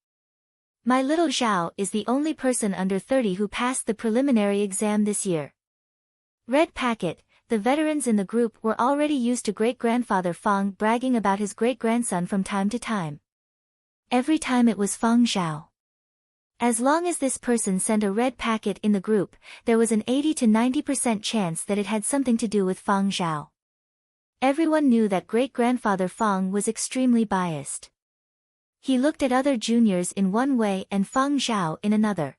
My little Zhao is the only person under 30 who passed the preliminary exam this year. Red packet, the veterans in the group were already used to great-grandfather Fong bragging about his great-grandson from time to time. Every time it was Fong Zhao. As long as this person sent a red packet in the group, there was an 80 to 90% chance that it had something to do with Fong Zhao. Everyone knew that great-grandfather Fong was extremely biased. He looked at other juniors in one way and Fong Zhao in another.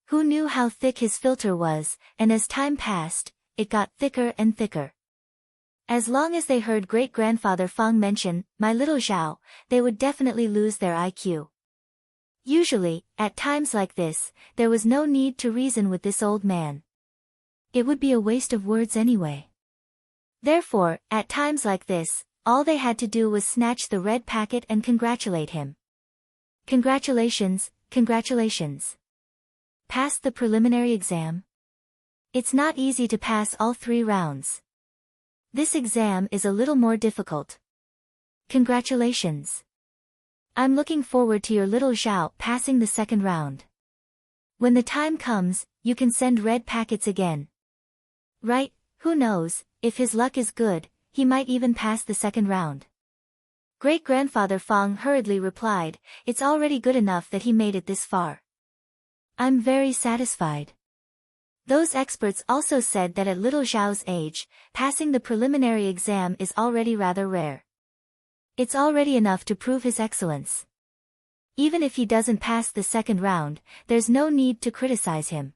Who knew how thick his filter was, and as time passed, it got thicker and thicker. As long as they heard great-grandfather Fong mention, my little Zhao, they would definitely lose their IQ. Usually, at times like this, there was no need to reason with this old man. It would be a waste of words anyway. Therefore, at times like this, all they had to do was snatch the red packet and congratulate him. Congratulations, congratulations. Passed the preliminary exam? It's not easy to pass all 3 rounds. This exam is a little more difficult. Congratulations. I'm looking forward to your little Zhao passing the 2nd round. When the time comes, you can send red packets again. Right, who knows, if his luck is good, he might even pass the 2nd round. Great-grandfather Fong hurriedly replied, it's already good enough that he made it this far. I'm very satisfied. Those experts also said that at little Zhao's age, passing the preliminary exam is already rather rare. It's already enough to prove his excellence. Even if he doesn't pass the 2nd round, there's no need to criticize him.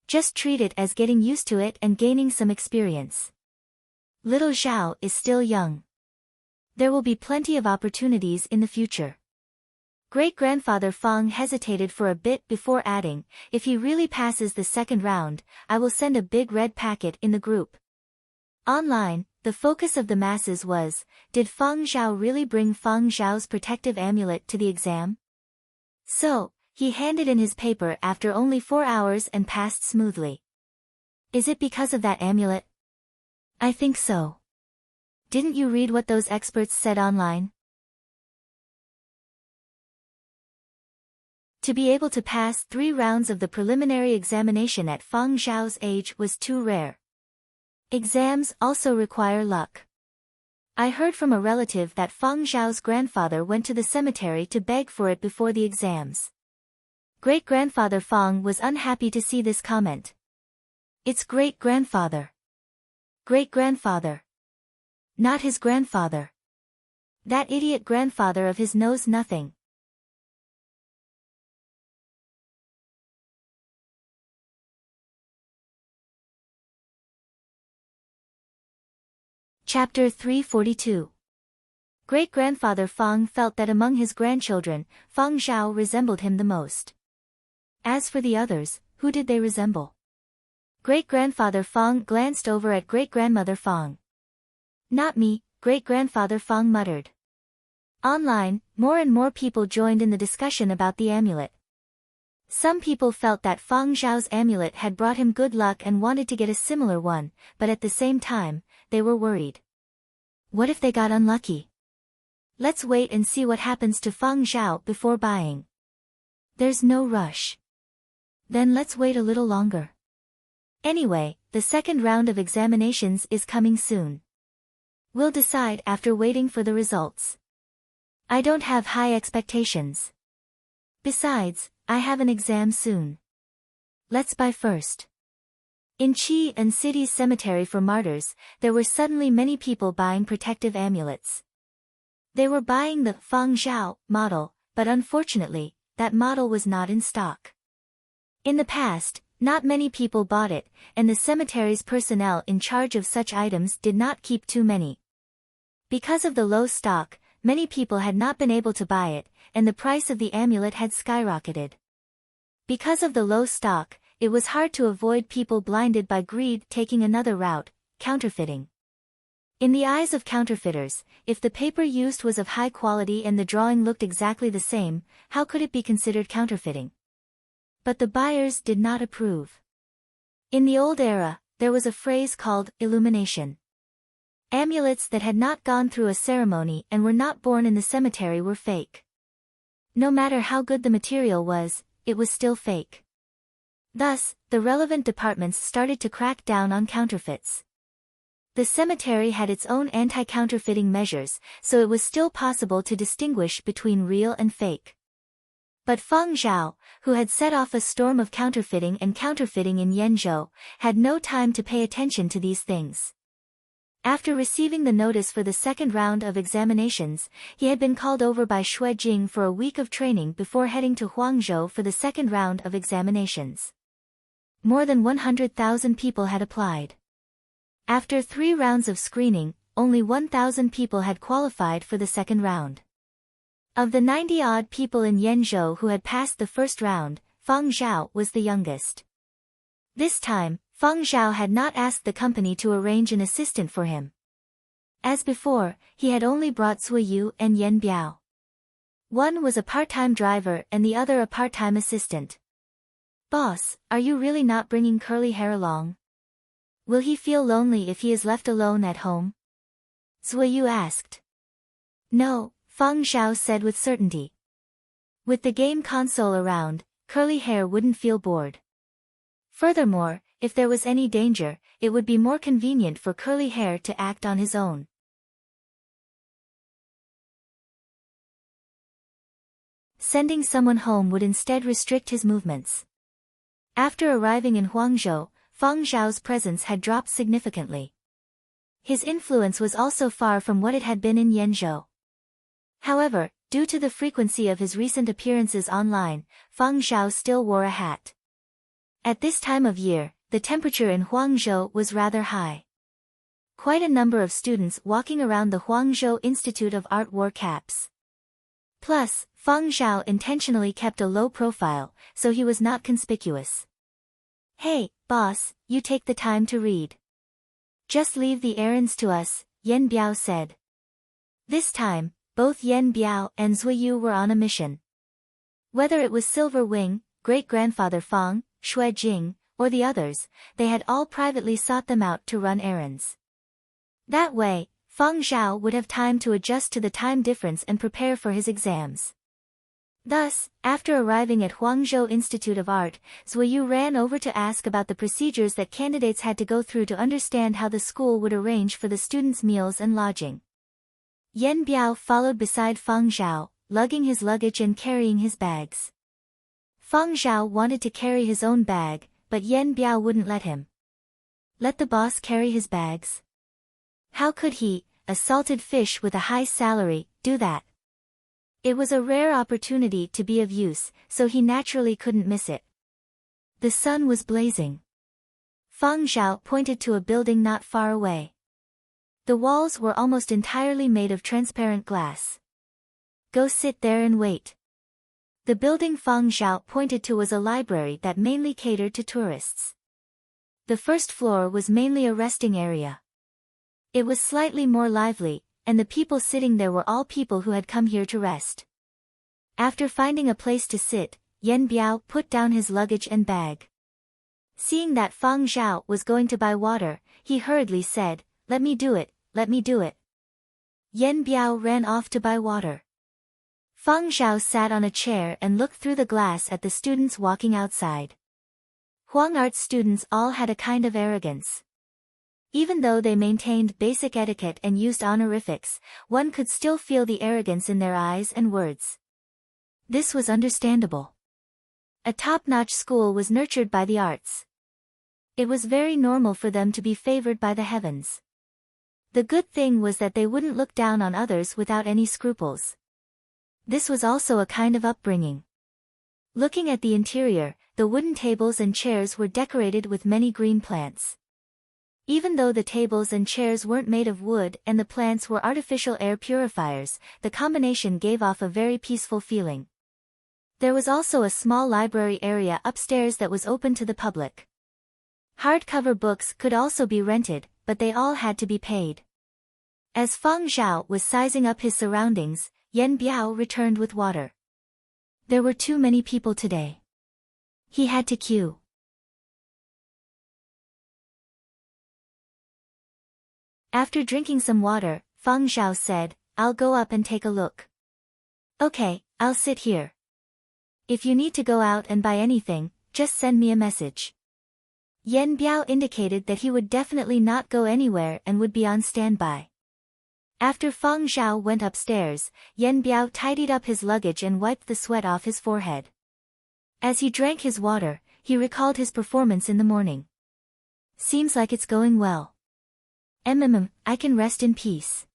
Just treat it as getting used to it and gaining some experience. Little Zhao is still young. There will be plenty of opportunities in the future. Great-grandfather Fong hesitated for a bit before adding, if he really passes the 2nd round, I will send a big red packet in the group. Online, the focus of the masses was, did Fong Zhao really bring Fong Zhao's protective amulet to the exam? So, he handed in his paper after only 4 hours and passed smoothly. Is it because of that amulet? I think so. Didn't you read what those experts said online? To be able to pass 3 rounds of the preliminary examination at Fong Zhao's age was too rare. Exams also require luck. I heard from a relative that Fong Zhao's grandfather went to the cemetery to beg for it before the exams. Great-grandfather Fong was unhappy to see this comment. It's great-grandfather. Great-grandfather. Not his grandfather. That idiot grandfather of his knows nothing. Chapter 342. Great-grandfather Fong felt that among his grandchildren, Fong Zhao resembled him the most. As for the others, who did they resemble? Great-grandfather Fong glanced over at great-grandmother Fong. Not me, great-grandfather Fong muttered. Online, more and more people joined in the discussion about the amulet. Some people felt that Fong Zhao's amulet had brought him good luck and wanted to get a similar one, but at the same time, they were worried. What if they got unlucky? Let's wait and see what happens to Fong Zhao before buying. There's no rush. Then let's wait a little longer. Anyway, the 2nd round of examinations is coming soon. We'll decide after waiting for the results. I don't have high expectations. Besides, I have an exam soon. Let's buy first. In Chi and City's cemetery for martyrs, there were suddenly many people buying protective amulets. They were buying the Feng Zhao model, but unfortunately, that model was not in stock. In the past, not many people bought it, and the cemetery's personnel in charge of such items did not keep too many. Because of the low stock, many people had not been able to buy it, and the price of the amulet had skyrocketed. Because of the low stock, it was hard to avoid people blinded by greed taking another route, counterfeiting. In the eyes of counterfeiters, if the paper used was of high quality and the drawing looked exactly the same, how could it be considered counterfeiting? But the buyers did not approve. In the old era, there was a phrase called illumination. Amulets that had not gone through a ceremony and were not born in the cemetery were fake. No matter how good the material was, it was still fake. Thus, the relevant departments started to crack down on counterfeits. The cemetery had its own anti-counterfeiting measures, so it was still possible to distinguish between real and fake. But Feng Zhao, who had set off a storm of counterfeiting in Yenzhou, had no time to pay attention to these things. After receiving the notice for the second round of examinations, he had been called over by Xue Jing for a week of training before heading to Huangzhou for the second round of examinations. More than 100,000 people had applied. After 3 rounds of screening, only 1,000 people had qualified for the second round. Of the 90-odd people in Yenzhou who had passed the first round, Feng Zhao was the youngest. This time, Feng Zhao had not asked the company to arrange an assistant for him. As before, he had only brought Zui Yu and Yan Biao. One was a part-time driver and the other a part-time assistant. "Boss, are you really not bringing curly hair along? Will he feel lonely if he is left alone at home?" Zui Yu asked. "No," Feng Zhao said with certainty. With the game console around, curly hair wouldn't feel bored. Furthermore, if there was any danger, it would be more convenient for curly hair to act on his own. Sending someone home would instead restrict his movements. After arriving in Huangzhou, Feng Zhao's presence had dropped significantly. His influence was also far from what it had been in Yenzhou. However, due to the frequency of his recent appearances online, Feng Zhao still wore a hat. At this time of year, the temperature in Huangzhou was rather high. Quite a number of students walking around the Huangzhou Institute of Art wore caps. Plus, Feng Zhao intentionally kept a low profile, so he was not conspicuous. "Hey, boss, you take the time to read. Just leave the errands to us," Yan Biao said. This time, both Yan Biao and Zui Yu were on a mission. Whether it was Silver Wing, great-grandfather Feng, Xue Jing, or the others, they had all privately sought them out to run errands. That way, Feng Zhao would have time to adjust to the time difference and prepare for his exams. Thus, after arriving at Huangzhou Institute of Art, Zui Yu ran over to ask about the procedures that candidates had to go through to understand how the school would arrange for the students' meals and lodging. Yan Biao followed beside Feng Zhao, lugging his luggage and carrying his bags. Feng Zhao wanted to carry his own bag, but Yan Biao wouldn't let him. Let the boss carry his bags? How could he, a salted fish with a high salary, do that? It was a rare opportunity to be of use, so he naturally couldn't miss it. The sun was blazing. Feng Zhao pointed to a building not far away. The walls were almost entirely made of transparent glass. "Go sit there and wait." The building Feng Zhao pointed to was a library that mainly catered to tourists. The first floor was mainly a resting area. It was slightly more lively, and the people sitting there were all people who had come here to rest. After finding a place to sit, Yan Biao put down his luggage and bag. Seeing that Feng Zhao was going to buy water, he hurriedly said, "Let me do it, let me do it." Yan Biao ran off to buy water. Feng Zhao sat on a chair and looked through the glass at the students walking outside. Huang Art's students all had a kind of arrogance. Even though they maintained basic etiquette and used honorifics, one could still feel the arrogance in their eyes and words. This was understandable. A top-notch school was nurtured by the arts. It was very normal for them to be favored by the heavens. The good thing was that they wouldn't look down on others without any scruples. This was also a kind of upbringing. Looking at the interior, the wooden tables and chairs were decorated with many green plants. Even though the tables and chairs weren't made of wood and the plants were artificial air purifiers, the combination gave off a very peaceful feeling. There was also a small library area upstairs that was open to the public. Hardcover books could also be rented, but they all had to be paid. As Feng Zhao was sizing up his surroundings, Yan Biao returned with water. There were too many people today. He had to queue. After drinking some water, Feng Zhao said, "I'll go up and take a look." "Okay, I'll sit here. If you need to go out and buy anything, just send me a message." Yan Biao indicated that he would definitely not go anywhere and would be on standby. After Feng Zhao went upstairs, Yan Biao tidied up his luggage and wiped the sweat off his forehead. As he drank his water, he recalled his performance in the morning. "Seems like it's going well. I can rest in peace."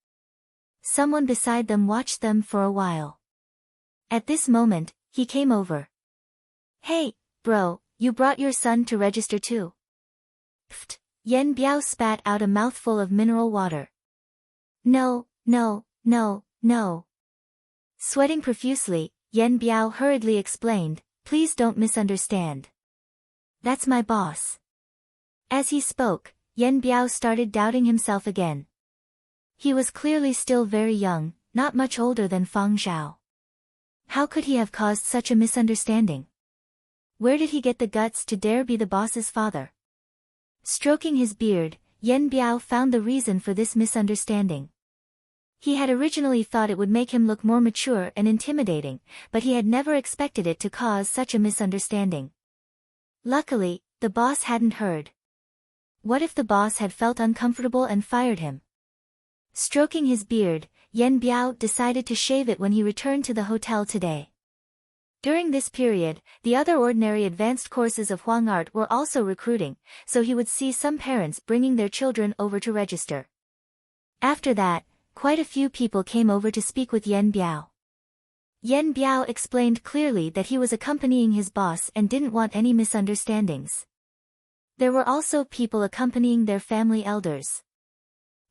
Someone beside them watched them for a while. At this moment, he came over. "Hey, bro, you brought your son to register too?" Pfft, Yan Biao spat out a mouthful of mineral water. No. Sweating profusely, Yan Biao hurriedly explained, "Please don't misunderstand. That's my boss." As he spoke, Yan Biao started doubting himself again. He was clearly still very young, not much older than Feng Zhao. How could he have caused such a misunderstanding? Where did he get the guts to dare be the boss's father? Stroking his beard, Yan Biao found the reason for this misunderstanding. He had originally thought it would make him look more mature and intimidating, but he had never expected it to cause such a misunderstanding. Luckily, the boss hadn't heard. What if the boss had felt uncomfortable and fired him? Stroking his beard, Yan Biao decided to shave it when he returned to the hotel today. During this period, the other ordinary advanced courses of Huang Art were also recruiting, so he would see some parents bringing their children over to register. After that, quite a few people came over to speak with Yan Biao. Yan Biao explained clearly that he was accompanying his boss and didn't want any misunderstandings. There were also people accompanying their family elders.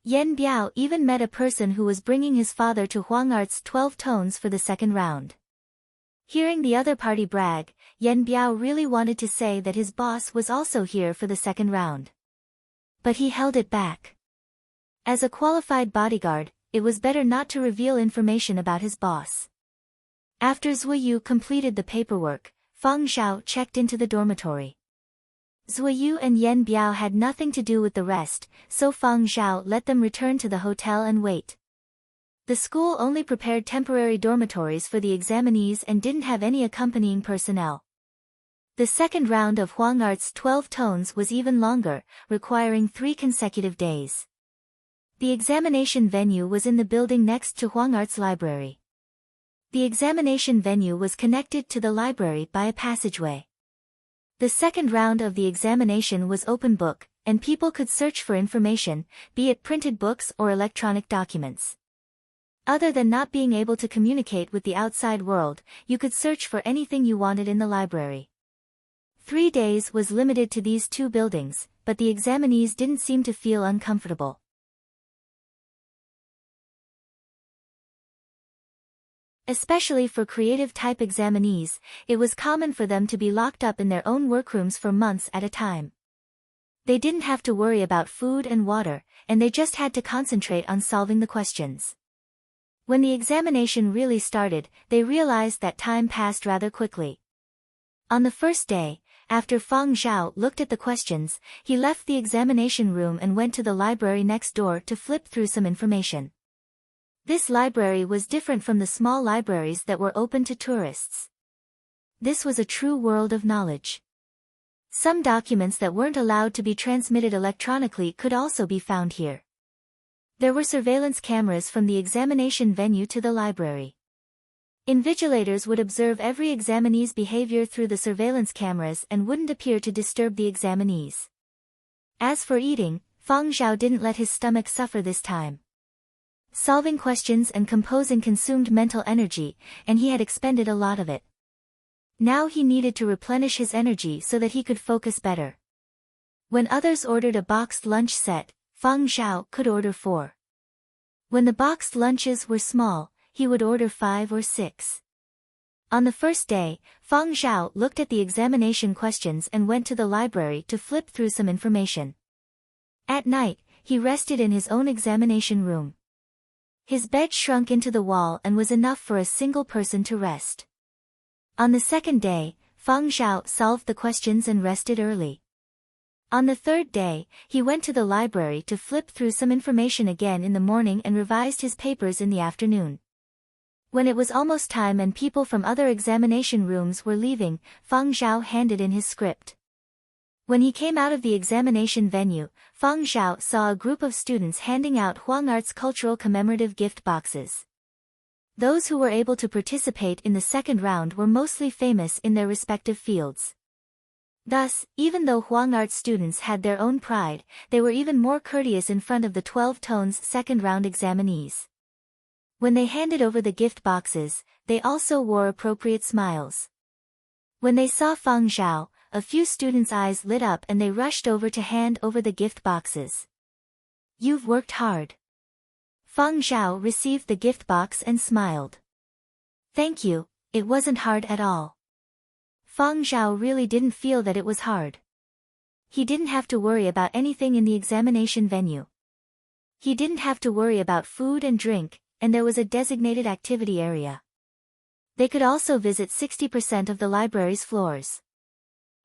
Yan Biao even met a person who was bringing his father to Huang Art's 12 tones for the second round. Hearing the other party brag, Yan Biao really wanted to say that his boss was also here for the second round. But he held it back. As a qualified bodyguard, it was better not to reveal information about his boss. After Zuoyu completed the paperwork, Feng Zhao checked into the dormitory. Zuoyu and Yan Biao had nothing to do with the rest, so Feng Zhao let them return to the hotel and wait. The school only prepared temporary dormitories for the examinees and didn't have any accompanying personnel. The second round of Huang Art's 12 tones was even longer, requiring 3 consecutive days. The examination venue was in the building next to Huang Art's library. The examination venue was connected to the library by a passageway. The second round of the examination was open book, and people could search for information, be it printed books or electronic documents. Other than not being able to communicate with the outside world, you could search for anything you wanted in the library. 3 days was limited to these 2 buildings, but the examinees didn't seem to feel uncomfortable. Especially for creative-type examinees, it was common for them to be locked up in their own workrooms for months at a time. They didn't have to worry about food and water, and they just had to concentrate on solving the questions. When the examination really started, they realized that time passed rather quickly. On the first day, after Feng Zhao looked at the questions, he left the examination room and went to the library next door to flip through some information. This library was different from the small libraries that were open to tourists. This was a true world of knowledge. Some documents that weren't allowed to be transmitted electronically could also be found here. There were surveillance cameras from the examination venue to the library. Invigilators would observe every examinee's behavior through the surveillance cameras and wouldn't appear to disturb the examinees. As for eating, Fang Zhao didn't let his stomach suffer this time. Solving questions and composing consumed mental energy, and he had expended a lot of it. Now he needed to replenish his energy so that he could focus better. When others ordered a boxed lunch set, Fang Zhao could order 4. When the boxed lunches were small, he would order 5 or 6. On the first day, Fang Zhao looked at the examination questions and went to the library to flip through some information. At night, he rested in his own examination room. His bed shrunk into the wall and was enough for a single person to rest. On the second day, Fang Zhao solved the questions and rested early. On the third day, he went to the library to flip through some information again in the morning and revised his papers in the afternoon. When it was almost time and people from other examination rooms were leaving, Fang Zhao handed in his script. When he came out of the examination venue, Fang Zhao saw a group of students handing out Huang Art's cultural commemorative gift boxes. Those who were able to participate in the second round were mostly famous in their respective fields. Thus, even though Huang Art students had their own pride, they were even more courteous in front of the 12 Tones second-round examinees. When they handed over the gift boxes, they also wore appropriate smiles. When they saw Fang Zhao, a few students' eyes lit up and they rushed over to hand over the gift boxes. "You've worked hard." Fang Zhao received the gift box and smiled. "Thank you, it wasn't hard at all." Fang Zhao really didn't feel that it was hard. He didn't have to worry about anything in the examination venue. He didn't have to worry about food and drink, and there was a designated activity area. They could also visit 60% of the library's floors.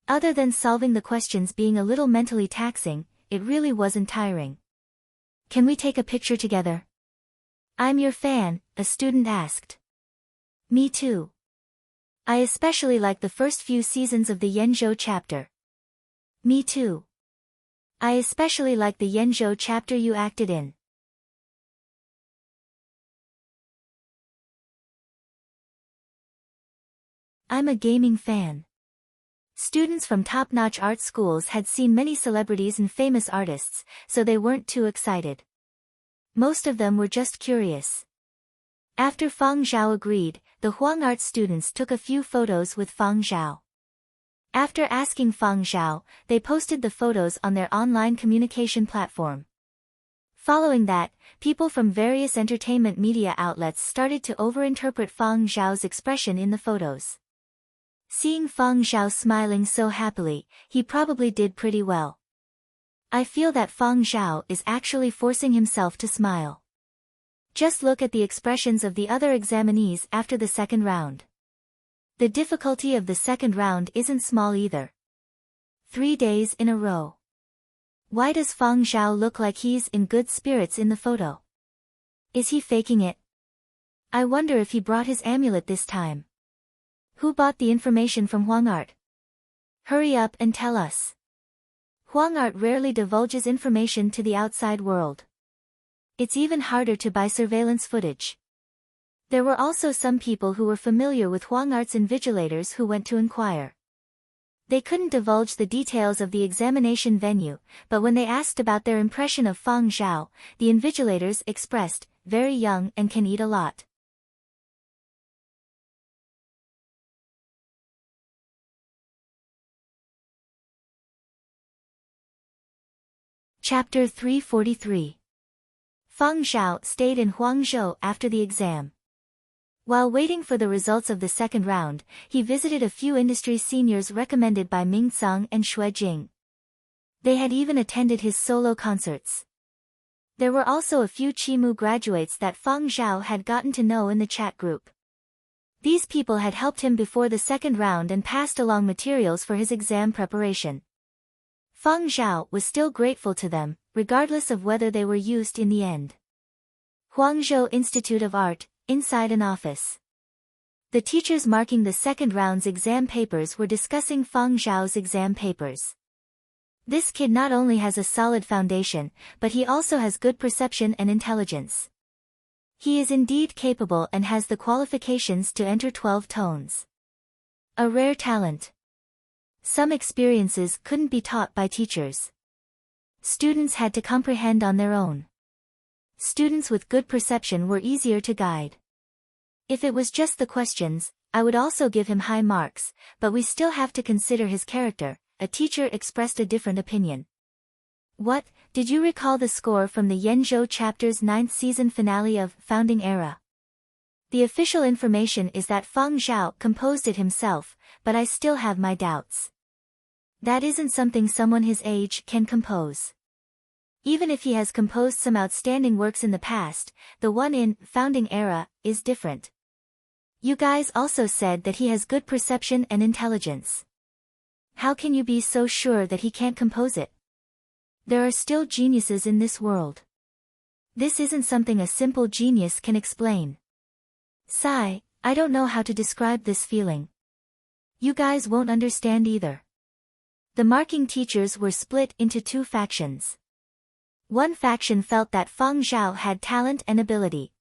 Other than solving the questions being a little mentally taxing, it really wasn't tiring. "Can we take a picture together?" "I'm your fan," a student asked. "Me too. I especially like the first few seasons of the Yenzhou chapter." "Me too. I especially like the Yenzhou chapter you acted in." "I'm a gaming fan." Students from top-notch art schools had seen many celebrities and famous artists, so they weren't too excited. Most of them were just curious. After Fang Zhao agreed, the Huang Art students took a few photos with Fang Zhao. After asking Fang Zhao, they posted the photos on their online communication platform. Following that, people from various entertainment media outlets started to overinterpret Fang Zhao's expression in the photos. Seeing Fang Zhao smiling so happily, he probably did pretty well. "I feel that Fang Zhao is actually forcing himself to smile. Just look at the expressions of the other examinees after the second round. The difficulty of the second round isn't small either. 3 days in a row. Why does Fang Zhao look like he's in good spirits in the photo? Is he faking it? I wonder if he brought his amulet this time. Who bought the information from Huang Art? Hurry up and tell us." Huang Art rarely divulges information to the outside world. It's even harder to buy surveillance footage. There were also some people who were familiar with Huang Art's invigilators who went to inquire. They couldn't divulge the details of the examination venue, but when they asked about their impression of Fang Zhao, the invigilators expressed, "Very young and can eat a lot." Chapter 343. Fang Zhao stayed in Huangzhou after the exam. While waiting for the results of the second round, he visited a few industry seniors recommended by Ming Tsang and Xue Jing. They had even attended his solo concerts. There were also a few Chimu graduates that Fang Zhao had gotten to know in the chat group. These people had helped him before the second round and passed along materials for his exam preparation. Fang Zhao was still grateful to them, regardless of whether they were used in the end. Huangzhou Institute of Art, inside an office. The teachers marking the second round's exam papers were discussing Fang Zhao's exam papers. This kid not only has a solid foundation, but he also has good perception and intelligence. He is indeed capable and has the qualifications to enter 12 tones. A rare talent. Some experiences couldn't be taught by teachers. Students had to comprehend on their own. Students with good perception were easier to guide. If it was just the questions, I would also give him high marks, but we still have to consider his character. A teacher expressed a different opinion. What, did you recall the score from the Dreamy Chapters 9th season finale of Founding Era? The official information is that Feng Zhao composed it himself, but I still have my doubts. That isn't something someone his age can compose. Even if he has composed some outstanding works in the past, the one in Founding Era is different. You guys also said that he has good perception and intelligence. How can you be so sure that he can't compose it? There are still geniuses in this world. This isn't something a simple genius can explain. Sigh, I don't know how to describe this feeling. You guys won't understand either. The marking teachers were split into two factions. One faction felt that Feng Zhao had talent and ability.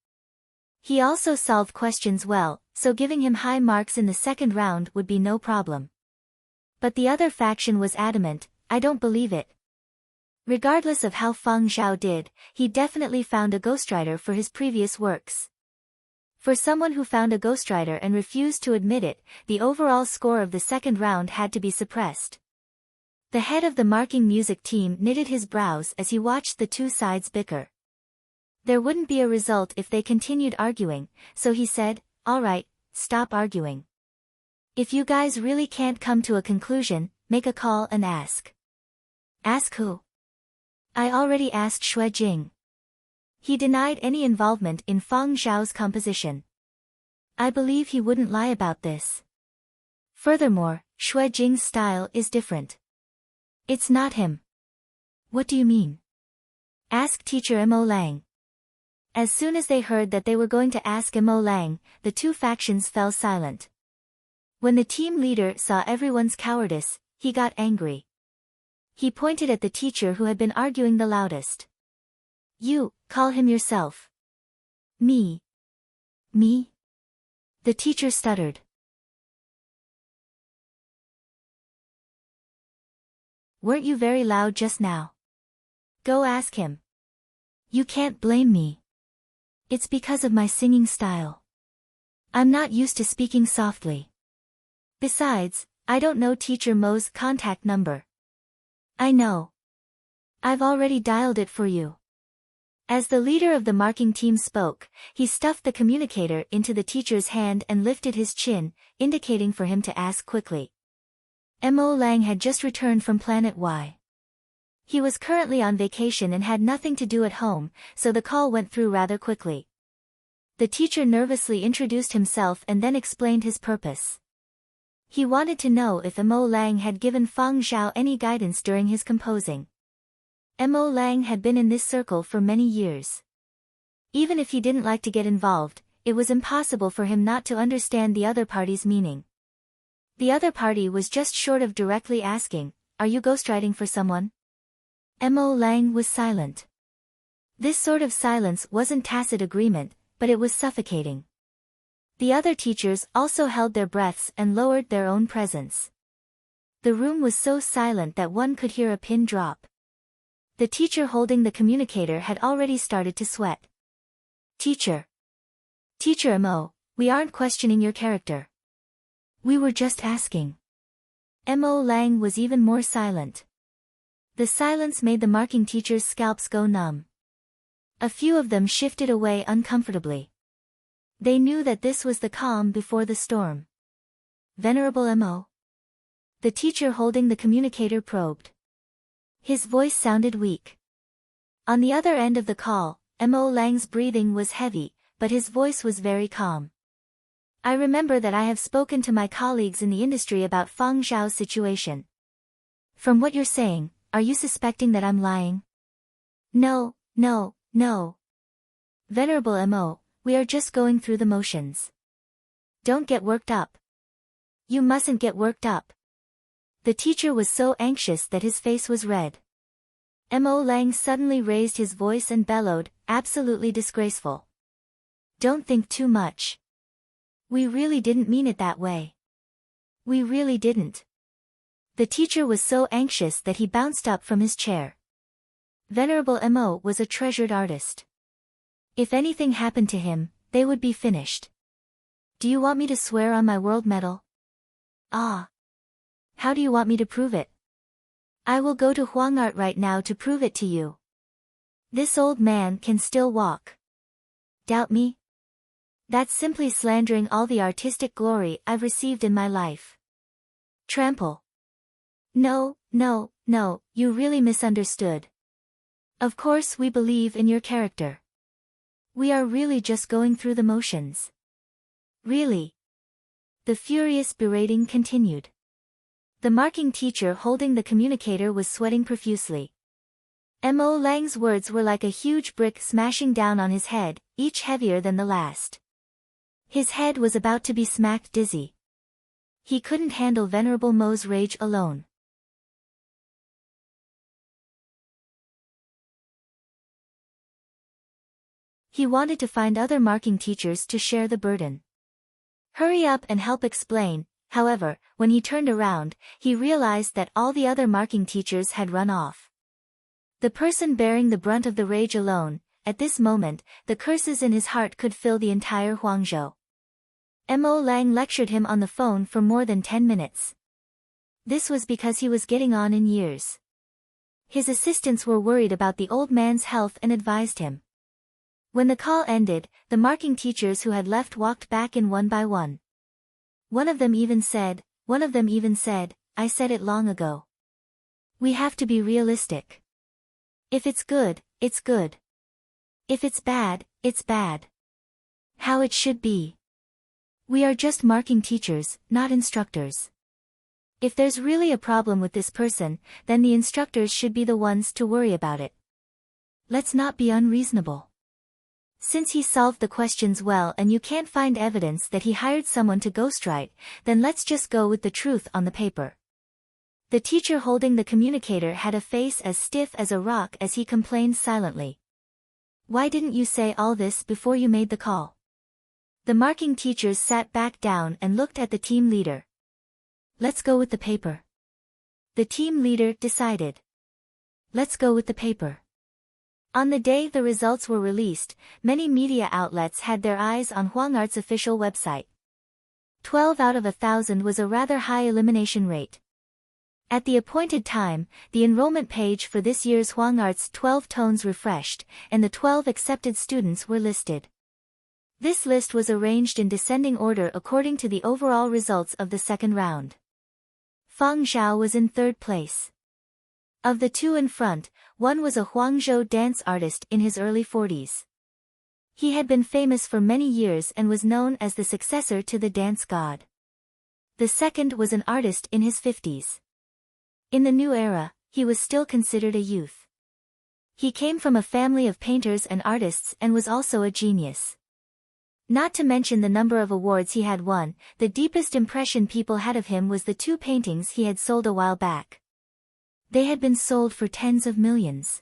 He also solved questions well, so giving him high marks in the second round would be no problem. But the other faction was adamant, I don't believe it. Regardless of how Feng Zhao did, he definitely found a ghostwriter for his previous works. For someone who found a ghostwriter and refused to admit it, the overall score of the second round had to be suppressed. The head of the marking music team knitted his brows as he watched the two sides bicker. There wouldn't be a result if they continued arguing, so he said, all right, stop arguing. If you guys really can't come to a conclusion, make a call and ask. Ask who? I already asked Xue Jing. He denied any involvement in Feng Zhao's composition. I believe he wouldn't lie about this. Furthermore, Xue Jing's style is different. It's not him. What do you mean? Ask teacher Mo Lang. As soon as they heard that they were going to ask Mo Lang, the two factions fell silent. When the team leader saw everyone's cowardice, he got angry. He pointed at the teacher who had been arguing the loudest. You, call him yourself. Me? Me? The teacher stuttered. Weren't you very loud just now? Go ask him. You can't blame me. It's because of my singing style. I'm not used to speaking softly. Besides, I don't know Teacher Mo's contact number. I know. I've already dialed it for you. As the leader of the marking team spoke, he stuffed the communicator into the teacher's hand and lifted his chin, indicating for him to ask quickly. Mo Lang had just returned from Planet Y. He was currently on vacation and had nothing to do at home, so the call went through rather quickly. The teacher nervously introduced himself and then explained his purpose. He wanted to know if Mo Lang had given Feng Zhao any guidance during his composing. Mo Lang had been in this circle for many years. Even if he didn't like to get involved, it was impossible for him not to understand the other party's meaning. The other party was just short of directly asking, are you ghostwriting for someone? Mo Lang was silent. This sort of silence wasn't tacit agreement, but it was suffocating. The other teachers also held their breaths and lowered their own presence. The room was so silent that one could hear a pin drop. The teacher holding the communicator had already started to sweat. Teacher Mo, we aren't questioning your character. We were just asking. Mo Lang was even more silent. The silence made the marking teachers' scalps go numb. A few of them shifted away uncomfortably. They knew that this was the calm before the storm. Venerable Mo? The teacher holding the communicator probed. His voice sounded weak. On the other end of the call, Mo Lang's breathing was heavy, but his voice was very calm. I remember that I have spoken to my colleagues in the industry about Feng Zhao's situation. From what you're saying, are you suspecting that I'm lying? No. Venerable Mo, we are just going through the motions. Don't get worked up. You mustn't get worked up. The teacher was so anxious that his face was red. Mo Lang suddenly raised his voice and bellowed, absolutely disgraceful. Don't think too much. We really didn't mean it that way. We really didn't. The teacher was so anxious that he bounced up from his chair. Venerable Mo was a treasured artist. If anything happened to him, they would be finished. Do you want me to swear on my world medal? Ah. How do you want me to prove it? I will go to Huangart right now to prove it to you. This old man can still walk. Doubt me? That's simply slandering all the artistic glory I've received in my life. Trample. No, you really misunderstood. Of course we believe in your character. We are really just going through the motions. Really? The furious berating continued. The marking teacher holding the communicator was sweating profusely. Mo Lang's words were like a huge brick smashing down on his head, each heavier than the last. His head was about to be smacked dizzy. He couldn't handle Venerable Mo's rage alone. He wanted to find other marking teachers to share the burden. Hurry up and help explain. However, when he turned around, he realized that all the other marking teachers had run off. The person bearing the brunt of the rage alone, at this moment, the curses in his heart could fill the entire Huangzhou. Mo Lang lectured him on the phone for more than 10 minutes. This was because he was getting on in years. His assistants were worried about the old man's health and advised him. When the call ended, the marking teachers who had left walked back in one by one. One of them even said, I said it long ago. We have to be realistic. If it's good, it's good. If it's bad, it's bad. How it should be. We are just marking teachers, not instructors. If there's really a problem with this person, then the instructors should be the ones to worry about it. Let's not be unreasonable. Since he solved the questions well and you can't find evidence that he hired someone to ghostwrite, then let's just go with the truth on the paper. The teacher holding the communicator had a face as stiff as a rock as he complained silently. Why didn't you say all this before you made the call? The marking teachers sat back down and looked at the team leader. Let's go with the paper. The team leader decided. Let's go with the paper. On the day the results were released, many media outlets had their eyes on Huangart's official website. 12 out of 1,000 was a rather high elimination rate. At the appointed time, the enrollment page for this year's Huangart's 12 tones refreshed, and the 12 accepted students were listed. This list was arranged in descending order according to the overall results of the second round. Fang Xiao was in third place. Of the two in front, one was a Huangzhou dance artist in his early 40s. He had been famous for many years and was known as the successor to the dance god. The second was an artist in his 50s. In the new era, he was still considered a youth. He came from a family of painters and artists and was also a genius. Not to mention the number of awards he had won, the deepest impression people had of him was the two paintings he had sold a while back. They had been sold for tens of millions.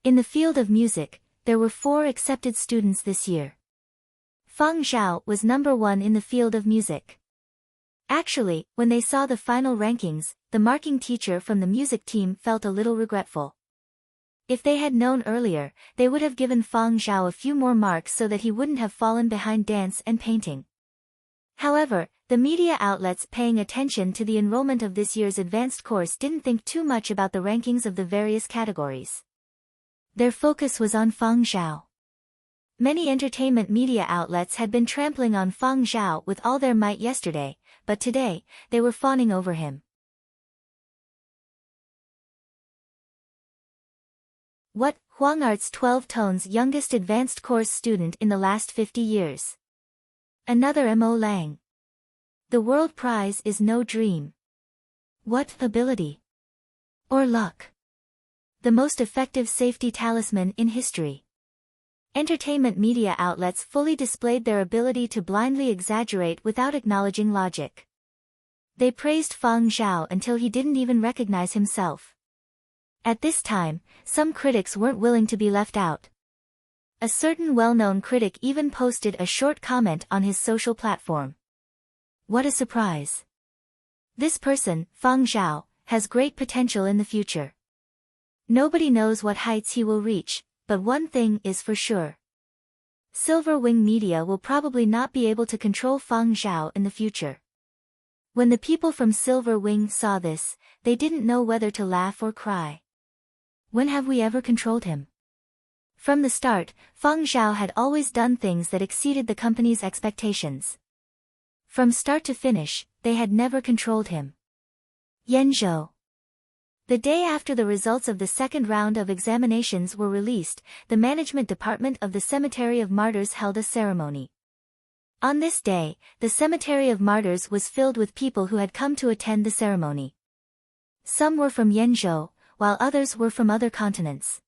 In the field of music, there were 4 accepted students this year. Fang Xiao was number 1 in the field of music. Actually, when they saw the final rankings, the marking teacher from the music team felt a little regretful. If they had known earlier, they would have given Fang Xiao a few more marks so that he wouldn't have fallen behind dance and painting. However, the media outlets paying attention to the enrollment of this year's advanced course didn't think too much about the rankings of the various categories. Their focus was on Fang Xiao. Many entertainment media outlets had been trampling on Fang Xiao with all their might yesterday, but today, they were fawning over him. What, Huangart's 12 tones youngest advanced course student in the last 50 years. Another Mo Lang. The world prize is no dream. What ability? Or luck? The most effective safety talisman in history. Entertainment media outlets fully displayed their ability to blindly exaggerate without acknowledging logic. They praised Fang Xiao until he didn't even recognize himself. At this time, some critics weren't willing to be left out. A certain well-known critic even posted a short comment on his social platform. What a surprise. This person, Fang Xiao, has great potential in the future. Nobody knows what heights he will reach, but one thing is for sure. Silver Wing Media will probably not be able to control Feng Zhao in the future. When the people from Silver Wing saw this, they didn't know whether to laugh or cry. When have we ever controlled him? From the start, Feng Zhao had always done things that exceeded the company's expectations. From start to finish, they had never controlled him. Yanzhou. The day after the results of the second round of examinations were released, the management department of the Cemetery of Martyrs held a ceremony. On this day, the Cemetery of Martyrs was filled with people who had come to attend the ceremony. Some were from Yanzhou, while others were from other continents.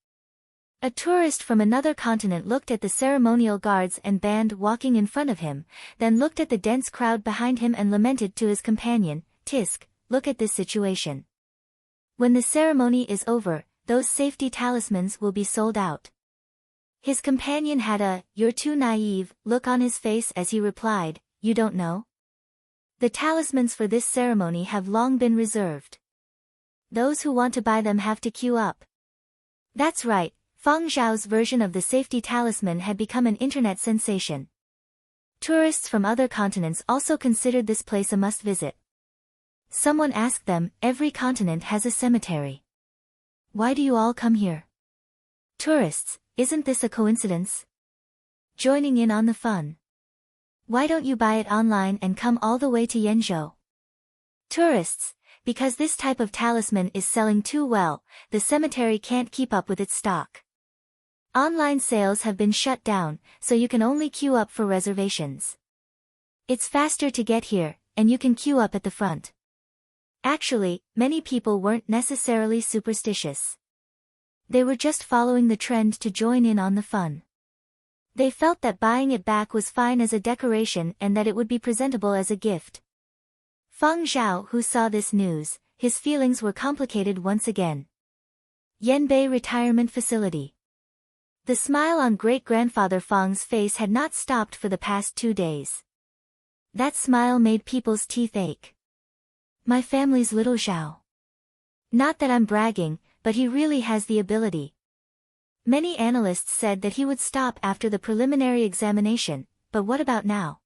A tourist from another continent looked at the ceremonial guards and band walking in front of him, then looked at the dense crowd behind him and lamented to his companion, "Tisk, look at this situation. When the ceremony is over, those safety talismans will be sold out." His companion had a "you're too naive" look on his face as he replied, "You don't know? The talismans for this ceremony have long been reserved. Those who want to buy them have to queue up." That's right, Feng Zhao's version of the safety talisman had become an internet sensation. Tourists from other continents also considered this place a must-visit. Someone asked them, "Every continent has a cemetery. Why do you all come here?" Tourists, "Isn't this a coincidence? Joining in on the fun. Why don't you buy it online and come all the way to Yanzhou?" Tourists, "Because this type of talisman is selling too well, the cemetery can't keep up with its stock. Online sales have been shut down, so you can only queue up for reservations. It's faster to get here, and you can queue up at the front." Actually, many people weren't necessarily superstitious. They were just following the trend to join in on the fun. They felt that buying it back was fine as a decoration and that it would be presentable as a gift. Feng Zhao, who saw this news, his feelings were complicated once again. Yanbei Retirement Facility. The smile on great-grandfather Feng's face had not stopped for the past 2 days. That smile made people's teeth ache. My family's little Zhao. Not that I'm bragging, but he really has the ability. Many analysts said that he would stop after the preliminary examination, but what about now?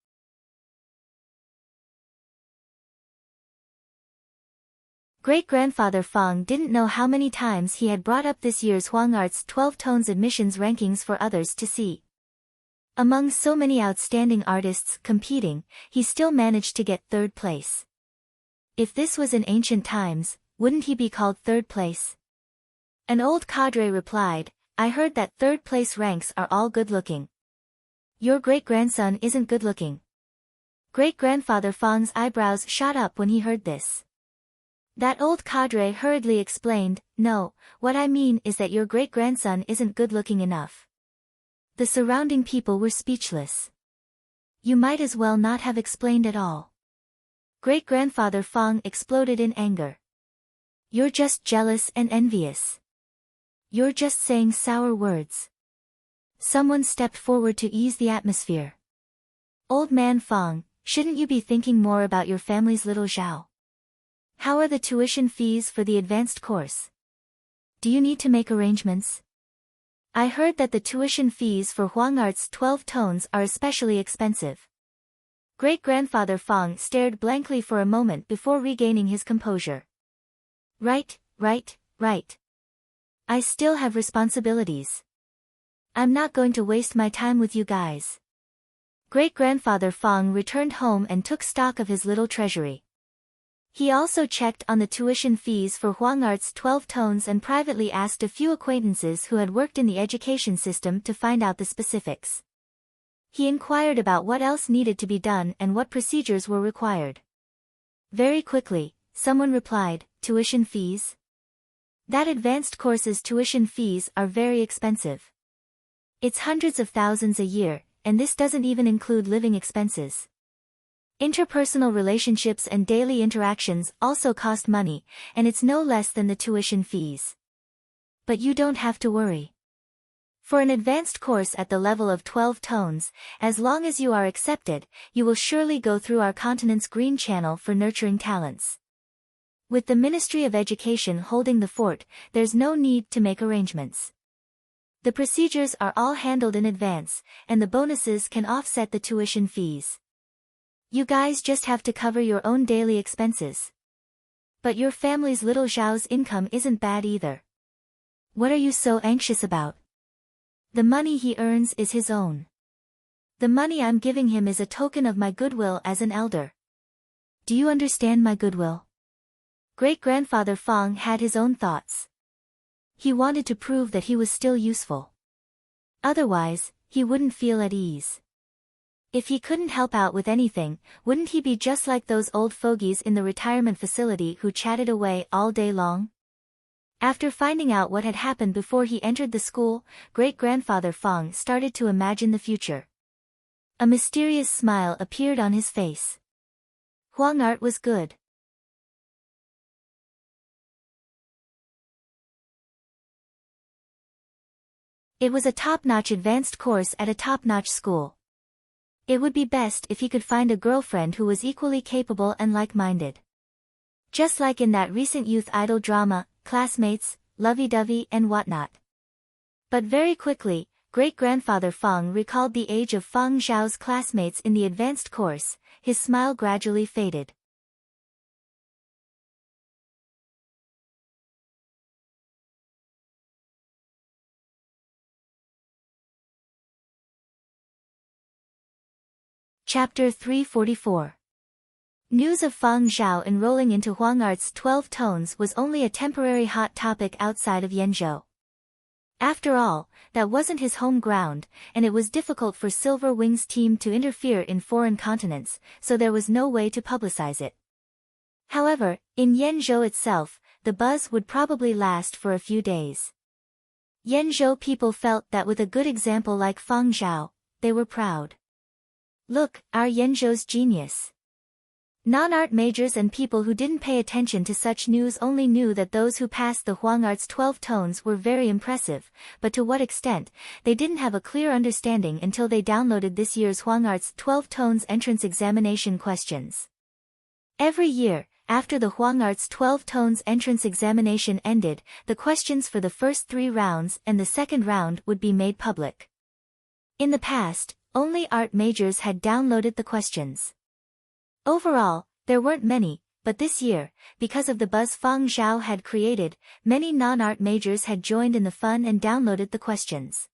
Great-grandfather Feng didn't know how many times he had brought up this year's Huangart's 12 Tones admissions rankings for others to see. Among so many outstanding artists competing, he still managed to get 3rd place. If this was in ancient times, wouldn't he be called 3rd place? An old cadre replied, "I heard that 3rd place ranks are all good-looking. Your great-grandson isn't good-looking." Great-grandfather Feng's eyebrows shot up when he heard this. That old cadre hurriedly explained, "No, what I mean is that your great-grandson isn't good-looking enough." The surrounding people were speechless. You might as well not have explained at all. Great-grandfather Feng exploded in anger. You're just jealous and envious. You're just saying sour words. Someone stepped forward to ease the atmosphere. Old man Feng, shouldn't you be thinking more about your family's little Zhao? How are the tuition fees for the advanced course? Do you need to make arrangements? I heard that the tuition fees for Huangart's 12 Tones are especially expensive. Great-grandfather Feng stared blankly for a moment before regaining his composure. Right. I still have responsibilities. I'm not going to waste my time with you guys. Great-grandfather Feng returned home and took stock of his little treasury. He also checked on the tuition fees for Huangart's 12 Tones and privately asked a few acquaintances who had worked in the education system to find out the specifics. He inquired about what else needed to be done and what procedures were required. Very quickly, someone replied, "Tuition fees? That advanced course's tuition fees are very expensive. It's hundreds of thousands a year, and this doesn't even include living expenses. Interpersonal relationships and daily interactions also cost money, and it's no less than the tuition fees. But you don't have to worry. For an advanced course at the level of 12 Tones, as long as you are accepted, you will surely go through our continent's green channel for nurturing talents. With the Ministry of Education holding the fort, there's no need to make arrangements. The procedures are all handled in advance, and the bonuses can offset the tuition fees. You guys just have to cover your own daily expenses. But your family's little Zhao's income isn't bad either. What are you so anxious about? The money he earns is his own. The money I'm giving him is a token of my goodwill as an elder. Do you understand my goodwill? Great-grandfather Feng had his own thoughts. He wanted to prove that he was still useful. Otherwise, he wouldn't feel at ease. If he couldn't help out with anything, wouldn't he be just like those old fogies in the retirement facility who chatted away all day long? After finding out what had happened before he entered the school, great-grandfather Feng started to imagine the future. A mysterious smile appeared on his face. Huang art was good. It was a top-notch advanced course at a top-notch school. It would be best if he could find a girlfriend who was equally capable and like-minded. Just like in that recent youth idol drama, Classmates, Lovey-Dovey and whatnot. But very quickly, great-grandfather Feng recalled the age of Feng Zhao's classmates in the advanced course. His smile gradually faded. Chapter 344. News of Feng Zhao enrolling into Huang Art's 12 tones was only a temporary hot topic outside of Yenzhou. After all, that wasn't his home ground, and it was difficult for Silver Wing's team to interfere in foreign continents, so there was no way to publicize it. However, in Yenzhou itself, the buzz would probably last for a few days. Yenzhou people felt that with a good example like Feng Zhao, they were proud. Look, our Yenzhou's genius. Non-art majors and people who didn't pay attention to such news only knew that those who passed the Huang Art's 12 tones were very impressive, but to what extent, they didn't have a clear understanding until they downloaded this year's Huang Art's 12 tones entrance examination questions. Every year, after the Huang Art's 12 tones entrance examination ended, the questions for the first 3 rounds and the second round would be made public. In the past, only art majors had downloaded the questions. Overall, there weren't many, but this year, because of the buzz Feng Zhao had created, many non-art majors had joined in the fun and downloaded the questions.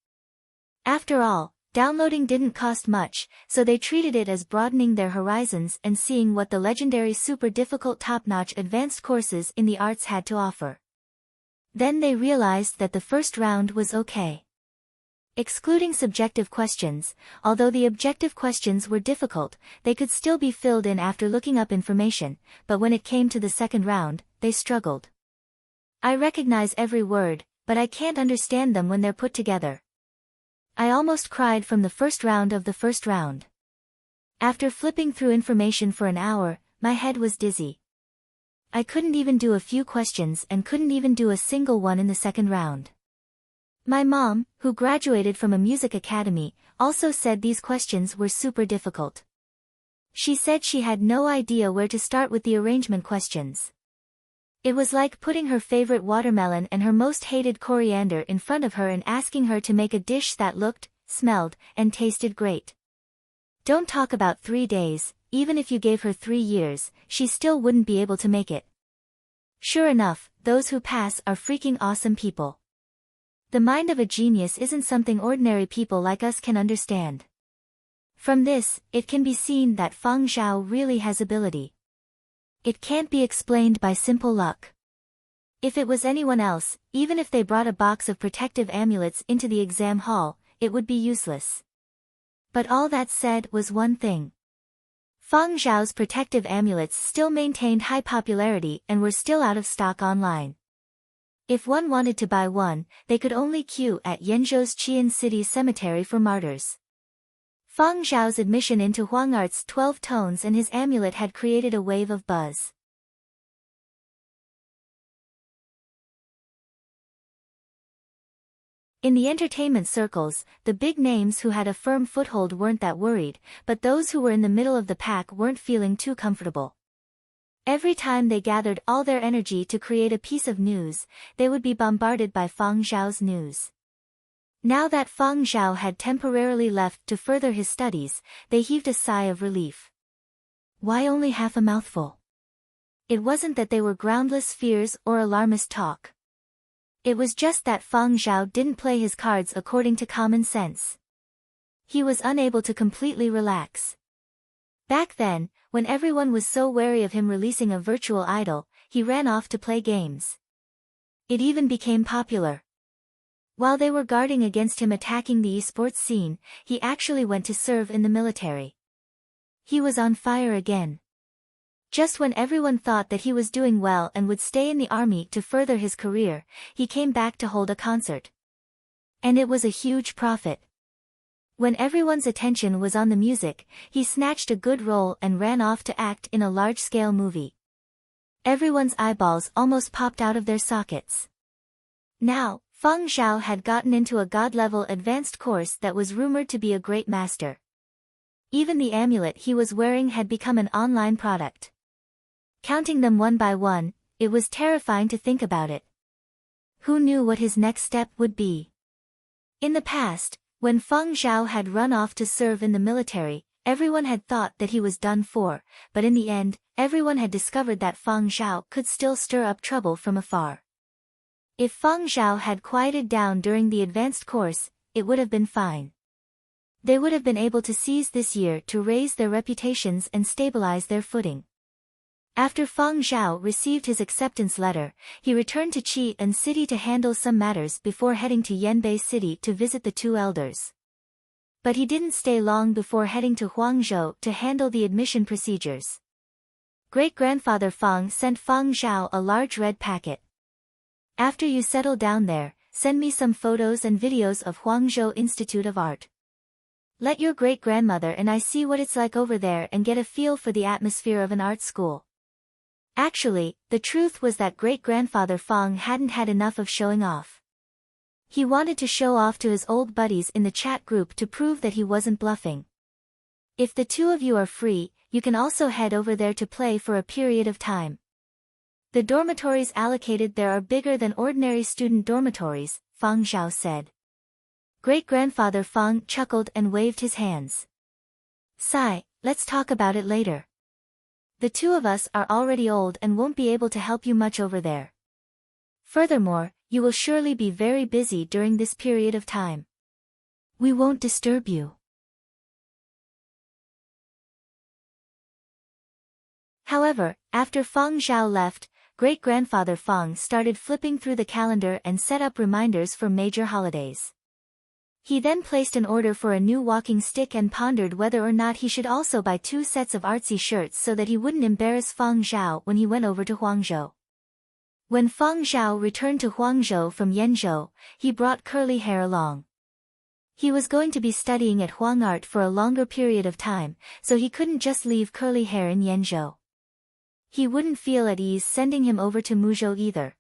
After all, downloading didn't cost much, so they treated it as broadening their horizons and seeing what the legendary super difficult top-notch advanced courses in the arts had to offer. Then they realized that the first round was okay. Excluding subjective questions, although the objective questions were difficult, they could still be filled in after looking up information, but when it came to the second round, they struggled. I recognize every word, but I can't understand them when they're put together. I almost cried from the first round of the first round. After flipping through information for an hour, my head was dizzy. I couldn't even do a few questions and couldn't even do a single one in the second round. My mom, who graduated from a music academy, also said these questions were super difficult. She said she had no idea where to start with the arrangement questions. It was like putting her favorite watermelon and her most hated coriander in front of her and asking her to make a dish that looked, smelled, and tasted great. Don't talk about 3 days, even if you gave her 3 years, she still wouldn't be able to make it. Sure enough, those who pass are freaking awesome people. The mind of a genius isn't something ordinary people like us can understand. From this, it can be seen that Feng Zhao really has ability. It can't be explained by simple luck. If it was anyone else, even if they brought a box of protective amulets into the exam hall, it would be useless. But all that said was one thing. Feng Zhao's protective amulets still maintained high popularity and were still out of stock online. If one wanted to buy one, they could only queue at Yenzhou's Qian City Cemetery for Martyrs. Feng Zhao's admission into Huang Art's 12 tones and his amulet had created a wave of buzz. In the entertainment circles, the big names who had a firm foothold weren't that worried, but those who were in the middle of the pack weren't feeling too comfortable. Every time they gathered all their energy to create a piece of news, they would be bombarded by Feng Zhao's news. Now that Feng Zhao had temporarily left to further his studies, they heaved a sigh of relief. Why only half a mouthful? It wasn't that they were groundless fears or alarmist talk. It was just that Feng Zhao didn't play his cards according to common sense. He was unable to completely relax. Back then, when everyone was so wary of him releasing a virtual idol, he ran off to play games. It even became popular. While they were guarding against him attacking the esports scene, he actually went to serve in the military. He was on fire again. Just when everyone thought that he was doing well and would stay in the army to further his career, he came back to hold a concert. And it was a huge profit. When everyone's attention was on the music, he snatched a good role and ran off to act in a large-scale movie. Everyone's eyeballs almost popped out of their sockets. Now, Feng Zhao had gotten into a god-level advanced course that was rumored to be a great master. Even the amulet he was wearing had become an online product. Counting them one by one, it was terrifying to think about it. Who knew what his next step would be? In the past, when Feng Zhao had run off to serve in the military, everyone had thought that he was done for, but in the end, everyone had discovered that Feng Zhao could still stir up trouble from afar. If Feng Zhao had quieted down during the advanced course, it would have been fine. They would have been able to seize this year to raise their reputations and stabilize their footing. After Feng Zhao received his acceptance letter, he returned to Qi'an City to handle some matters before heading to Yanbei City to visit the two elders. But he didn't stay long before heading to Huangzhou to handle the admission procedures. Great-grandfather Feng sent Feng Zhao a large red packet. After you settle down there, send me some photos and videos of Huangzhou Institute of Art. Let your great-grandmother and I see what it's like over there and get a feel for the atmosphere of an art school. Actually, the truth was that great-grandfather Feng hadn't had enough of showing off. He wanted to show off to his old buddies in the chat group to prove that he wasn't bluffing. If the two of you are free, you can also head over there to play for a period of time. The dormitories allocated there are bigger than ordinary student dormitories, Feng Zhao said. Great-grandfather Feng chuckled and waved his hands. Sigh, let's talk about it later. The two of us are already old and won't be able to help you much over there. Furthermore, you will surely be very busy during this period of time. We won't disturb you. However, after Feng Zhao left, great-grandfather Feng started flipping through the calendar and set up reminders for major holidays. He then placed an order for a new walking stick and pondered whether or not he should also buy 2 sets of artsy shirts so that he wouldn't embarrass Feng Zhao when he went over to Huangzhou. When Feng Zhao returned to Huangzhou from Yanzhou, he brought curly hair along. He was going to be studying at Huang Art for a longer period of time, so he couldn't just leave curly hair in Yanzhou. He wouldn't feel at ease sending him over to Muzhou either.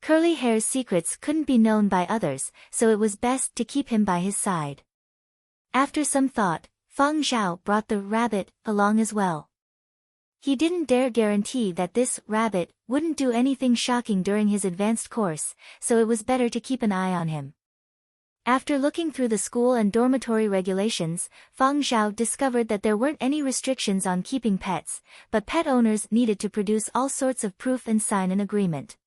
Curly hair's secrets couldn't be known by others, so it was best to keep him by his side. After some thought, Feng Zhao brought the rabbit along as well. He didn't dare guarantee that this rabbit wouldn't do anything shocking during his advanced course, so it was better to keep an eye on him. After looking through the school and dormitory regulations, Feng Zhao discovered that there weren't any restrictions on keeping pets, but pet owners needed to produce all sorts of proof and sign an agreement.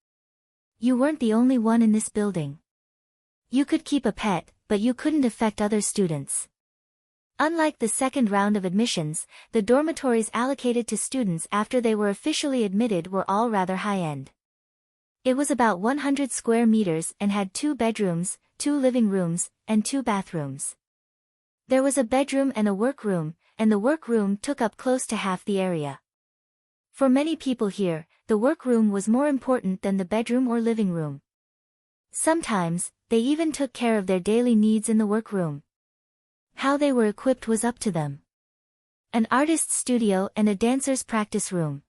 You weren't the only one in this building. You could keep a pet, but you couldn't affect other students. Unlike the second round of admissions, the dormitories allocated to students after they were officially admitted were all rather high-end. It was about 100 square meters and had 2 bedrooms, 2 living rooms, and 2 bathrooms. There was a bedroom and a workroom, and the workroom took up close to half the area. For many people here, the workroom was more important than the bedroom or living room. Sometimes, they even took care of their daily needs in the workroom. How they were equipped was up to them. An artist's studio and a dancer's practice room.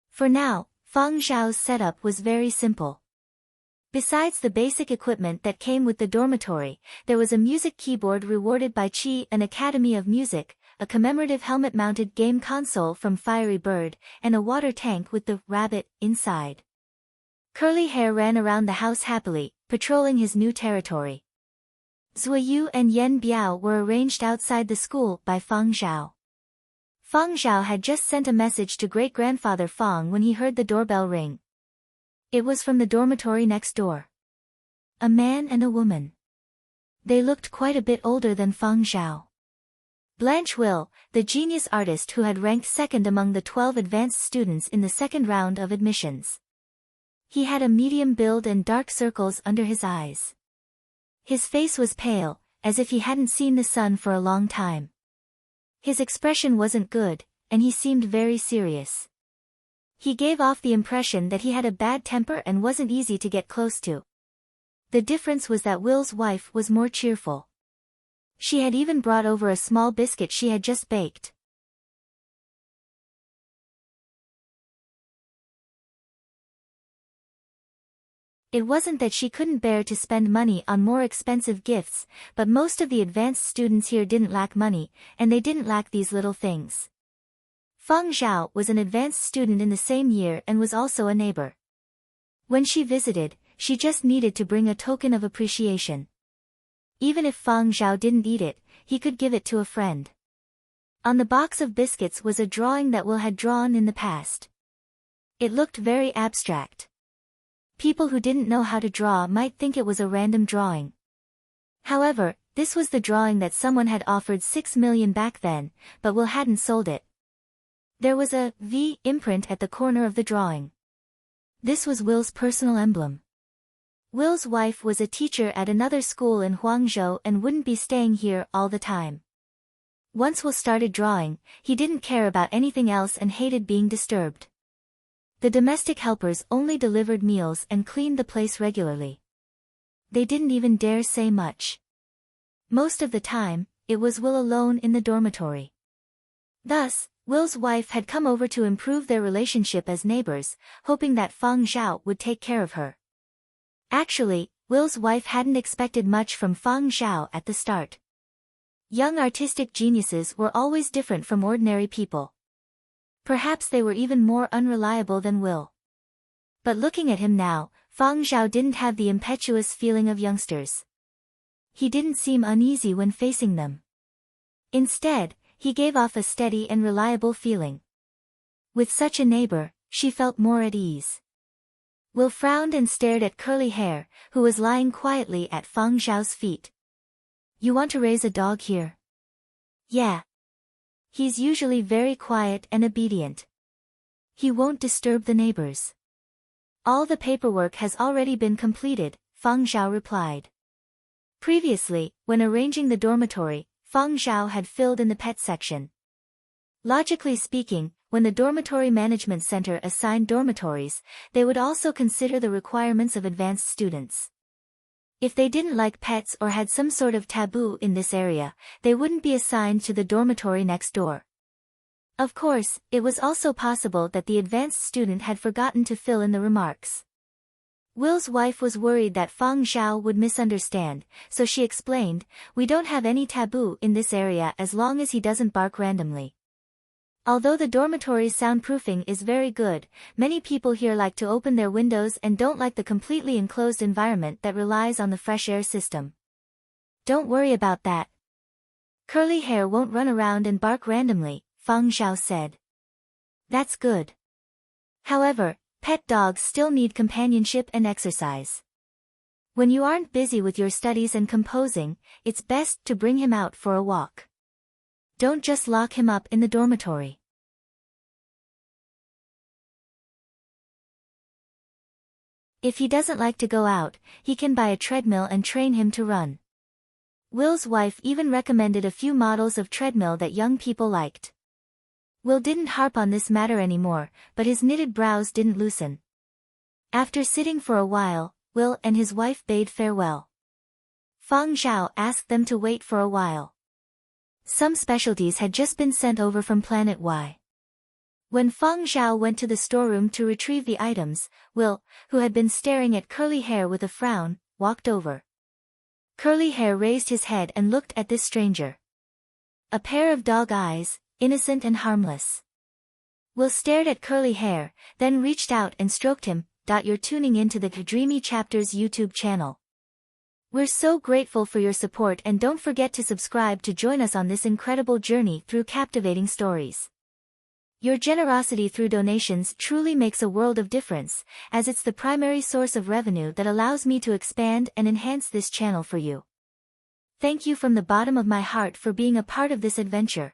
For now, Feng Zhao's setup was very simple. Besides the basic equipment that came with the dormitory, there was a music keyboard rewarded by Qi, an academy of music, a commemorative helmet-mounted game console from Fiery Bird, and a water tank with the rabbit inside. Curly Hair ran around the house happily, patrolling his new territory. Zuoyu and Yen Biao were arranged outside the school by Feng Zhao. Feng Zhao had just sent a message to great-grandfather Feng when he heard the doorbell ring. It was from the dormitory next door. A man and a woman. They looked quite a bit older than Feng Zhao. Blanche Will, the genius artist who had ranked second among the 12 advanced students in the second round of admissions. He had a medium build and dark circles under his eyes. His face was pale, as if he hadn't seen the sun for a long time. His expression wasn't good, and he seemed very serious. He gave off the impression that he had a bad temper and wasn't easy to get close to. The difference was that Will's wife was more cheerful. She had even brought over a small biscuit she had just baked. It wasn't that she couldn't bear to spend money on more expensive gifts, but most of the advanced students here didn't lack money, and they didn't lack these little things. Feng Zhao was an advanced student in the same year and was also a neighbor. When she visited, she just needed to bring a token of appreciation. Even if Feng Zhao didn't eat it, he could give it to a friend. On the box of biscuits was a drawing that Will had drawn in the past. It looked very abstract. People who didn't know how to draw might think it was a random drawing. However, this was the drawing that someone had offered 6 million back then, but Will hadn't sold it. There was a V imprint at the corner of the drawing. This was Will's personal emblem. Will's wife was a teacher at another school in Huangzhou and wouldn't be staying here all the time. Once Will started drawing, he didn't care about anything else and hated being disturbed. The domestic helpers only delivered meals and cleaned the place regularly. They didn't even dare say much. Most of the time, it was Will alone in the dormitory. Thus, Will's wife had come over to improve their relationship as neighbors, hoping that Feng Zhao would take care of her. Actually, Will's wife hadn't expected much from Feng Zhao at the start. Young artistic geniuses were always different from ordinary people. Perhaps they were even more unreliable than Will. But looking at him now, Feng Zhao didn't have the impetuous feeling of youngsters. He didn't seem uneasy when facing them. Instead, he gave off a steady and reliable feeling. With such a neighbor, she felt more at ease. Will frowned and stared at Curly Hair, who was lying quietly at Feng Zhao's feet. "You want to raise a dog here?" "Yeah. He's usually very quiet and obedient. He won't disturb the neighbors." "All the paperwork has already been completed," Feng Zhao replied. Previously, when arranging the dormitory, Feng Zhao had filled in the pet section. Logically speaking, when the dormitory management center assigned dormitories, they would also consider the requirements of advanced students. If they didn't like pets or had some sort of taboo in this area, they wouldn't be assigned to the dormitory next door. Of course, it was also possible that the advanced student had forgotten to fill in the remarks. Will's wife was worried that Feng Zhao would misunderstand, so she explained, "We don't have any taboo in this area as long as he doesn't bark randomly." Although the dormitory's soundproofing is very good, many people here like to open their windows and don't like the completely enclosed environment that relies on the fresh air system. "Don't worry about that. Curly Hair won't run around and bark randomly," Feng Zhao said. "That's good. However, pet dogs still need companionship and exercise. When you aren't busy with your studies and composing, it's best to bring him out for a walk. Don't just lock him up in the dormitory." If he doesn't like to go out, he can buy a treadmill and train him to run. Will's wife even recommended a few models of treadmill that young people liked. Will didn't harp on this matter anymore, but his knitted brows didn't loosen. After sitting for a while, Will and his wife bade farewell. Feng Zhao asked them to wait for a while. Some specialties had just been sent over from Planet Y. When Feng Zhao went to the storeroom to retrieve the items, Will, who had been staring at Curly Hair with a frown, walked over. Curly Hair raised his head and looked at this stranger. A pair of dog eyes, innocent and harmless. Will stared at curly hair, then reached out and stroked him. You're tuning into the Dreamy Chapters YouTube channel. We're so grateful for your support, and don't forget to subscribe to join us on this incredible journey through captivating stories. Your generosity through donations truly makes a world of difference, as it's the primary source of revenue that allows me to expand and enhance this channel for you. Thank you from the bottom of my heart for being a part of this adventure.